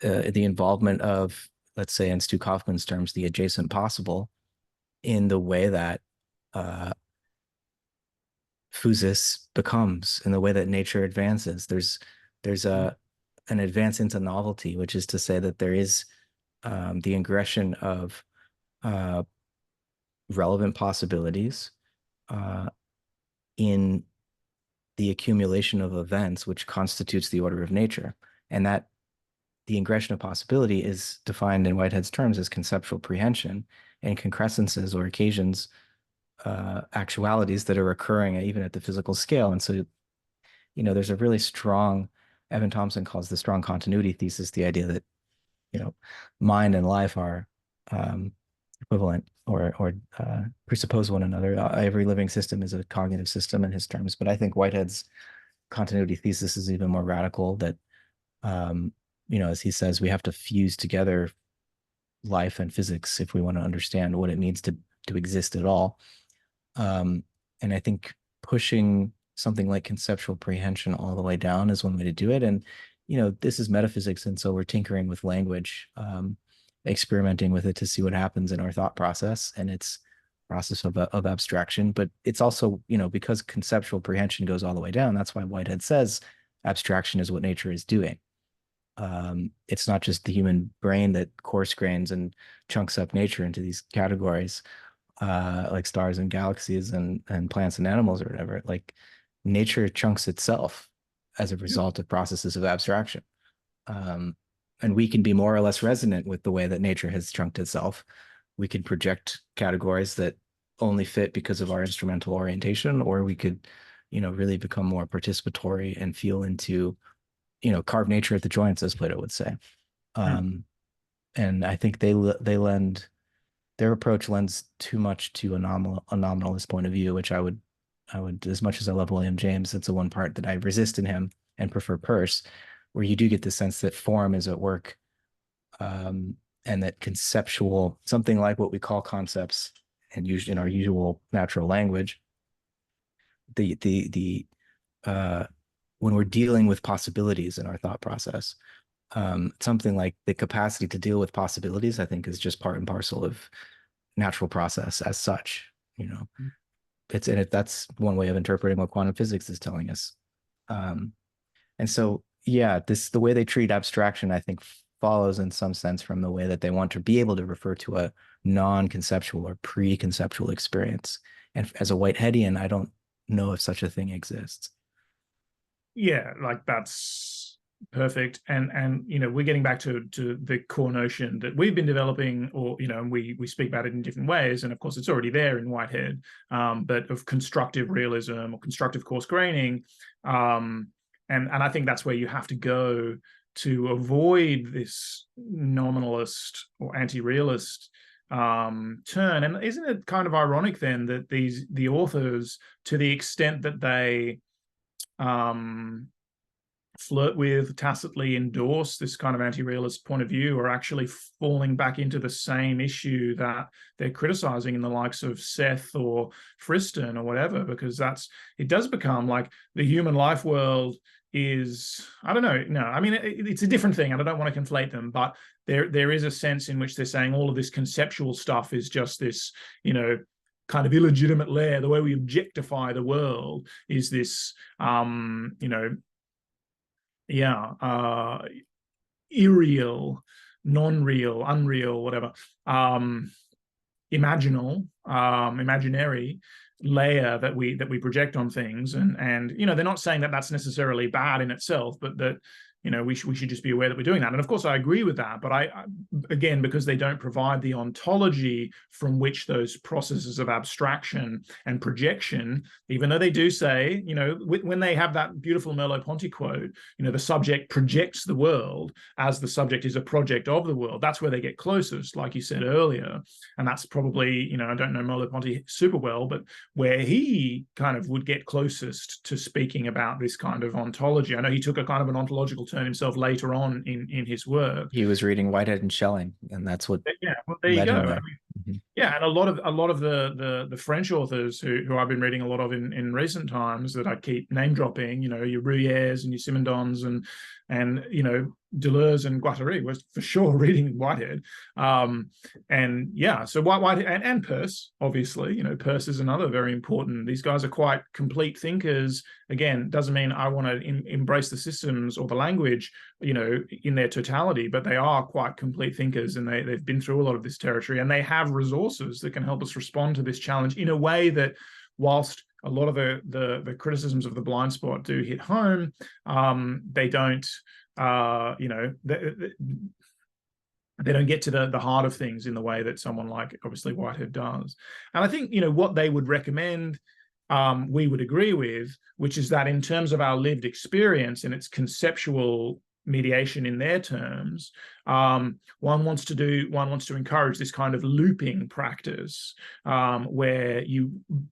A: involvement of, let's say in Stu Kaufman's terms, the adjacent possible, in the way that physis becomes, in the way that nature advances. There's an advance into novelty, which is to say that there is the ingression of relevant possibilities in the accumulation of events which constitutes the order of nature. And that the ingression of possibility is defined in Whitehead's terms as conceptual prehension, and concrescences or occasions, actualities that are occurring even at the physical scale. And so, you know, there's a really strong, Evan Thompson calls the strong continuity thesis, the idea that, you know, mind and life are equivalent or presuppose one another. Every living system is a cognitive system in his terms, but I think Whitehead's continuity thesis is even more radical, that, you know, as he says, we have to fuse together life and physics if we want to understand what it means to exist at all. And I think pushing something like conceptual prehension all the way down is one way to do it. And, you know, this is metaphysics, and so we're tinkering with language, experimenting with it to see what happens in our thought process and its process of abstraction. But it's also, you know, because conceptual prehension goes all the way down, that's why Whitehead says abstraction is what nature is doing. It's not just the human brain that coarse grains and chunks up nature into these categories, like stars and galaxies and plants and animals or whatever. Like, nature chunks itself as a result of processes of abstraction. And we can be more or less resonant with the way that nature has chunked itself. We could project categories that only fit because of our instrumental orientation, or we could, you know, really become more participatory and feel into, you know, carve nature at the joints, as Plato would say. And I think their approach lends too much to a nominalist point of view, which I would, as much as I love William James, that's the one part that I resist in him and prefer Peirce, where you do get the sense that form is at work, and that conceptual, something like what we call concepts and usually in our usual natural language, the when we're dealing with possibilities in our thought process, something like the capacity to deal with possibilities, I think, is just part and parcel of natural process as such. That's one way of interpreting what quantum physics is telling us. And so, yeah, the way they treat abstraction, I think, follows in some sense from the way that they want to be able to refer to a non-conceptual or pre-conceptual experience. And as a Whiteheadian, I don't know if such a thing exists.
B: Yeah, like that's perfect. And we're getting back to the core notion that we've been developing, or and we speak about it in different ways, and of course it's already there in Whitehead, but of constructive realism or constructive coarse graining. And I think that's where you have to go to avoid this nominalist or anti-realist turn. And isn't it kind of ironic then that the authors, to the extent that they flirt with, tacitly endorse this kind of anti-realist point of view, are actually falling back into the same issue that they're criticizing in the likes of Seth or Friston or whatever, because it does become like the human life world is, I don't know, no, I mean, it's a different thing, and I don't want to conflate them, but there is a sense in which they're saying all of this conceptual stuff is just this, kind of illegitimate layer. The way we objectify the world is this, irreal, non-real, unreal, whatever, imaginary layer that we project on things. And they're not saying that that's necessarily bad in itself, but that we should just be aware that we're doing that. And of course I agree with that, but I again, because they don't provide the ontology from which those processes of abstraction and projection, even though they do say, when they have that beautiful Merleau-Ponty quote, the subject projects the world as the subject is a project of the world, that's where they get closest, like you said earlier. And that's probably, I don't know Merleau-Ponty super well, but where he kind of would get closest to speaking about this kind of ontology. I know he took a kind of an ontological turn himself later on in his work.
A: He was reading Whitehead and Schelling, and that's what
B: well, there you go.
A: him there.
B: Yeah, and a lot of the French authors who I've been reading a lot of in recent times, that I keep name dropping, your Ruyers and your Simondons and Deleuze and Guattari, was for sure reading Whitehead. And yeah, so Whitehead and Peirce, obviously, Peirce is another very important. These guys are quite complete thinkers. Again, doesn't mean I want to embrace the systems or the language, in their totality, but they are quite complete thinkers, and they've been through a lot of this territory, and they have resources that can help us respond to this challenge in a way that, whilst a lot of the criticisms of the blind spot do hit home, they don't, they don't get to the heart of things in the way that someone like obviously Whitehead does. And I think, what they would recommend, we would agree with, which is that in terms of our lived experience and its conceptual mediation in their terms, one wants to encourage this kind of looping practice, where you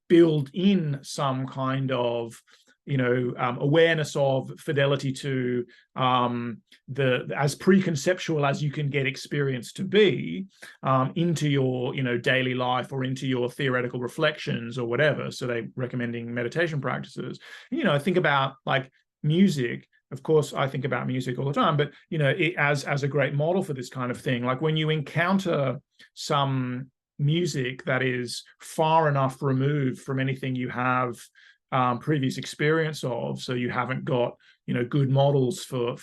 B: build in some kind of awareness of fidelity to as pre-conceptual as you can get experience to be, into your daily life or into your theoretical reflections or whatever. So they're recommending meditation practices. Think about like music. Of course, I think about music all the time, but as a great model for this kind of thing, like when you encounter some music that is far enough removed from anything you have previous experience of, so you haven't got good models for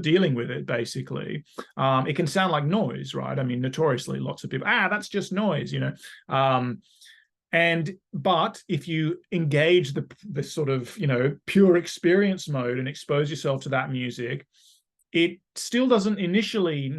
B: dealing with it, basically, it can sound like noise, right? I mean, notoriously lots of people, that's just noise, but if you engage the sort of pure experience mode and expose yourself to that music, it still doesn't initially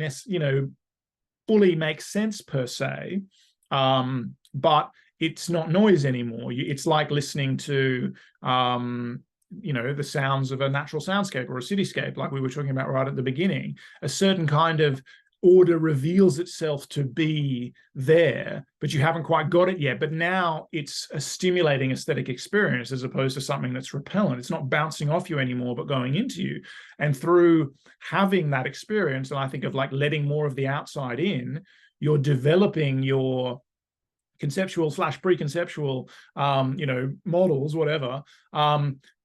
B: fully make sense per se, but it's not noise anymore. It's like listening to the sounds of a natural soundscape or a cityscape, like we were talking about right at the beginning. A certain kind of order reveals itself to be there, but you haven't quite got it yet. But now it's a stimulating aesthetic experience as opposed to something that's repellent. It's not bouncing off you anymore, but going into you. And through having that experience, and I think of like letting more of the outside in, you're developing your conceptual / preconceptual, models, whatever,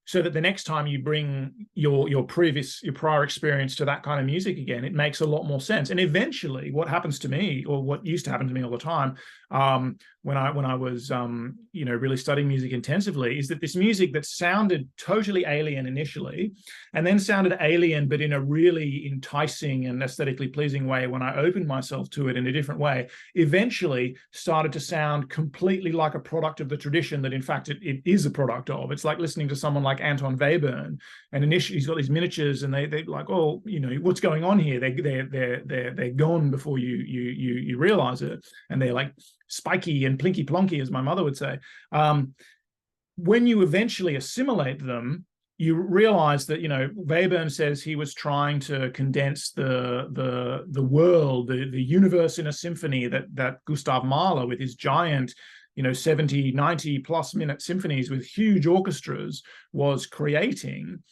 B: so that the next time you bring your prior experience to that kind of music again, it makes a lot more sense. And eventually, what happens to me, or what used to happen to me all the time, when I was really studying music intensively, is that this music that sounded totally alien initially, and then sounded alien but in a really enticing and aesthetically pleasing way when I opened myself to it in a different way, eventually started to sound completely like a product of the tradition that in fact it is a product of. It's like listening to someone like Anton Webern, and initially he's got these miniatures and they're like, oh, what's going on here? They're gone before you realize it, and they're like spiky and plinky plonky, as my mother would say. When you eventually assimilate them, you realize that, Webern says he was trying to condense the world, the universe in a symphony that Gustav Mahler, with his giant 70, 90 plus minute symphonies with huge orchestras, was creating,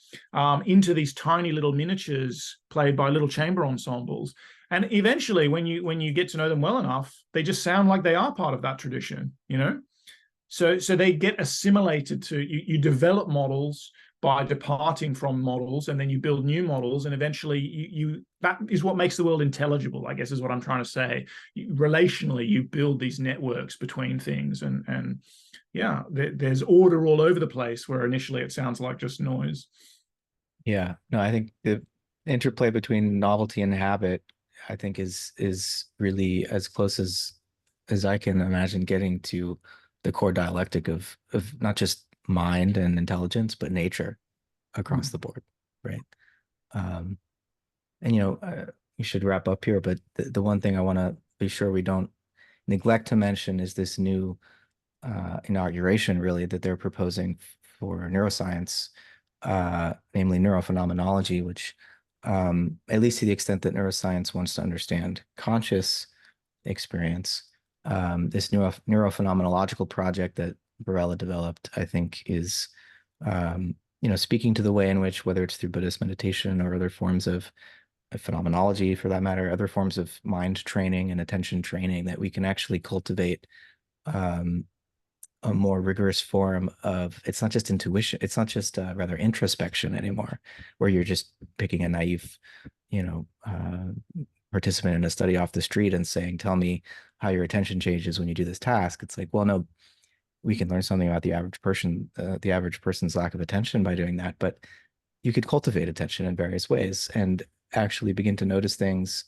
B: into these tiny little miniatures played by little chamber ensembles. And eventually, when you get to know them well enough, they just sound like they are part of that tradition, So they get assimilated to you. You develop models by departing from models, and then you build new models, and eventually that is what makes the world intelligible, I guess, is what I'm trying to say. Relationally, you build these networks between things, and yeah, there's order all over the place where initially it sounds like just noise.
A: Yeah, no, I think the interplay between novelty and habit, I think is really as close as I can imagine getting to the core dialectic of not just mind and intelligence, but nature across the board, right? And you should wrap up here, but the one thing I want to be sure we don't neglect to mention is this new inauguration, really, that they're proposing for neuroscience, namely neurophenomenology, which, at least to the extent that neuroscience wants to understand conscious experience, this neurophenomenological project that Varela developed, I think, is speaking to the way in which, whether it's through Buddhist meditation or other forms of phenomenology, for that matter, other forms of mind training and attention training, that we can actually cultivate a more rigorous form of, it's not just intuition, it's not just rather introspection anymore, where you're just picking a naive, participant in a study off the street and saying, tell me how your attention changes when you do this task. It's like, well, no, we can learn something about the average person's lack of attention by doing that, but you could cultivate attention in various ways and actually begin to notice things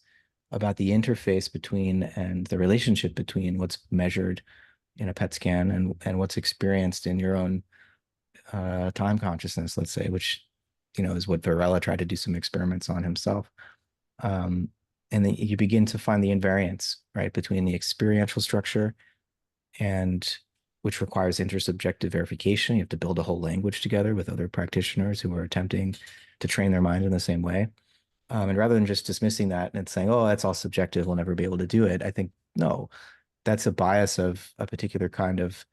A: about the interface between and the relationship between what's measured in a PET scan and what's experienced in your own time consciousness, let's say, which is what Varela tried to do some experiments on himself. And then you begin to find the invariance, right, between the experiential structure, and which requires intersubjective verification. You have to build a whole language together with other practitioners who are attempting to train their mind in the same way. And rather than just dismissing that and saying, oh, that's all subjective, we'll never be able to do it, I think, no, that's a bias of a particular kind of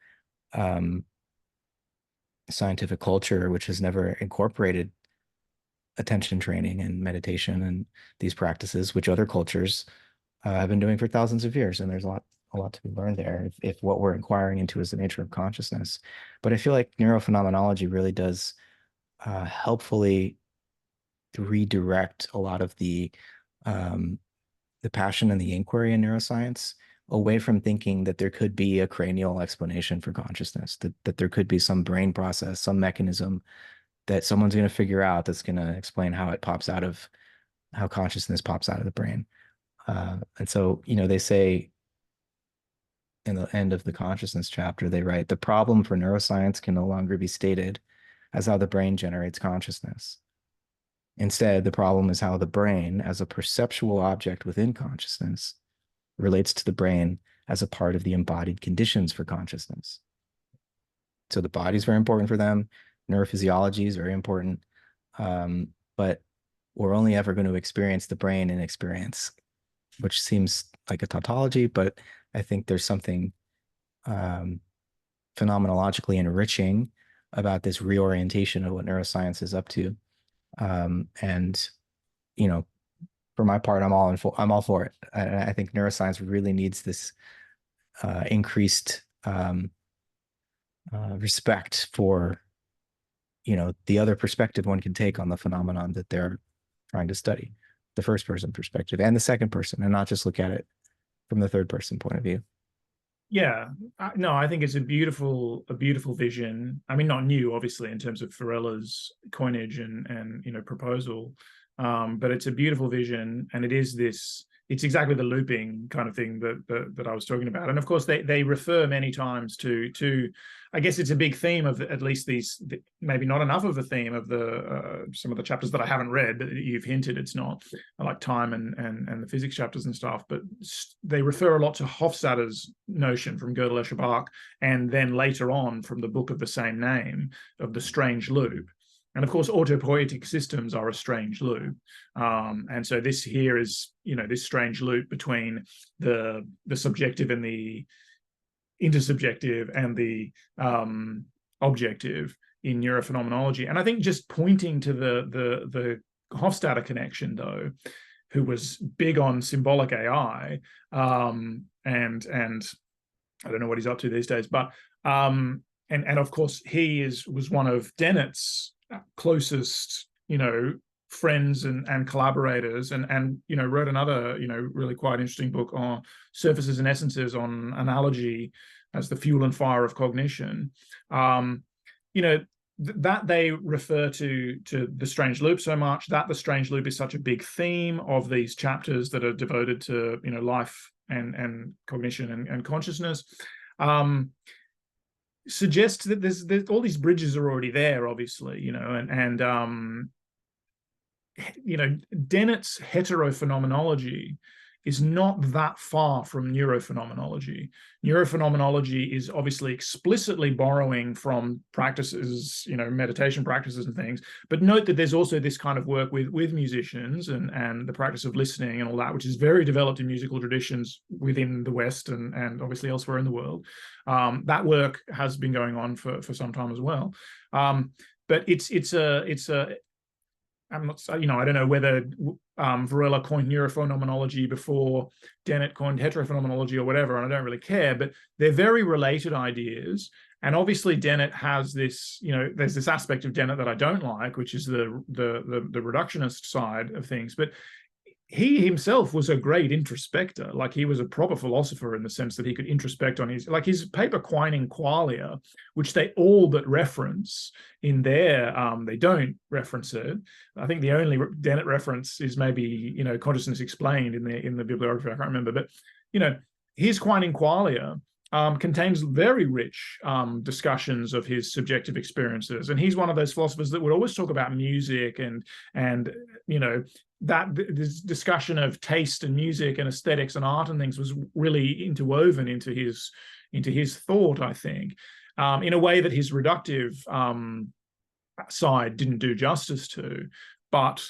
A: scientific culture, which has never incorporated attention training and meditation and these practices, which other cultures have been doing for thousands of years. And there's a lot to be learned there if what we're inquiring into is the nature of consciousness. But I feel like neurophenomenology really does helpfully redirect a lot of the passion and the inquiry in neuroscience away from thinking that there could be a cranial explanation for consciousness, that there could be some brain process, some mechanism that someone's going to figure out that's going to explain how consciousness pops out of the brain. And so, they say in the end of the consciousness chapter, they write, the problem for neuroscience can no longer be stated as how the brain generates consciousness. Instead, the problem is how the brain, as a perceptual object within consciousness, relates to the brain as a part of the embodied conditions for consciousness. So the body is very important for them. Neurophysiology is very important. But we're only ever going to experience the brain in experience, which seems like a tautology, but I think there's something phenomenologically enriching about this reorientation of what neuroscience is up to. And, for my part, I'm all for it. I think neuroscience really needs this increased respect for, the other perspective one can take on the phenomenon that they're trying to study, the first person perspective and the second person, and not just look at it from the third person point of view.
B: Yeah, no, I think it's a beautiful vision. I mean, not new, obviously, in terms of Varela's coinage and proposal, but it's a beautiful vision, and it is this. It's exactly the looping kind of thing that I was talking about, and of course they refer many times to. I guess it's a big theme of at least maybe not enough of a theme of the some of the chapters that I haven't read, but you've hinted it's not, like time and the physics chapters and stuff. But they refer a lot to Hofstadter's notion from Gödel, Escher, Bach, and then later on from the book of the same name of the strange loop. And of course, autopoietic systems are a strange loop. And so this here is, this strange loop between the subjective and the intersubjective and the objective in neurophenomenology. And I think just pointing to the Hofstadter connection, though, who was big on symbolic AI, and I don't know what he's up to these days, but and of course he was one of Dennett's closest, friends and collaborators, and wrote another, really quite interesting book on surfaces and essences on analogy as the fuel and fire of cognition. That they refer to the strange loop so much, that the strange loop is such a big theme of these chapters that are devoted to life and cognition and consciousness. Suggests that there's all these bridges are already there, obviously, and Dennett's heterophenomenology is not that far from neurophenomenology. Neurophenomenology is obviously explicitly borrowing from practices, meditation practices and things. But note that there's also this kind of work with musicians and the practice of listening and all that, which is very developed in musical traditions within the West and obviously elsewhere in the world. That work has been going on for some time as well. But it's a I'm not, I don't know whether Varela coined neurophenomenology before Dennett coined heterophenomenology or whatever, and I don't really care, but they're very related ideas. And obviously Dennett has this, there's this aspect of Dennett that I don't like, which is the reductionist side of things. But he himself was a great introspector. Like, he was a proper philosopher in the sense that he could introspect on his paper Quining Qualia, which they all but reference in there. They don't reference it. I think the only Dennett reference is maybe, Consciousness Explained in the bibliography. I can't remember, but his Quining Qualia contains very rich discussions of his subjective experiences, and he's one of those philosophers that would always talk about music and that this discussion of taste and music and aesthetics and art and things was really interwoven into his thought, I think, in a way that his reductive side didn't do justice to. But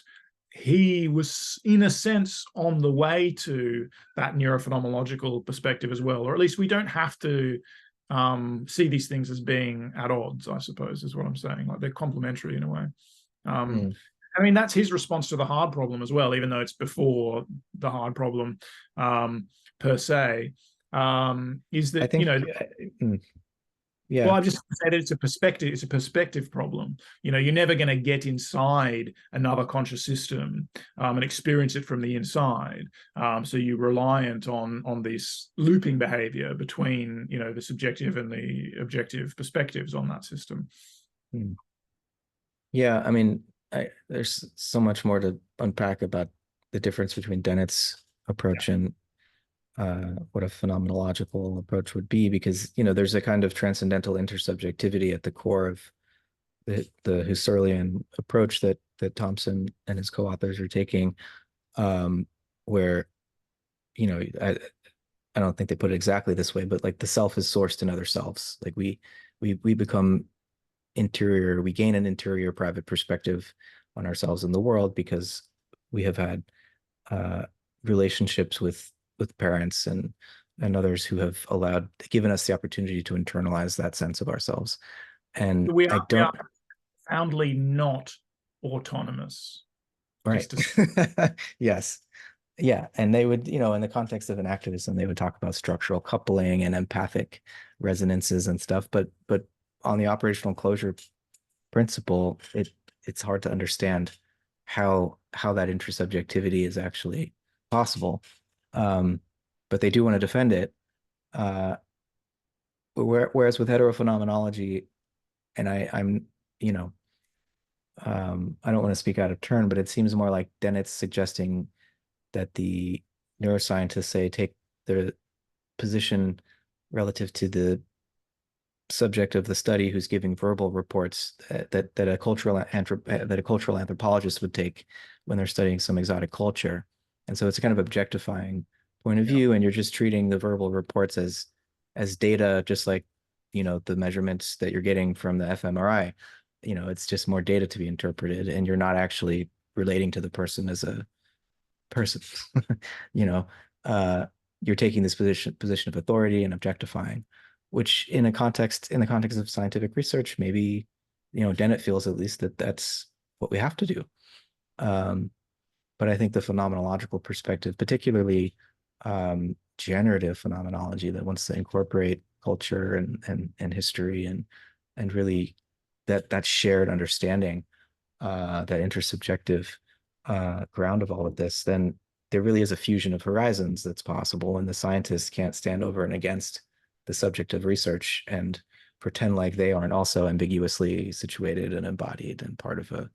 B: he was, in a sense, on the way to that neurophenomenological perspective as well, or at least we don't have to see these things as being at odds, I suppose, is what I'm saying. Like, they're complementary in a way. I mean, that's his response to the hard problem as well, even though it's before the hard problem per se. Is that,
A: I think, yeah.
B: Well, I've just said it's a perspective. It's a perspective problem. You're never going to get inside another conscious system and experience it from the inside. So you're reliant on this looping behavior between, the subjective and the objective perspectives on that system.
A: Yeah, I mean, there's so much more to unpack about the difference between Dennett's approach and what a phenomenological approach would be, because there's a kind of transcendental intersubjectivity at the core of the Husserlian approach that Thompson and his co-authors are taking, where I don't think they put it exactly this way, but like the self is sourced in other selves. Like we become interior, we gain an interior private perspective on ourselves in the world because we have had relationships with parents and others who have given us the opportunity to internalize that sense of ourselves. And
B: we are profoundly not autonomous.
A: Right. Yes. Yeah, and they would, in the context of an activism, they would talk about structural coupling and empathic resonances and stuff. But on the operational closure principle, it's hard to understand how that intersubjectivity is actually possible. Um, but they do want to defend it. Uh, whereas with heterophenomenology, and I'm, you know, I don't want to speak out of turn, but it seems more like Dennett's suggesting that the neuroscientists say take the position relative to the subject of the study who's giving verbal reports that a cultural anthropologist would take when they're studying some exotic culture. And so it's a kind of objectifying point of
B: Yeah.
A: view, and you're just treating the verbal reports as data, just like the measurements that you're getting from the fMRI. It's just more data to be interpreted, and you're not actually relating to the person as a person. you know, uh, you're taking this position of authority and objectifying, which in the context of scientific research, maybe Dennett feels at least that that's what we have to do. Um, but I think the phenomenological perspective, particularly generative phenomenology that wants to incorporate culture and history and really that shared understanding, that intersubjective ground of all of this, then there really is a fusion of horizons that's possible, and the scientists can't stand over and against the subject of research and pretend like they aren't also ambiguously situated and embodied and part of a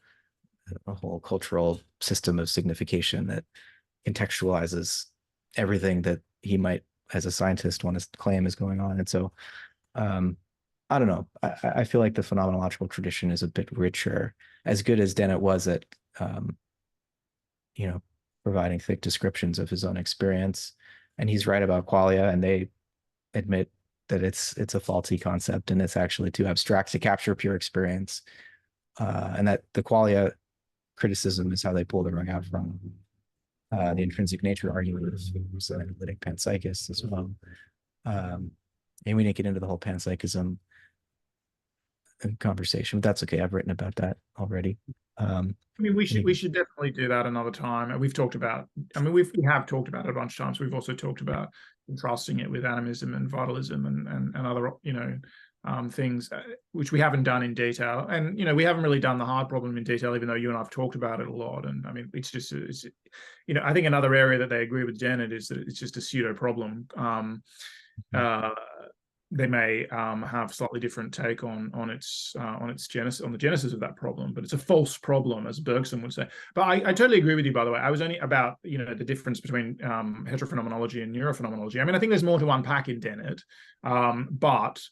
A: whole cultural system of signification that contextualizes everything that he might, as a scientist, want to claim is going on. And so, um, I don't know. I feel like the phenomenological tradition is a bit richer, as good as Dennett was at, um, you know, providing thick descriptions of his own experience. And he's right about qualia, and they admit that it's a faulty concept and it's actually too abstract to capture pure experience. And that the qualia criticism is how they pull the rug out from the intrinsic nature argument of analytic panpsychists as well. Um, and we didn't get into the whole panpsychism conversation, but that's okay. I've written about that already.
B: I mean, we should definitely do that another time. And we've talked about, I mean, we have talked about it a bunch of times. We've also talked about contrasting it with animism and vitalism and other, things which we haven't done in detail. And, we haven't really done the hard problem in detail, even though you and I've talked about it a lot. And I mean, I think another area that they agree with Janet is that it's just a pseudo problem. Uh, they may have slightly different take on its genesis, on the genesis of that problem, but it's a false problem, as Bergson would say. But I totally agree with you. By the way, I was only about the difference between heterophenomenology and neurophenomenology. I mean, I think there's more to unpack in Dennett, but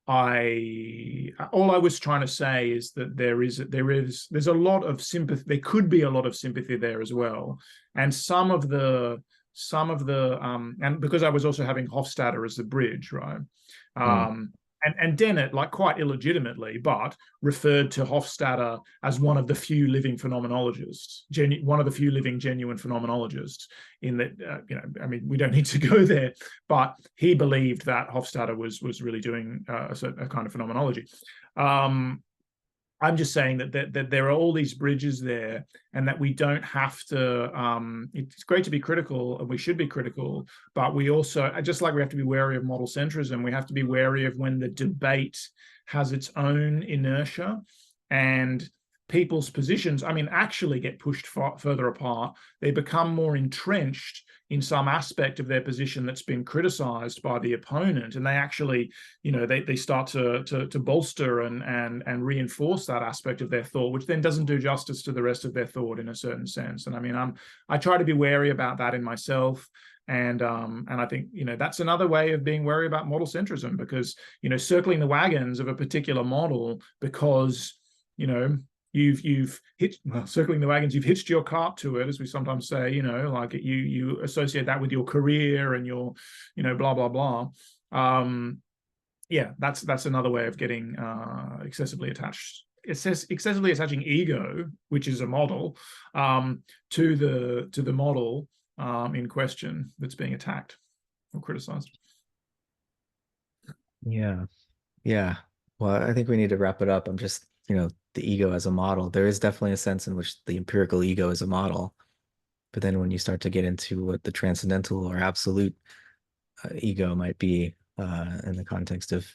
B: all I was trying to say is that there's a lot of sympathy. There could be a lot of sympathy there as well, and and because I was also having Hofstadter as the bridge, right?
A: Mm.
B: And Dennett, like quite illegitimately, but referred to Hofstadter as one of the few living phenomenologists, one of the few living genuine phenomenologists. In that, I mean, we don't need to go there, but he believed that Hofstadter was really doing a kind of phenomenology. I'm just saying that there are all these bridges there, and that we don't have to. It's great to be critical, and we should be critical, but we also, just like we have to be wary of model centrism, we have to be wary of when the debate has its own inertia, and people's positions, I mean, actually get pushed further apart. They become more entrenched in some aspect of their position that's been criticized by the opponent, and they actually, they start to bolster and reinforce that aspect of their thought, which then doesn't do justice to the rest of their thought in a certain sense. And I mean, I try to be wary about that in myself. And I think that's another way of being wary about model centrism, because circling the wagons of a particular model because you've hitched, well, circling the wagons, you've hitched your cart to it, as we sometimes say, like you associate that with your career and your, blah, blah, blah. Yeah, that's another way of getting excessively attached. It says excessively attaching ego, which is a model, to the model in question that's being attacked or criticized.
A: Yeah. Yeah. Well, I think we need to wrap it up. I'm just, the ego as a model. There is definitely a sense in which the empirical ego is a model, But then when you start to get into what the transcendental or absolute ego might be in the context of,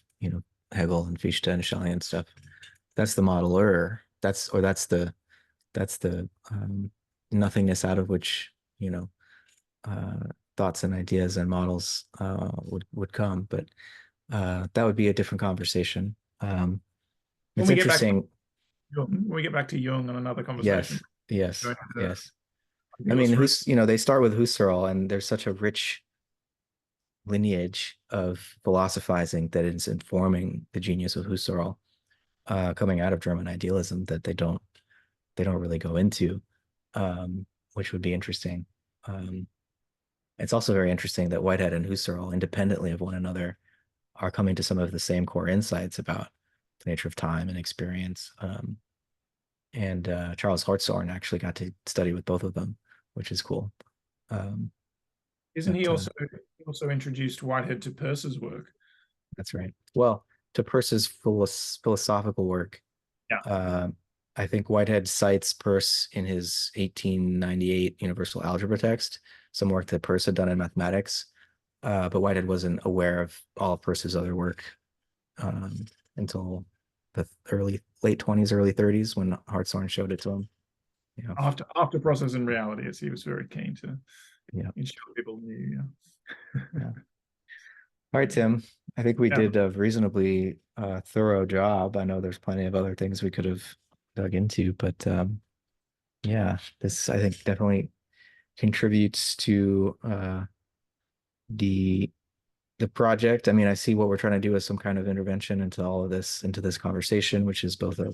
A: Hegel and Fichte and Schelling and stuff, that's the modeler. That's the nothingness out of which, thoughts and ideas and models would come. But that would be a different conversation.
B: When
A: It's
B: we get back
A: interesting.
B: when we get back to Jung on another conversation,
A: Yes, yes,
B: go into
A: yes. I
B: your
A: mean,
B: story.
A: they start with Husserl, and there's such a rich lineage of philosophizing that is informing the genius of Husserl, coming out of German idealism, that they don't really go into, which would be interesting. Um, it's also very interesting that Whitehead and Husserl, independently of one another, are coming to some of the same core insights about the nature of time and experience. And Charles Hartshorne actually got to study with both of them, which is cool. Um,
B: Isn't
A: but
B: he also introduced Whitehead to Peirce's work?
A: That's right. Well, to Peirce's philosophical work,
B: Yeah.
A: I think Whitehead cites Peirce in his 1898 Universal Algebra text, some work that Peirce had done in mathematics, but Whitehead wasn't aware of all of Peirce's other work until the late 20s, early 30s, when Hartshorne showed it to him. Yeah.
B: After Processing Reality, as he was very keen to ensure people knew.
A: Yeah. All right, Tim. I think we
B: Yeah.
A: did a reasonably thorough job. I know there's plenty of other things we could have dug into, but yeah, this I think definitely contributes to the the project. I mean, I see what we're trying to do as some kind of intervention into all of this, into this conversation, which is both a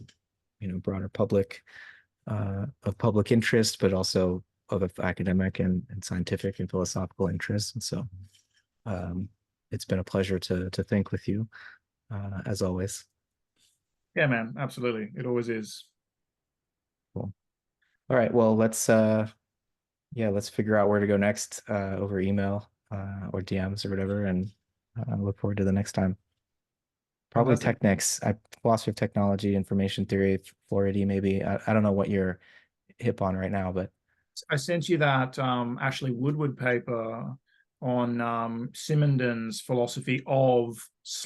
A: broader public of public interest, but also of academic and scientific and philosophical interest. And so um, it's been a pleasure to think with you, as always.
B: Yeah, man, absolutely. It always is.
A: Cool. All right. Well, let's figure out where to go next, over email or DMs or whatever, and look forward to the next time. Probably
B: Fantastic.
A: Technics, philosophy of technology, information theory, fluidity, maybe. I don't know what you're hip on right now, but
B: I sent you that Ashley Woodward paper on Simondon's philosophy of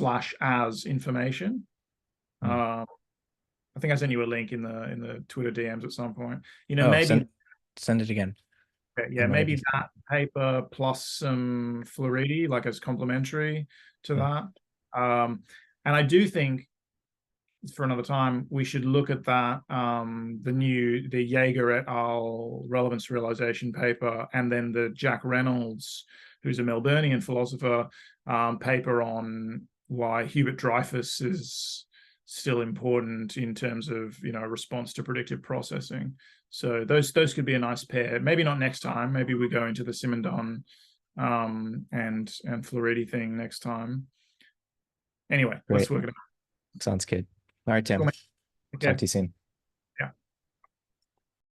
B: / as information. I think I sent you a link in the Twitter DMs at some point. Maybe
A: send it again.
B: yeah, maybe that paper plus some fluidity, like as complementary to that. And I do think for another time we should look at that the Jaeger et al. Relevance realization paper, and then the Jack Reynolds, who's a Melburnian philosopher, paper on why Hubert Dreyfus is still important in terms of response to predictive processing. So those could be a nice pair. Maybe not next time. Maybe we go into the Simondon and Floridi thing next time. Anyway,
A: Great.
B: let's work it out.
A: Sounds good. All right, Tim.
B: Cool,
A: Talk to you soon.